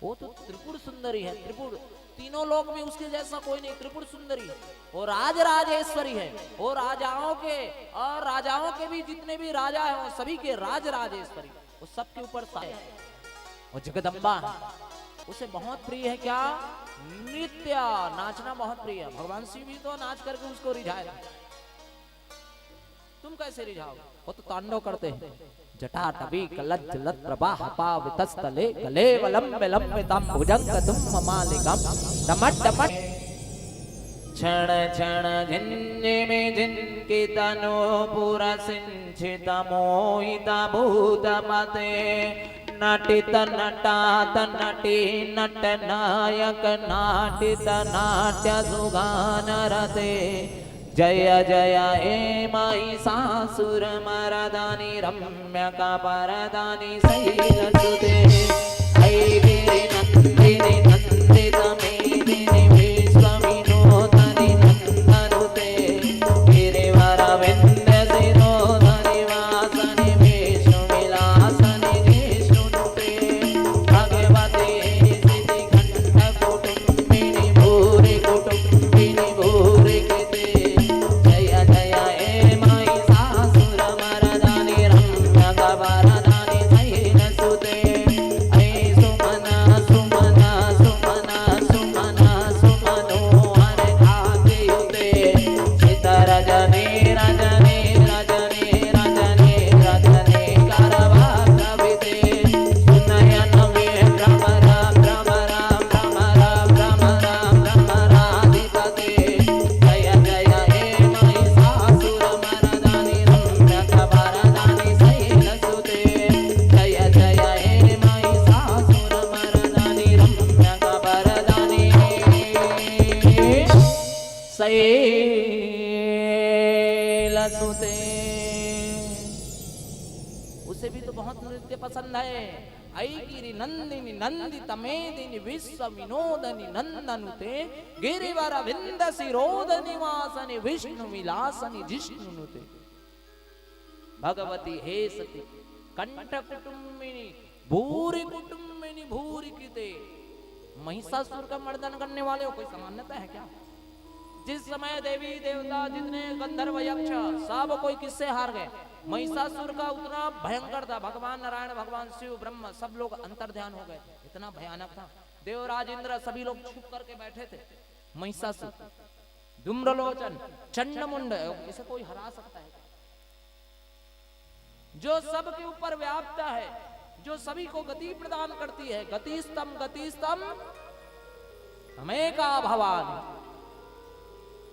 वो तो त्रिपुर सुंदरी है। त्रिपुर तीनों लोक में उसके जैसा कोई नहीं। त्रिपुर सुंदरी है, वो राजराजेश्वरी है। वो राजाओं के और राजाओं के भी जितने भी राजा हैं वो सभी के राजराजेश्वरी, वो सबके ऊपर है। वो जगदम्बा है, उसे बहुत प्रिय है क्या? नृत्य, नाचना बहुत प्रिय है। भगवान शिव भी तो नाच करके उसको रिझाए। तुम कैसे रिझाओगे? वो तो तांडव करते हैं। जटा टवी कलज्ज लत प्रवाह पावितस्थले कलेवलम विलंबितम भुजंग तुम ममालिकम टमट टमट क्षण क्षण झिन्जिमि जिनकी तनु पुरा सिंचित मोहित भूतमते नटित नटात नटी नट नायक नाटित नाट्य सुगान रते जय जय हे महिषासुर मर्दनि रम्यका परदानि शैलसुते ऐगिरि नन्दिनि नन्दित मेदिनि विश्वविनोदनि नन्दनुते गिरिवर विन्ध्य शिरोधरि वासनि विष्णुविलासनि जिष्णुनुते भगवते सिद्धिकण्ठ कुटुम्बिनि भूरि कुटुम्बिनि भूरि कृते शैलसुते। उसे भी तो बहुत नृत्य पसंद है। ऐगिरि नंदिनि नंदित मेदिनि विश्व विनोदनि नंदनुते गिरिवर विंद शिरोधनि वासनि विष्णु विलासनि जिष्णुनुते भगवती हे सती कंठ कुटुम्बिनी भूरि कुटुम्बिनी भूरि कृते। महिषासुर का मर्दन करने वाले हो, कोई सामान्यता है क्या? जिस समय देवी देवता जितने गंधर्व यक्ष सब कोई किससे हार गए? महिषासुर का उतना भयंकर था। भगवान नारायण, भगवान शिव, ब्रह्म सब लोग अंतर्ध्यान हो गए, इतना भयानक था। देवराज इंद्र सभी लोग छुप करके बैठे थे। महिषासुर धूम्रलोचन चंडमुंड, इसे कोई हरा सकता है? जो सबके ऊपर व्याप्त है, जो सभी को गति प्रदान करती है। गति स्तम हमें का भवानी,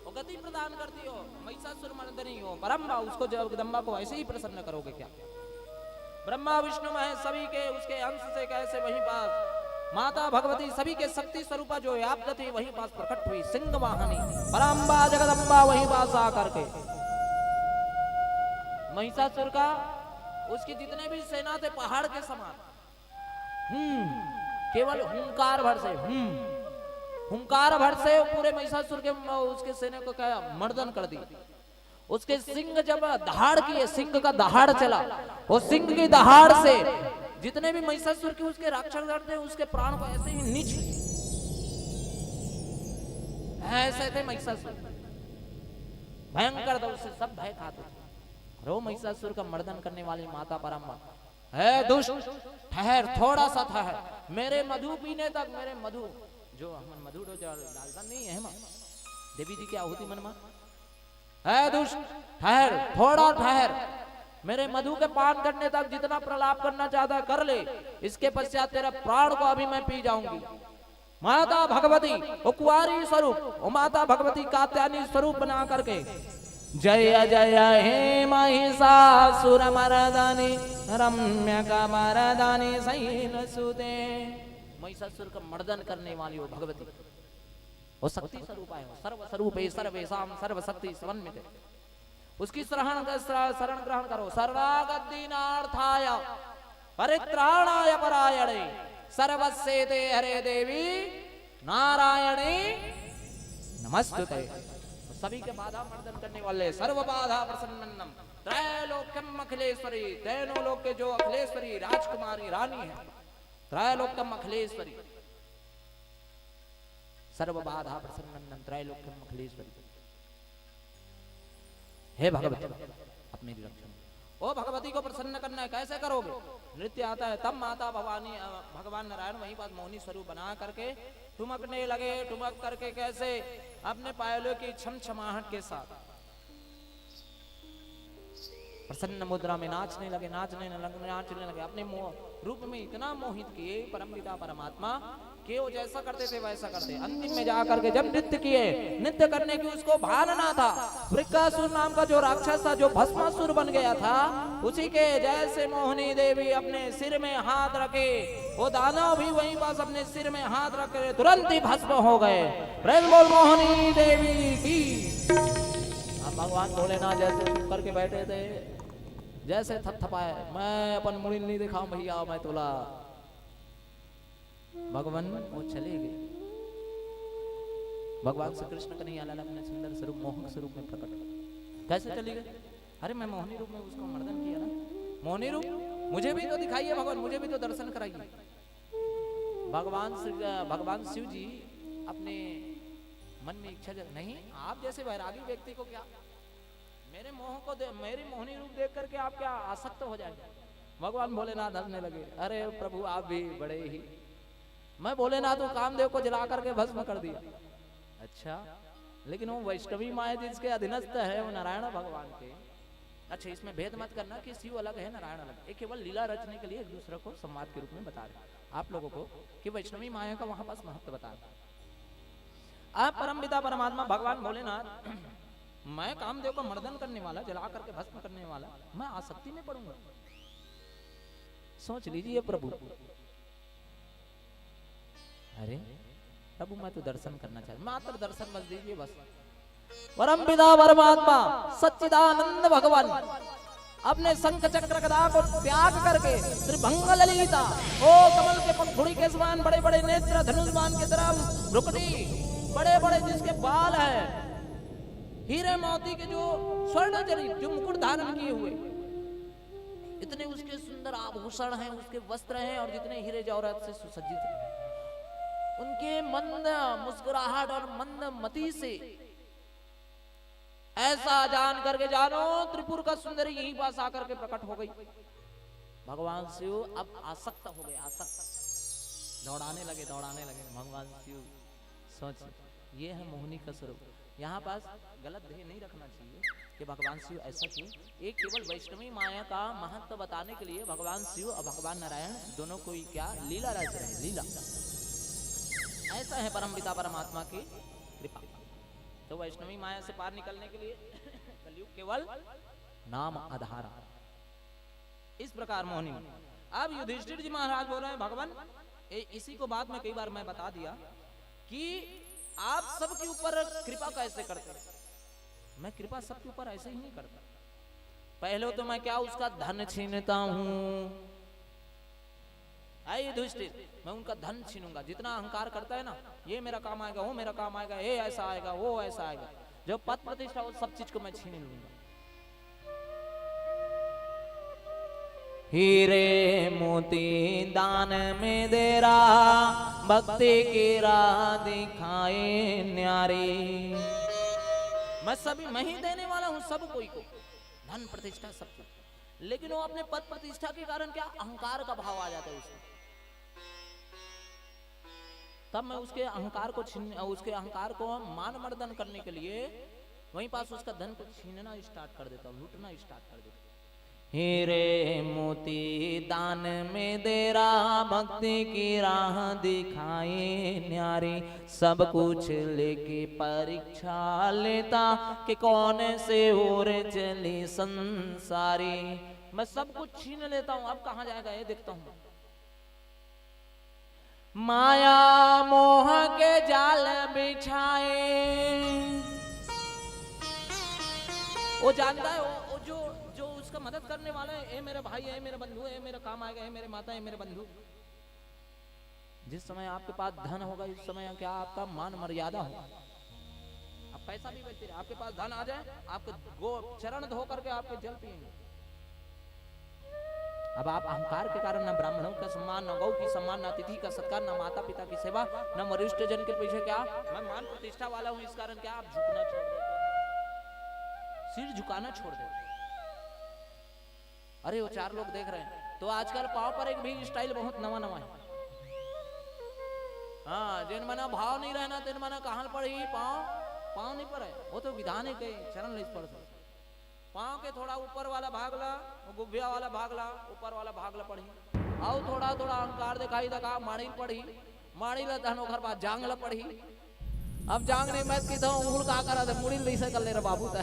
वो गति प्रदान करती हो, महिषासुर मर्दनी हो, परम्बा, उसको जगदम्बा को ऐसे ही प्रसन्न करोगे क्या? ब्रह्मा विष्णु महेश सभी के उसके अंश से कैसे वहीं पास माता भगवती सभी के शक्ति स्वरूपा जो व्याप्त थी वहीं पास प्रकट हुई, सिंह वाहनी परम्बा जगदम्बा वहीं पास आकर के महिषासुर का, उसके जितने भी सेना थे पहाड़ के समान, केवल हुंकार भर से हुंकार भर से पूरे महिषासुर के उसके सेना को क्या मर्दन कर दी। उसके सिंह जब दहाड़ किए, सिंह का दहाड़ चला, वो सिंह की दहाड़ से जितने भी महिषासुर के उसके राक्षस थे उसके प्राण को ऐसे ही नीच, ऐसे थे महिषासुर, भयंकर था, उससे सब भय खाते थे। रो महिषासुर का मर्दन करने वाली माता परम्बा, है दुष्ट, ठहर, थोड़ा सा ठहर, मेरे मधु पीने तक, मेरे मधु जो हम मधु डालता नहीं है देवी जी की आहुति मनमा, है दुष्ट, ठहर, थोड़ा ठहर, मेरे मधु के पान करने तक जितना प्रलाप करना चाहता कर ले, इसके पश्चात तेरा प्राण को अभी मैं पी जाऊंगी। माता भगवती वो कुंवारी स्वरूप, वो माता भगवती कात्यायनी स्वरूप बना करके जय जय हे महिषासुर मर्दनी रम्यका मर्दनी सैन सुते, महिषासुर का मर्दन करने वाली वो भगवती, वो शक्ति स्वरूप है, सर्व स्वरूप है, सर्वेशाम सर्व शक्ति समन्वित, उसकी शरण ग्रहण करो। सर्वागतिनार्थाय परित्राणाय परायणे सर्वस्येते हरे देवी नारायणी नमस्तुते, सभी के बाधा मर्दन करने वाले, सर्व बाधा प्रसन्नम त्रैलोक्यम अखिलेश्वरी, तीनों लोक के जो अखिलेश्वरी राजकुमारी रानी है, त्रैलोक्यम अखिलेश्वरी, सर्व बाधा प्रसन्नम त्रैलोक्यम अखिलेश्वरी। हे भगवती अब मेरी रक्षा, ओ भगवती को प्रसन्न करना है, कैसे करोगे? नृत्य आता है, तब माता भवानी भगवान नारायण वहीं पास मोहिनी स्वरूप बना करके ठुमकने लगे, ठुमक करके कैसे अपने पायलों की छमछमाहट के साथ प्रसन्न मुद्रा में नाचने लगे, अपने रूप में इतना मोहित किए परमपिता परमात्मा कि वो जैसा करते थे वैसा करते। अंतिम में जाकर के जब नृत्य किए, नृत्य करने की उसको भान ना था, वृक्कासुर नाम का जो राक्षस था, जो भस्मासुर बन गया था, उसी के जैसे मोहिनी देवी अपने सिर में हाथ रखे, वो दानव भी वहीं पास अपने सिर में हाथ रखे तुरंत ही भस्म हो गए। प्रेम बोल मोहिनी देवी की। हम भगवान भोलेनाथ जैसे चुप करके बैठे थे, जैसे थपथपाए, मैं अपन मुड़ी नहीं दिखाऊं भैया, मैं तोला भगवान वो चले गए। भगवान श्री कृष्ण कन्हैया लाल अपने सुंदर स्वरूप मोहक स्वरूप में प्रकट हुए। कैसे चले गए? अरे मैं मोहिनी रूप में उसको मर्दन किया ना, मोहिनी रूप मुझे भी तो दिखाइए भगवान, मुझे भी तो दर्शन कराइए। भगवान शिव जी अपने मन में इच्छा नहीं, आप जैसे वैरागी व्यक्ति को क्या मेरे मोह को मेरी मोहिनी रूप देख करके आप क्या आसक्त हो जाएंगे? भगवान भोलेनाथ हंसने लगे, अरे प्रभु आप भी बड़े ही, मैं भोलेनाथ को कामदेव को जला करके भस्म कर दिया। अच्छा, लेकिन वो वैष्णवी माया जिसके अधीनस्थ है वो नारायण भगवान के। अच्छा, इसमें भेद मत करना कि शिव अलग है नारायण अलग, ये केवल लीला रचने के लिए एक दूसरे को संवाद के रूप में बता रहे आप लोगों को कि वैष्णवी माया का वहां पास महत्व बता रहे। आप परम पिता परमात्मा भगवान भोलेनाथ, मैं कामदेव को मर्दन करने वाला, जला करके भस्म करने वाला, मैं आसक्ति में पड़ूंगा? सोच लीजिए प्रभु। अरे प्रभु मैं तो दर्शन करना चाहता, मात्र दर्शन बस दीजिए बस। परम पिता परमात्मा सच्चिदानंद भगवान अपने शंख चक्र गदा को त्याग करके त्रिभंग ललिता, ओ कमल के पंखुड़ी के समान बड़े बड़े नेत्र, धनुष्मान की तरह भ्रुकुटी, बड़े बड़े जिसके बाल है, हीरे मोती के जो स्वर्ण जड़ित जो मुकुट धारण किए हुए, इतने उसके सुंदर आभूषण हैं, उसके वस्त्र हैं, और जितने हीरे जवाहरात से सुसज्जित हैं, उनके मंद मुस्कुराहट और मंद मति से ऐसा जान करके जानो त्रिपुर का सुंदरी यहीं पास आकर के प्रकट हो गई। भगवान शिव अब आसक्त हो गए, आसक्त, दौड़ाने लगे भगवान शिव। सोच, ये है मोहिनी का स्वरूप। यहाँ पास गलत ध्येय नहीं रखना चाहिए कि भगवान शिव ऐसा क्यों। एक केवल वैष्णवी माया का महत्व बताने के लिए भगवान शिव और भगवान नारायण दोनों को क्या लीला रच रहे हैं, लीला। ऐसा है परम पिता परमात्मा की कृपा। तो वैष्णवी माया से पार निकलने के लिए कलयुग केवल नाम आधार। इस प्रकार मोहिनी। अब युधिष्ठिर जी महाराज बोल रहे हैं भगवान, इसी को बात में कई बार मैं बता दिया कि आप सबके ऊपर कृपा कैसे करते हैं। मैं कृपा सबके ऊपर ऐसे ही नहीं करता। पहले तो मैं क्या उसका धन छीनता हूं। आइए युधिष्ठिर, मैं उनका धन छीनूंगा। जितना अहंकार करता है ना, ये मेरा काम आएगा, वो मेरा काम आएगा, ये ऐसा आएगा, वो ऐसा आएगा, जो पद प्रतिष्ठा वो सब चीज को मैं छीन लूंगा। हीरे मोती दान में दे रहा, भक्ति की राह दिखाए न्यारी। मैं ही देने वाला हूं सब कोई को, धन प्रतिष्ठा सब कुछ। लेकिन वो अपने पद प्रतिष्ठा के कारण क्या अहंकार का भाव आ जाता है उसमें। तब मैं उसके अहंकार को उसके अहंकार को मान मर्दन करने के लिए वहीं पास उसका धन को छीनना स्टार्ट कर देता हूं, लूटना स्टार्ट कर देता हूं। हीरे मोती दान में दे रहा, भक्ति की राह दिखाए न्यारी। सब कुछ लेके परीक्षा लेता कि कौन से ओर चली संसारी। मैं सब कुछ छीन लेता हूं, अब कहां जाएगा ये देखता हूं। माया मोह के जाल बिछाए, वो जानता है वो जो उसका मदद करने वाला है, ए मेरा भाई है, मेरा बंधु है, मेरा काम आएगा, है मेरे माता है, मेरे बंधु। जिस समय आपके पास धन होगा उस समय क्या आपका मान मर्यादा होगा। अब पैसा भी बेचते, आपके पास धन आ जाए, आपके गो चरण धो करके आपके जल पिएंगे। अब आप अहंकार के कारण न ब्राह्मणों का सम्मान, न गौ की सम्मान, न अतिथि का सत्कार, न माता पिता की सेवा, न वरिष्ठ जन के पीछे क्या मैं मान प्रतिष्ठा वाला हूं, इस कारण क्या आप झुकना छोड़ देते, सिर झुकाना छोड़ देते। अरे वो चार लोग देख रहे हैं तो आजकल पाँव पर एक भी स्टाइल बहुत नवा नवा है। हाँ, जिन मना भाव नहीं रहना तेन मना कहां पड़ी पाँव नहीं पड़े, वो तो विधान है के चरण स्पर्श। पाँव के थोड़ा ऊपर वाला भागला, गुब्बिया वाला भागला, ऊपर वाला भागला पड़ी, आओ थोड़ा थोड़ा अहंकार दिखाई दका माड़ी पड़ी, माड़ी ला धन ओखर बाद जांग ला पड़ी। अब जांग नहीं मैं की तो उंगल का करा दे मुड़ी लईसे कर ले रे बाबू ता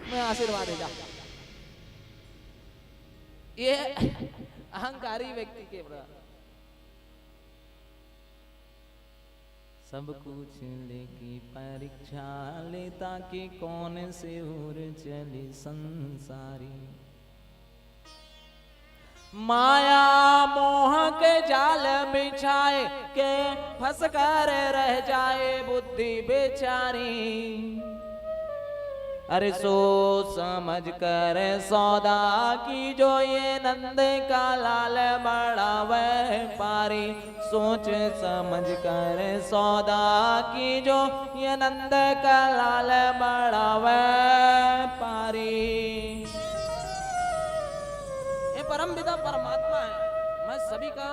मैं आशीर्वाद दे जा। ये अहंकारी व्यक्ति के बराबर। सब कुछ लेके परीक्षा लेता कि कौन से ओर चले संसारी। माया मोह के जाल बिछाए के फंस कर रह जाए बुद्धि बेचारी। अरे सो समझ कर सौदा की जो ये नंद का लाल बड़ा व्यापारी। सोच समझ कर सौदा की जो ये नंद का लाल बड़ा व्यापारी। ये परम पिता परमात्मा है, मैं सभी का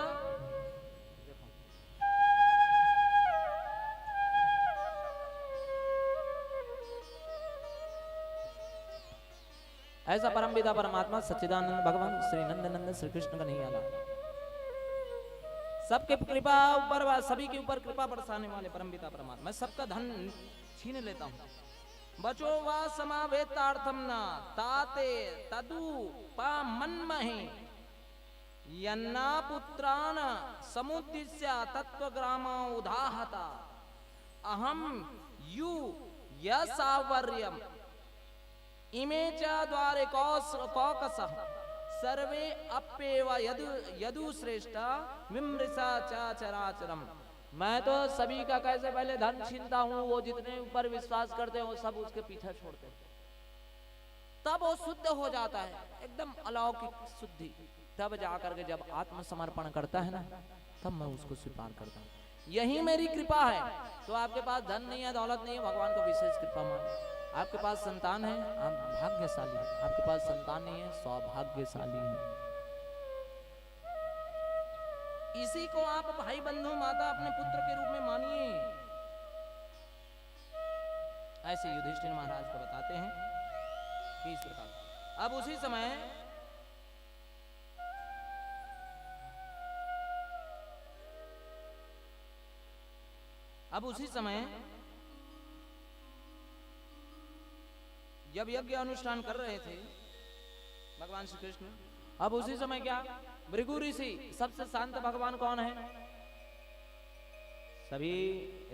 ऐसा परम पिता परमात्मा सच्चिदानंद भगवान श्री नंद श्री कृष्ण कन्हैया लाल सबके कृपा ऊपर सभी के ऊपर कृपा बरसाने वाले परम पिता परमात्मा। मैं सबका धन छीन लेता हूँ। बचो वा समावेतार्थम न ताते तदु पा मन्महे यन्ना पुत्रान समुद्दिश्य तत्वग्राम उदाहता अहम यु यसावर्यम इमे च द्वारे कौकसः सर्वे अप्येव यदु श्रेष्ठा विमृषा च चराचरम। मैं तो सभी का कैसे पहले धन छीनता हूँ, वो जितने ऊपर विश्वास करते हैं वो सब उसके पीछे छोड़ते हैं, तब वो शुद्ध हो जाता है, एकदम अलौकिक शुद्धि। तब जाकर के जब आत्मसमर्पण करता है ना, तब मैं उसको स्वीकार करता हूँ। यही मेरी कृपा है। तो आपके पास धन नहीं है, दौलत नहीं है, भगवान को विशेष कृपा मानो। आपके पास संतान है, आप भाग्यशाली हैं। आपके पास संतान नहीं है, सौभाग्यशाली हैं। इसी को आप भाई बंधु माता अपने पुत्र के रूप में मानिए। ऐसे युधिष्ठिर महाराज को बताते हैं कि इस प्रकार। अब उसी समय जब यज्ञ अनुष्ठान कर रहे थे भगवान श्री कृष्ण, अब उसी समय क्या भृगु ऋषि, सबसे शांत भगवान कौन है? सभी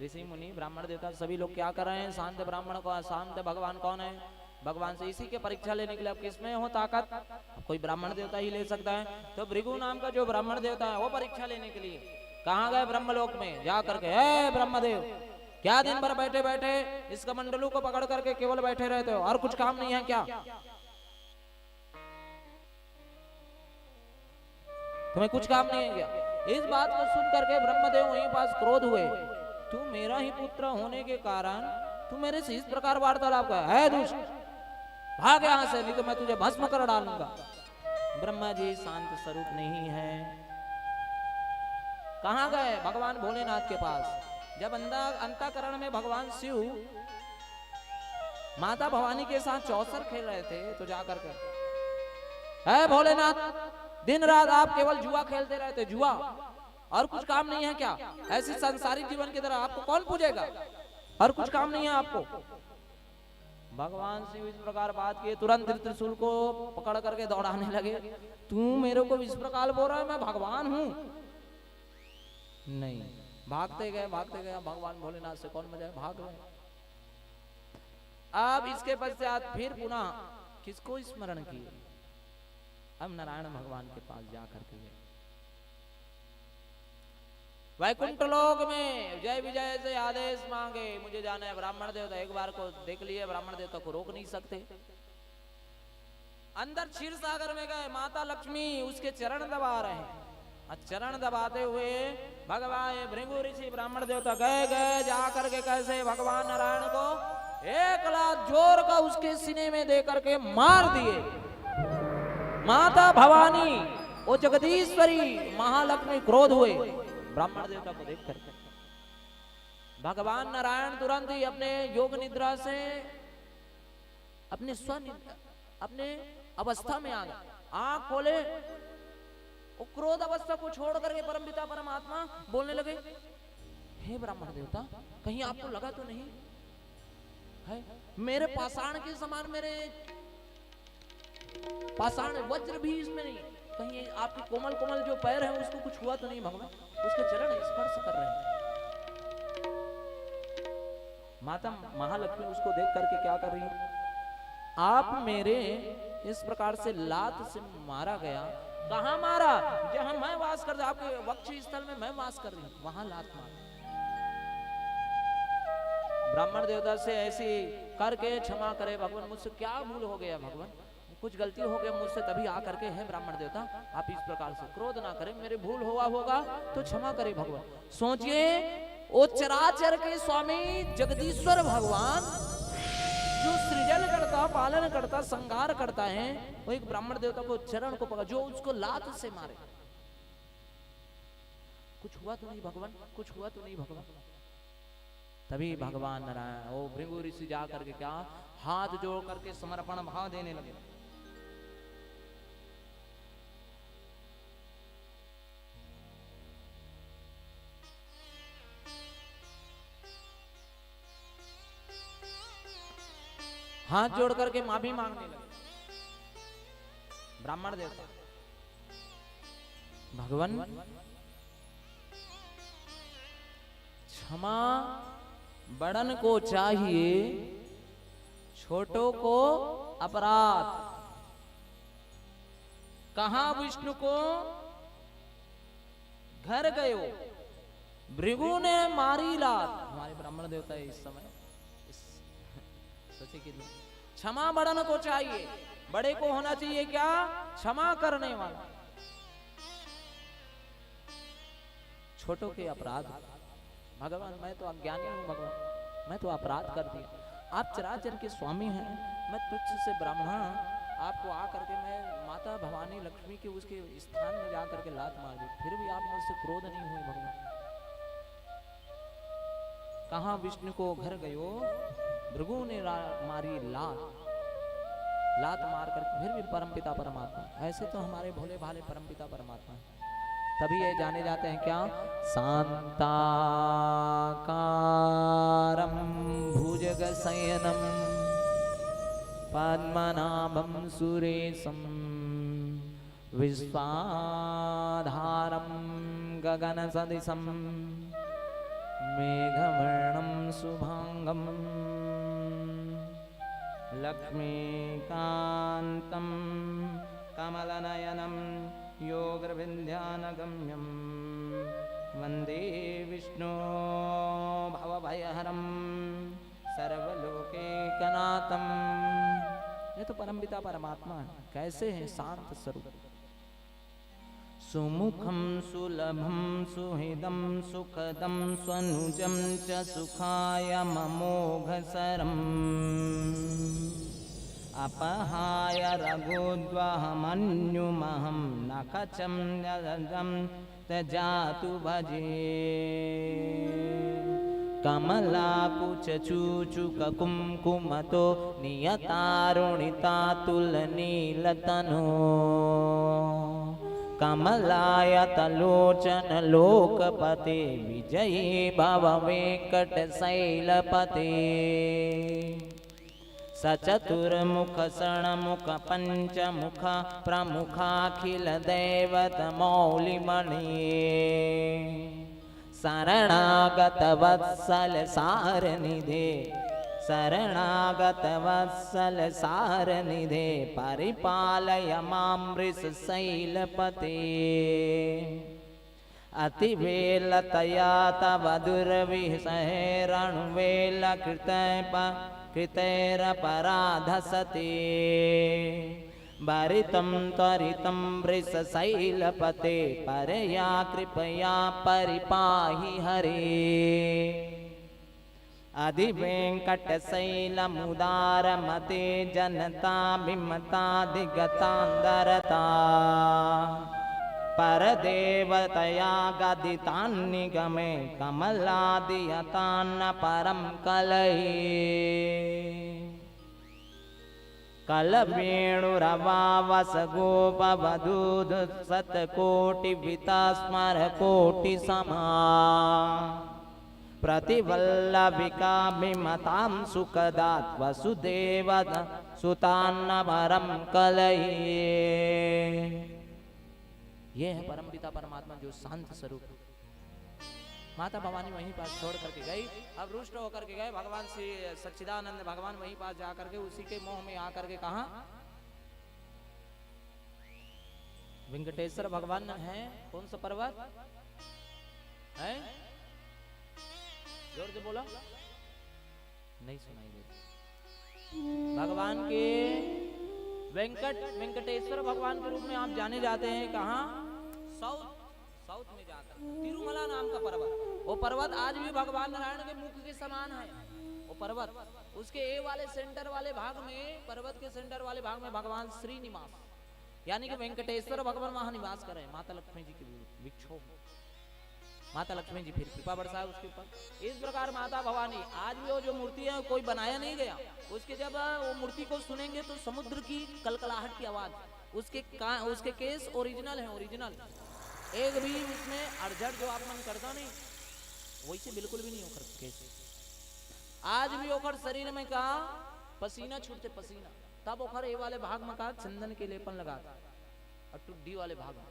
ऋषि मुनि ब्राह्मण देवता सभी लोग क्या कर रहे हैं? शांत ब्राह्मण को शांत भगवान कौन है? भगवान से इसी के परीक्षा लेने के लिए अब किसमें हो ताकत? कोई ब्राह्मण देवता ही ले सकता है। तो भृगु नाम का जो ब्राह्मण देवता है वो परीक्षा लेने के लिए कहाँ गए? ब्रह्मलोक में जा करके, हे ब्रह्मदेव, क्या दिन भर बैठे बैठे इस कमंडलू को पकड़ करके केवल बैठे रहते हो और कुछ काम नहीं है क्या? तुम्हें कुछ काम नहीं है क्या? इस बात को सुन करके ब्रह्मदेव वहीं पास क्रोध हुए। तू मेरा ही पुत्र होने के कारण तू मेरे से इस प्रकार वार्तालाप कर, है दुष्ट, भाग यहां से, नहीं तो मैं तुझे भस्म कर डालूंगा। ब्रह्मा जी शांत स्वरूप नहीं है। कहां गए? भगवान भोलेनाथ के पास। जब अंतःकरण में भगवान शिव माता भवानी के साथ चौसर खेल रहे थे तो जाकर के, है भोलेनाथ, दिन रात आप केवल जुआ खेलते रहते, जुआ, और कुछ काम नहीं है क्या? ऐसे संसारिक जीवन की तरह आपको कौन पूजेगा? और कुछ काम नहीं है आपको? भगवान शिव इस प्रकार बात किए, तुरंत त्रिशूल को पकड़ करके दौड़ाने लगे। तू मेरे को इस प्रकार बोल रहा है मैं भगवान हूं? नहीं। भागते गए भगवान भोलेनाथ से कौन बचाए, भाग गए। अब इसके पश्चात फिर पुनः किसको स्मरण किए? अब नारायण भगवान के पास जाकर के वैकुंठ लोक में जय विजय से आदेश मांगे, मुझे जाना है। ब्राह्मण देवता एक बार को देख लिए, ब्राह्मण देवता को रोक नहीं सकते। अंदर क्षीर सागर में गए, माता लक्ष्मी उसके चरण दबा रहे हैं। चरण दबाते हुए भगवान भृगु ऋषि ब्राह्मण देवता गए जाकर के कैसे भगवान नारायण को एक लात जोर का उसके सीने में दे करके मार दिए। माता भवानी वो जगदीश्वरी महालक्ष्मी क्रोध हुए ब्राह्मण देवता को देख करके। भगवान नारायण तुरंत ही अपने योग निद्रा से अपने अवस्था में आ गए, आंख खोले, वो क्रोध अवस्था को छोड़ करके परमपिता परमात्मा बोलने लगे, हे ब्राह्मण देवता, कहीं आपको लगा तो नहीं है मेरे पाषाण के समान, मेरे पाषाण वज्र भी इसमें नहीं, कहीं आपके कोमल कोमल जो पैर हैं उसको कुछ हुआ तो नहीं? भगवान उसके चरण स्पर्श कर रहे हैं। माता महालक्ष्मी उसको देख करके क्या कर रही है? आप मेरे इस प्रकार से लात से मारा गया, कहां मारा? जहां मैं वास कर, आपके वक्ष स्थल में मैं वास कर रही हूं, वहां लात मारा। ब्राह्मण देवता से ऐसी करके क्षमा करे भगवान, मुझसे क्या भूल हो गया भगवान, कुछ गलती हो गया मुझसे, तभी आ करके है ब्राह्मण देवता आप इस प्रकार से क्रोध ना करें, मेरे भूल हुआ होगा तो क्षमा करे भगवान। सोचिए वो चराचर के स्वामी जगदीश्वर भगवान जो सृजन करता, पालन करता, संगार करता है, वो एक ब्राह्मण देवता को चरण को पकड़, जो उसको लात से मारे। कुछ हुआ तो नहीं भगवान, कुछ हुआ तो नहीं भगवान। तभी भगवान नारायण वो भृगु ऋषि जा करके क्या हाथ जोड़ करके समर्पण भाव देने लगे। हाथ जोड़ करके माफी मांगने लगे ब्राह्मण देवता। भगवान क्षमा बड़न को चाहिए, छोटों को अपराध। कहा विष्णु को घर गयो, भृगु ने मारी लात। हमारे ब्राह्मण देवता इस समय सोचे कि क्षमा बड़न को चाहिए, बड़े को होना चाहिए क्या? क्षमा करने वाला। छोटों के अपराध। भगवान मैं तो अज्ञानी हूं भगवान, मैं तो अपराध कर दिया। आप चराचर के स्वामी हैं, मैं तुच्छ से ब्राह्मण आपको आकर के मैं माता भवानी लक्ष्मी के उसके स्थान में जाकर के लात मार दी, फिर भी आप मुझसे क्रोध नहीं हुए भगवान। कहां विष्णु को घर गयो, भृगु ने मारी लात मार कर फिर भी परमपिता परमात्मा, ऐसे तो हमारे भोले भाले परमपिता परमात्मा हैं। तभी ये जाने जाते हैं क्या, शांताकारं भुजगशयनं पद्मनाभं सुरेशं विश्वाधारं गगनसदृशं मेघवर्णं शुभांगं लक्ष्मीकान्तं कमलनयनं योगविन्द्यानगम्यं वन्दे विष्णु भवभयहरं सर्वलोकैकनाथं। ये तो परमपिता परमात्मा है, कैसे हैं शांत स्वरूप। सुमुखं सुलभं सुहृदं सुखदं स्वनुजं च सुखाय ममोघसरम् अपहाय रघोद्वहमन्युमहं न कचं यदं तजातु भजे। कमलाकुचूचुककुङ्कुमतो नियतारुणितातुलनीलतनो कमलायतलोचन लोकपते विजयी भव वेङ्कटशैलपते। सचतुर्मुख षण्मुख पञ्चमुख प्रमुखाखिल दैवत मौलिमणि शरणागत वत्सल सारनिधे शरणागत वत्सल सारनिधे परिपालय मां वृषशैलपते। अतिवेलतया तव कृतैरपराधसते भरितं त्वरितं वृषशैलपते परया कृपया परिपाहि हरे। अधिवेङ्कटशैलमुदारमते जनता विमताधिगतान्दरता परदेवतया गदितान्निगमे कमलादियतान्न परं कलये। कलवेणुरवावसगोपवधूदुत्सतकोटिवितास्मरकोटिसमा प्रतिवल्लभिका विमतां सुखदात् वसुदेव सुतान्न परं कलये। ये है परमपिता परमात्मा जो शांत स्वरूप। माता भवानी वहीं पास छोड़ करके गई, अब रुष्ट होकर के गए भगवान श्री सच्चिदानंद भगवान वहीं पास जाकर के उसी के मोह में आकर के कहा वेंकटेश्वर भगवान है। कौन सा पर्वत है? जोर से बोला, नहीं सुनाई देता। भगवान के वेंकटेश्वर भगवान के रूप में आप जाने जाते हैं कहाँ? साउथ में जाकर तिरुमला नाम का पर्वत। वो पर्वत आज भी भगवान नारायण के मुख के समान है। वो पर्वत उसके ए वाले सेंटर वाले भाग में, पर्वत के सेंटर वाले भाग में भगवान श्रीनिवास यानी कि वेंकटेश्वर भगवान वहां निवास कर रहे हैं। माता लक्ष्मी जी के विक्षोभ, माता लक्ष्मी जी फिर कृपा बरसाए उसके ऊपर। इस प्रकार माता भवानी आज भी वो जो मूर्ति है कोई बनाया नहीं गया। उसके जब वो मूर्ति को सुनेंगे तो समुद्र की कलकलाहट की आवाज, उसके केस ओरिजिनल है, ओरिजिनल एक भी उसमें अड़झड़ जो आप मन करता नहीं वैसे बिल्कुल भी नहीं होकर केस। आज भी ओखर शरीर में कहा पसीना छूटते पसीना, तब ओखर ए वाले भाग में कहा चंदन के लेपन लगा और टुड्डी वाले भाग में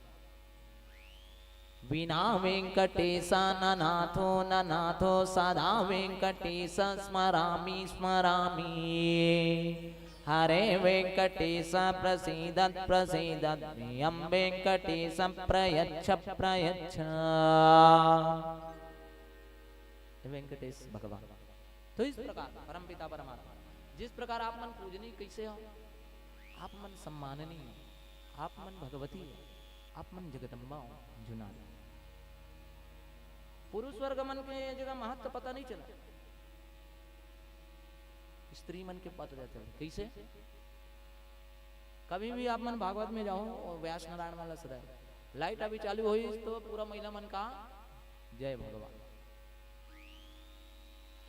विना वेंकटेशा ननाथो ननाथो सदा वेंकटेश स्मरामि स्मरामि। हरे वेंकटेश प्रसीदत् प्रसीदत् यं वेंकटेश प्रयच्छ प्रयच्छ। वेंकटेश भगवान तो इस प्रकार परमपिता परमात्मा जिस प्रकार आप मन पूजनीय कैसे हो, आप मन सम्माननीय हो, आप मन भगवती हो, आप मन जगदम्बा हो जुनान। पुरुष वर्ग मन के जगह महत्व पता नहीं चला, स्त्री मन के पता जाते हैं कैसे। कभी भी आप मन भागवत में जाओ और व्यास नारायण वाला सदा लाइट अभी चालू हुई तो पूरा महिला मन का जय भगवान।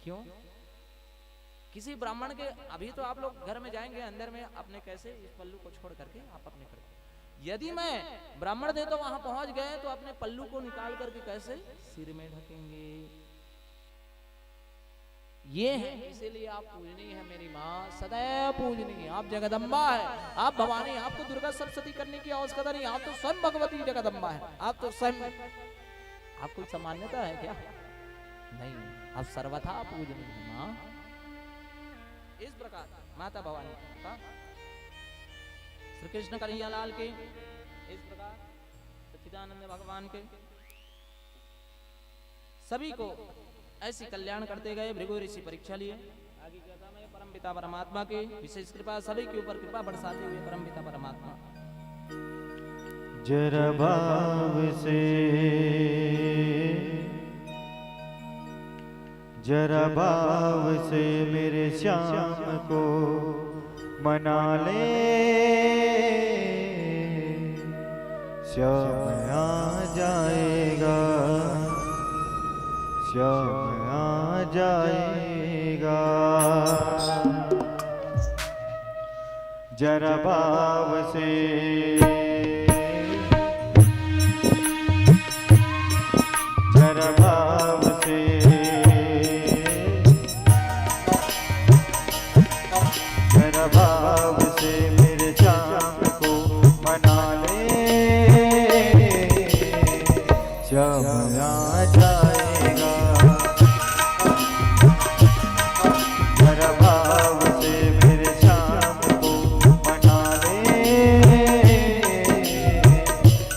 क्यों? किसी ब्राह्मण के, अभी तो आप लोग घर में जाएंगे अंदर में अपने कैसे इस पल्लू को छोड़ करके आप अपने कर, यदि मैं ब्राह्मण दे तो वहां पहुंच गए तो अपने पल्लू को निकाल करके कैसे सिर में ढकेंगे। ये है, इसीलिए आप पूजनीय है मेरी माँ, सदैव पूजनीय। आप जगदम्बा है, आप भवानी, आपको दुर्गा सप्तशती करने की आवश्यकता नहीं, आप तो स्वयं भगवती जगदम्बा है। आप तो स्वयं, आप कोई सामान्यता है क्या? नहीं, आप सर्वथा पूजनीय है माँ। इस प्रकार माता भवानी का श्री कृष्ण कन्हैया लाल के, इस प्रकार सच्चिदानंद भगवान के सभी को ऐसी कल्याण करते गए। भृगु ऋषि परीक्षा लिए। आगे क्या था? मैं परम पिता परमात्मा की विशेष कृपा, सभी के ऊपर कृपा बरसाते हुए परम पिता परमात्मा जरा भाव से, जरा भाव से मेरे श्याम को मना ले, श्याम आ जाएगा, श्याम आ जाएगा। जरा भाव से, जरा भाव से, जरा भाव से मेरे श्याम को मना ले, श्याम आ जाएगा। जरा भाव से मेरे श्याम को मना ले,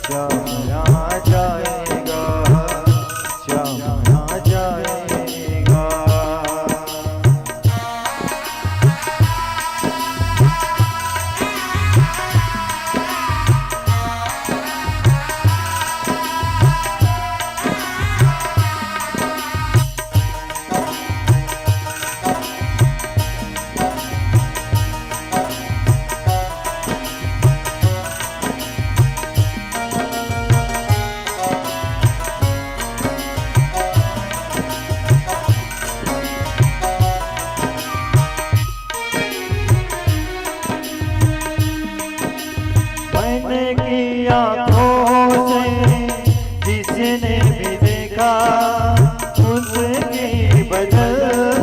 श्याम आ जाएगा, श्याम आ जाएगा। मैंने की आँखों से जिसने भी देखा, उसकी बदल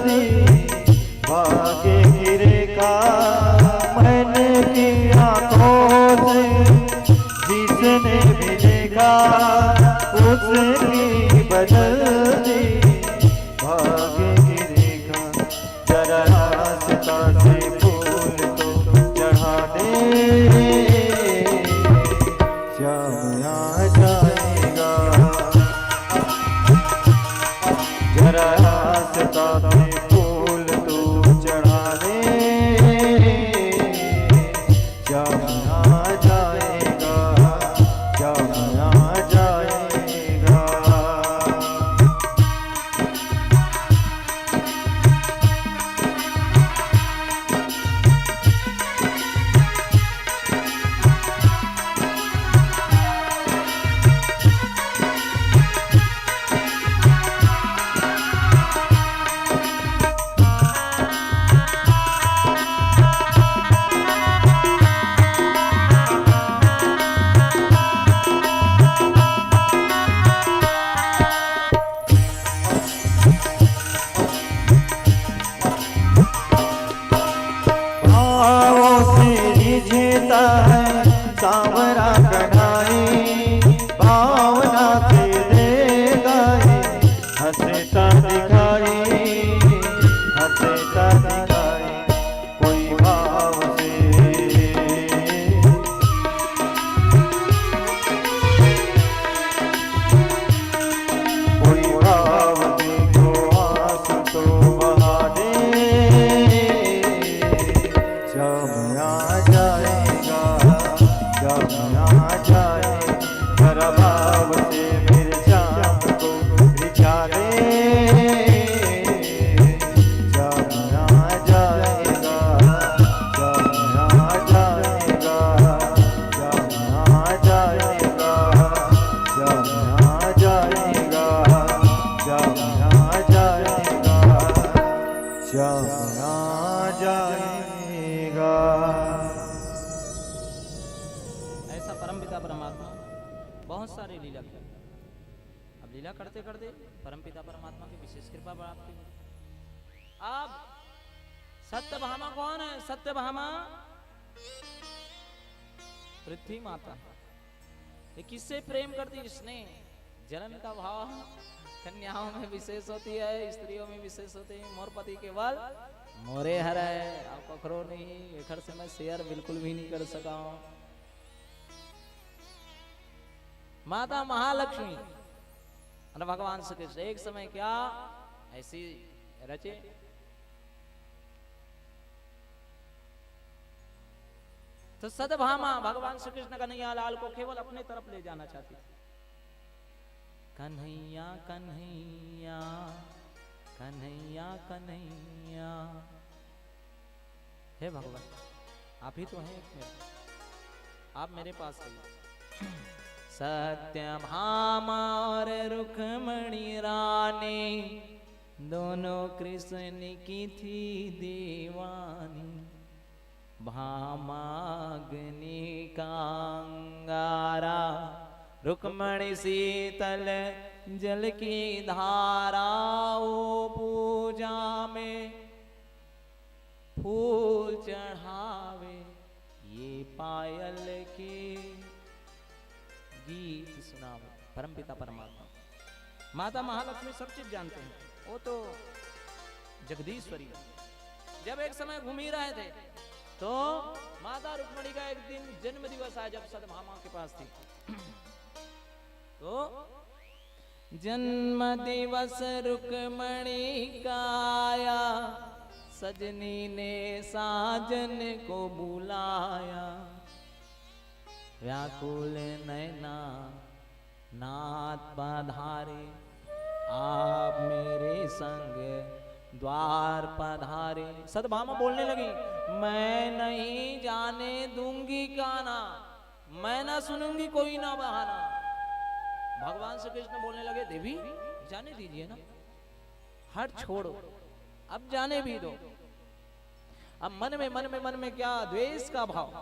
दी भाग्य की रेखा। मैंने की आँखों से जिसने भी देखा, उसकी बदल दी भाग्य की रेखा। जरा रास्ता से फूल तो चढ़ा दे, श्याम आ जाएगा। जरा रास्ता पे फूल तू चढ़ा दे, श्याम आ जाएगा, श्याम आ जाएगा। ने लीला की। अब लीला करते करते परमपिता परमात्मा की विशेष कृपा प्राप्त हुई। अब सत्यभामा कौन है? सत्यभामा पृथ्वी माता। ये किससे प्रेम करती? इसने जलन का भाव कन्याओं में विशेष होती है, स्त्रियों में विशेष होती है। मोर पति केवल मोरे हर है, आप कखरो नहीं। एखर से मैं शेयर बिल्कुल भी नहीं कर सका हूं। माता महालक्ष्मी और भगवान श्री कृष्ण एक समय क्या ऐसी रचे। तो सत्यभामा भगवान श्री कृष्ण कन्हैया लाल को केवल अपने तरफ ले जाना चाहती थी। कन्हैया कन्हैया कन्हैया कन्हैया, हे भगवान आप ही तो हैं एक मेरे, आप मेरे पास आइए। सत्यभामा और रुक्मणी रानी दोनों कृष्ण की थी दीवानी। भामाग्नि का अंगारा, रुक्मणी शीतल जल की धारा। ओ पूजा में फूल चढ़ावे, ये पायल के गीत सुनावे। परमपिता परमात्मा माता महालक्ष्मी सब चीज जानते हैं, वो तो जगदीश्वरी। जब एक समय घूम ही रहे थे तो माता रुक्मणी का एक दिन जन्म दिवस आया, जब सत्यभामा के पास थी। तो जन्म दिवस रुक्मणी का आया, सजनी ने साजन को बुलाया। व्याकुल नैना नाथ पधारे, आप मेरे संग द्वार पधारे। सत्यभामा बोलने लगी, मैं नहीं जाने दूंगी गाना, मैं ना सुनूंगी कोई ना बहाना। भगवान श्री कृष्ण बोलने लगे, देवी जाने दीजिए ना, हट छोड़ो, अब जाने भी दो। अब मन में क्या द्वेष का भाव।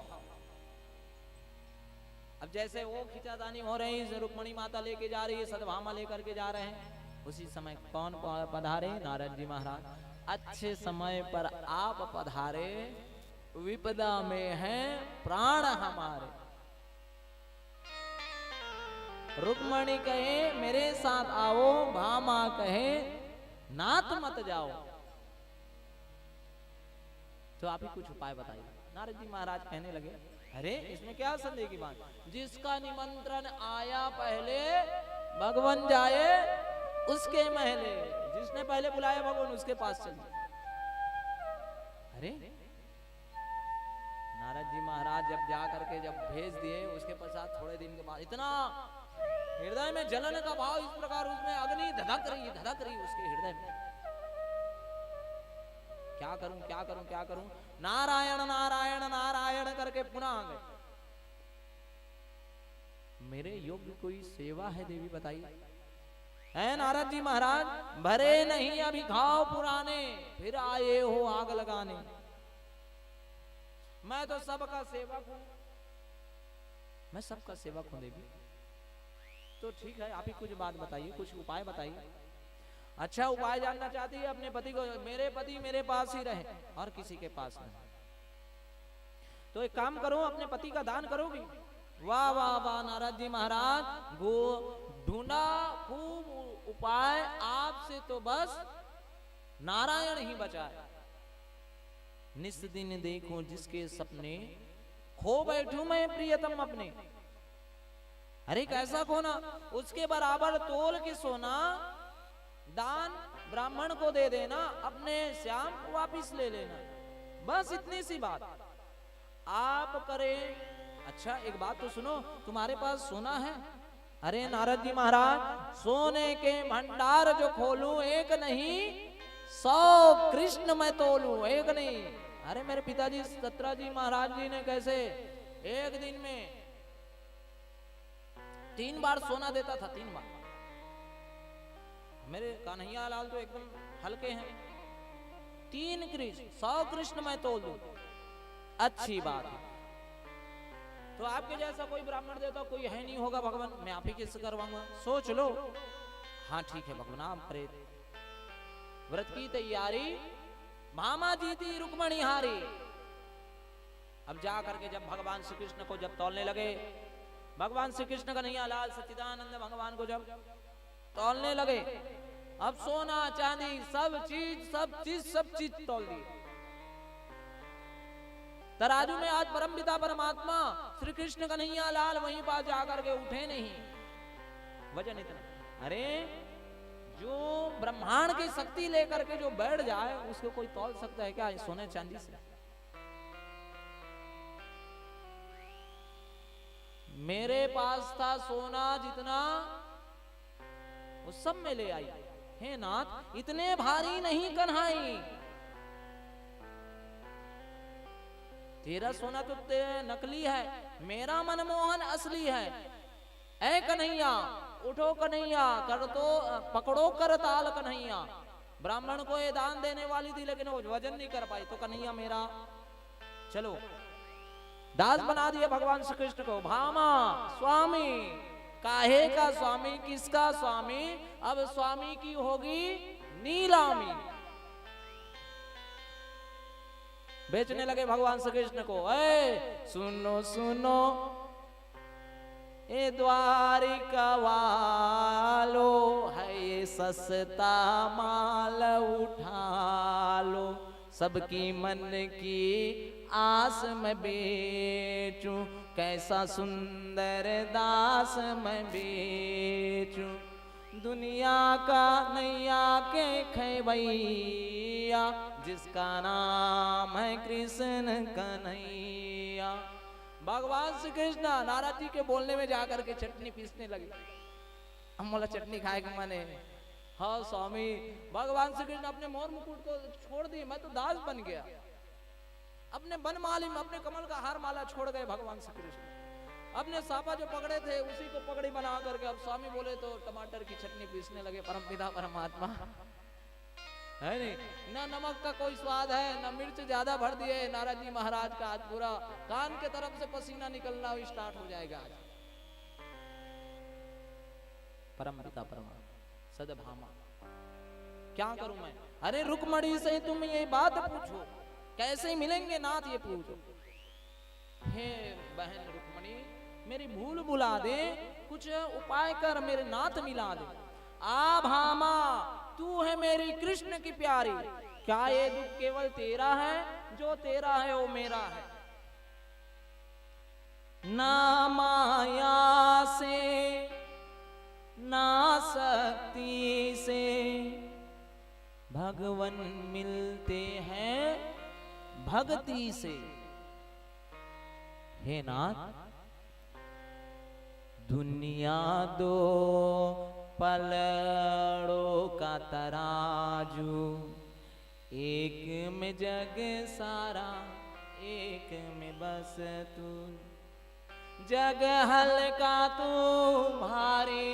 अब जैसे वो खिंचातानी हो रही है, रुक्मणी माता लेके जा रही है, सत्यभामा लेकर के जा रहे हैं। उसी समय कौन पधारे? नारद जी महाराज। अच्छे समय पर आप पधारे, विपदा में हैं प्राण हमारे। रुक्मणी कहे मेरे साथ आओ, भामा कहे नाथ मत जाओ। तो आप ही कुछ उपाय बताइए। नारद जी महाराज कहने लगे, अरे इसमें क्या संदेह की बात, जिसका निमंत्रण आया पहले भगवान जाए उसके महले, जिसने पहले बुलाया भगवान उसके पास चलिए। अरे नारद जी महाराज जब जा करके जब भेज दिए, उसके पश्चात थोड़े दिन के बाद इतना हृदय में जलन का भाव, इस प्रकार उसमें अग्नि धधक रही उसके हृदय में। क्या करूं क्या करूं क्या करूं, नारायण नारायण नारायण करके पुनः आ गए। मेरे योग्य कोई सेवा है देवी बताइए। है नारद जी महाराज, भरे नहीं अभी घाव पुराने, फिर आए हो आग लगाने। मैं तो सबका सेवक हूं, मैं सबका सेवक हूं देवी। तो ठीक है, आप ही कुछ बात बताइए, कुछ उपाय बताइए। अच्छा उपाय जानना चाहती है अपने पति को, मेरे पति मेरे पास ही रहे और किसी के पास नहीं। तो एक काम करो, अपने पति का दान करोगी? वाह वाह वाह नारद जी महाराज, गो ढूंढा खूब उपाय, आपसे तो बस नारायण ही बचाए। निस दिन देखो जिसके सपने, खो बैठूं मैं प्रियतम अपने। अरे कैसा खोना, उसके बराबर तोल के सोना, दान ब्राह्मण को दे देना, अपने श्याम को वापिस ले लेना, बस इतनी सी बात आप करें। अच्छा एक बात तो सुनो, तुम्हारे पास सोना है? अरे नारद जी महाराज, सोने के भंडार जो खोलूं, एक नहीं 100 कृष्ण मैं तोलूं, एक नहीं। अरे मेरे पिताजी सत्रा जी महाराज जी ने कैसे एक दिन में 3 बार सोना देता था, 3 बार। मेरे कन्हैया लाल तो एकदम हल्के हैं, 3 कृष्ण 100 कृष्ण मैं तोल दूं, अच्छी बात है। तो आपके जैसा कोई ब्राह्मण देवता कोई है नहीं होगा भगवान, मैं आप ही किससे करवाऊंगा, सोच लो। हाँ ठीक है भगवान, आप करे। व्रत की तैयारी भामा जीती रुक्मणी हारी। अब जा करके जब भगवान श्री कृष्ण को जब तौलने लगे, भगवान श्री कृष्ण कन्हैया लाल सच्चिदानंद भगवान को जब तौलने लगे, अब सोना चांदी सब चीज तौल दी। तराजू में आज परमपिता परमात्मा श्री कृष्ण कन्हैया लाल वहीं पास जाकर के उठे नहीं, वजन इतना। अरे जो ब्रह्मांड की शक्ति लेकर के जो बैठ जाए उसको कोई तौल सकता है क्या सोने चांदी से? मेरे पास था सोना जितना, वो सब में ले आई। हे नाथ, इतने भारी नहीं कन्हाई, तेरा सोना तो नकली है, मेरा मनमोहन असली है। ऐ कन्हैया उठो कन्हैया, कर तो पकड़ो कर ताल कन्हैया। ब्राह्मण को ये दान देने वाली थी लेकिन वो वजन नहीं कर पाई, तो कन्हैया मेरा चलो दास बना दिया भगवान श्री कृष्ण को। भामा स्वामी, काहे का स्वामी, किसका स्वामी? अब स्वामी की होगी नीलामी। बेचने लगे भगवान श्री कृष्ण को। ऐ सुनो सुनो ए द्वारिका वालो, है ये सस्ता माल उठा लो। सबकी मन की आस मैं बेचूं, कैसा सुंदर दास मैं बेचूं। दुनिया का नैया के खैवैया, जिसका नाम है कृष्ण कन्हैया। भगवान श्री कृष्ण नारद जी के बोलने में जाकर के चटनी पीसने लगे। हम बोला चटनी खाए के माने, हाँ स्वामी। भगवान श्री कृष्ण अपने मोर मुकुट को छोड़ दिए, मैं तो दास बन गया। अपने बनमाली में अपने कमल का हार माला छोड़ गए भगवान श्री कृष्ण। अपने सापा जो पकड़े थे उसी को पगड़ी बना करके अब स्वामी बोले तो टमाटर की चटनी पीसने लगे। परमपिता परमात्मा है नहीं, ना नमक का कोई स्वाद है, ना मिर्च ज्यादा भर दिए। नारद जी महाराज का आज पूरा कान के तरफ से पसीना निकलना स्टार्ट हो जाएगा। परमपिता परमात्मा सदभामा, क्या करूं मैं? अरे रुक्मणी से तुम ये बात पूछो, कैसे मिलेंगे नाथ ये पूछो। हे बहन रुक्मणी, मेरी भूल भुला दे, कुछ उपाय कर मेरे नाथ मिला दे। आ भामा, तू है मेरी कृष्ण की प्यारी, क्या ये दुख केवल तेरा है? जो तेरा है वो मेरा है। ना माया से ना शक्ति से भगवन मिलते हैं भक्ति से। हे नाथ, दुनिया दो पलड़ों का तराजू, एक में जग सारा, एक में बस तू। जग हल्का तू भारी,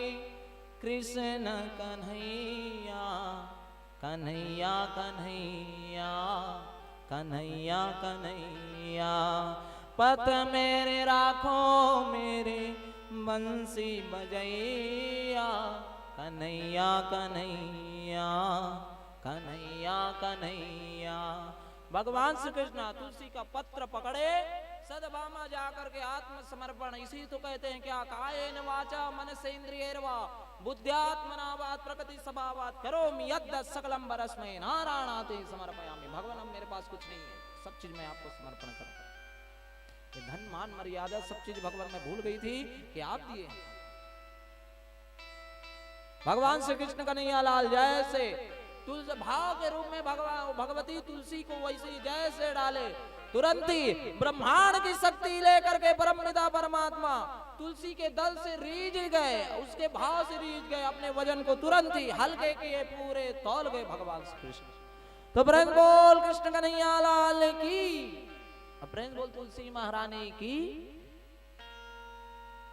कृष्ण कन्हैया कन्हैया कन्हैया कन्हैया कन्हैया। पथ मेरे राखो मेरे बंसी बजैया, कन्हैया कन्हैया कन्हैया कन्हैया। भगवान श्री कृष्ण तुलसी का पत्र पकड़े, सदभामा जाकर के आत्मसमर्पण। इसी तो कहते हैं क्या, कायेन वाचा मनसेन्द्रियैर्वा बुद्ध्यात्मना वात प्रकृति स्वभावात् करोमि यद् सकलम परस्मै नारायणाते समर्पयामि। भगवान अब मेरे पास कुछ नहीं है, सब चीज मैं आपको समर्पण करता हूं। ये धन मान मर्यादा सब चीज भगवान मैं भूल गई थी कि आप दिए। भगवान श्री कृष्ण कन्हैया लाल जैसे तुलसी भाव के रूप में भगवती तुलसी को वैसे ही जैसे डाले, तुरंत ही ब्रह्मांड की शक्ति लेकर के परमपिता परमात्मा तुलसी के दल से रीझ गए, उसके भाव से रीझ गए। अपने वजन को तुरंत ही हल्के के पूरे तौल गए भगवान श्री कृष्ण। तो प्रेम बोल कृष्ण कन्हैया लाल की, प्रेम बोल तुलसी महारानी की।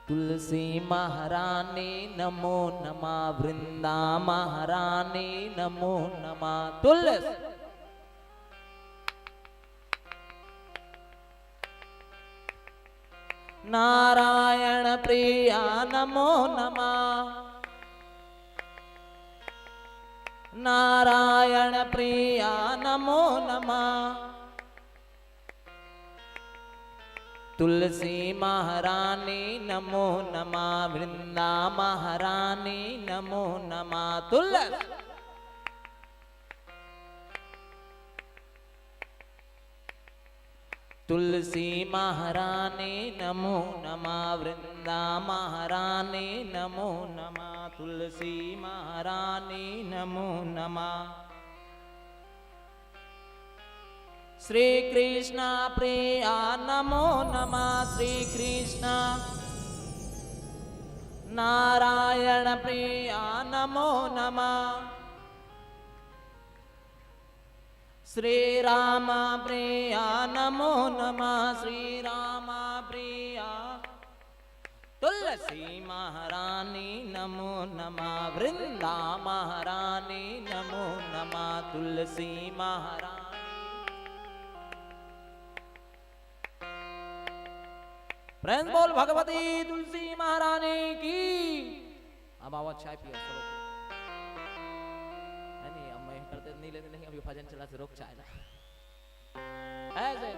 तुलसी महारानी नमो नमः, वृंदा महारानी नमो नमः। तुलसी नारायण प्रिया नमो नमः, नारायण प्रिया नमो नमः। तुलसी महारानी नमो नमः, वृंदा महारानी नमो नमः। तुलसी महारानी नमो नमः, वृंदा महारानी नमो नमः। तुलसी महारानी नमो नमः। श्री कृष्ण प्रिया नमो नमः, श्री कृष्ण। नारायण प्रिया नमो नमः, श्री राम प्रिया नमो नमः, श्री राम प्रिया। तुलसी महारानी नमो नमः, वृंदा महारानी नमो नमः। तुलसी महारानी। प्रेम बोल भगवती तुलसी महारानी की। अब आओ चाय पियो चलो। नहीं अब मैं करते नहीं लेते नहीं, अभी भजन चला से रोक चाय ना ऐसे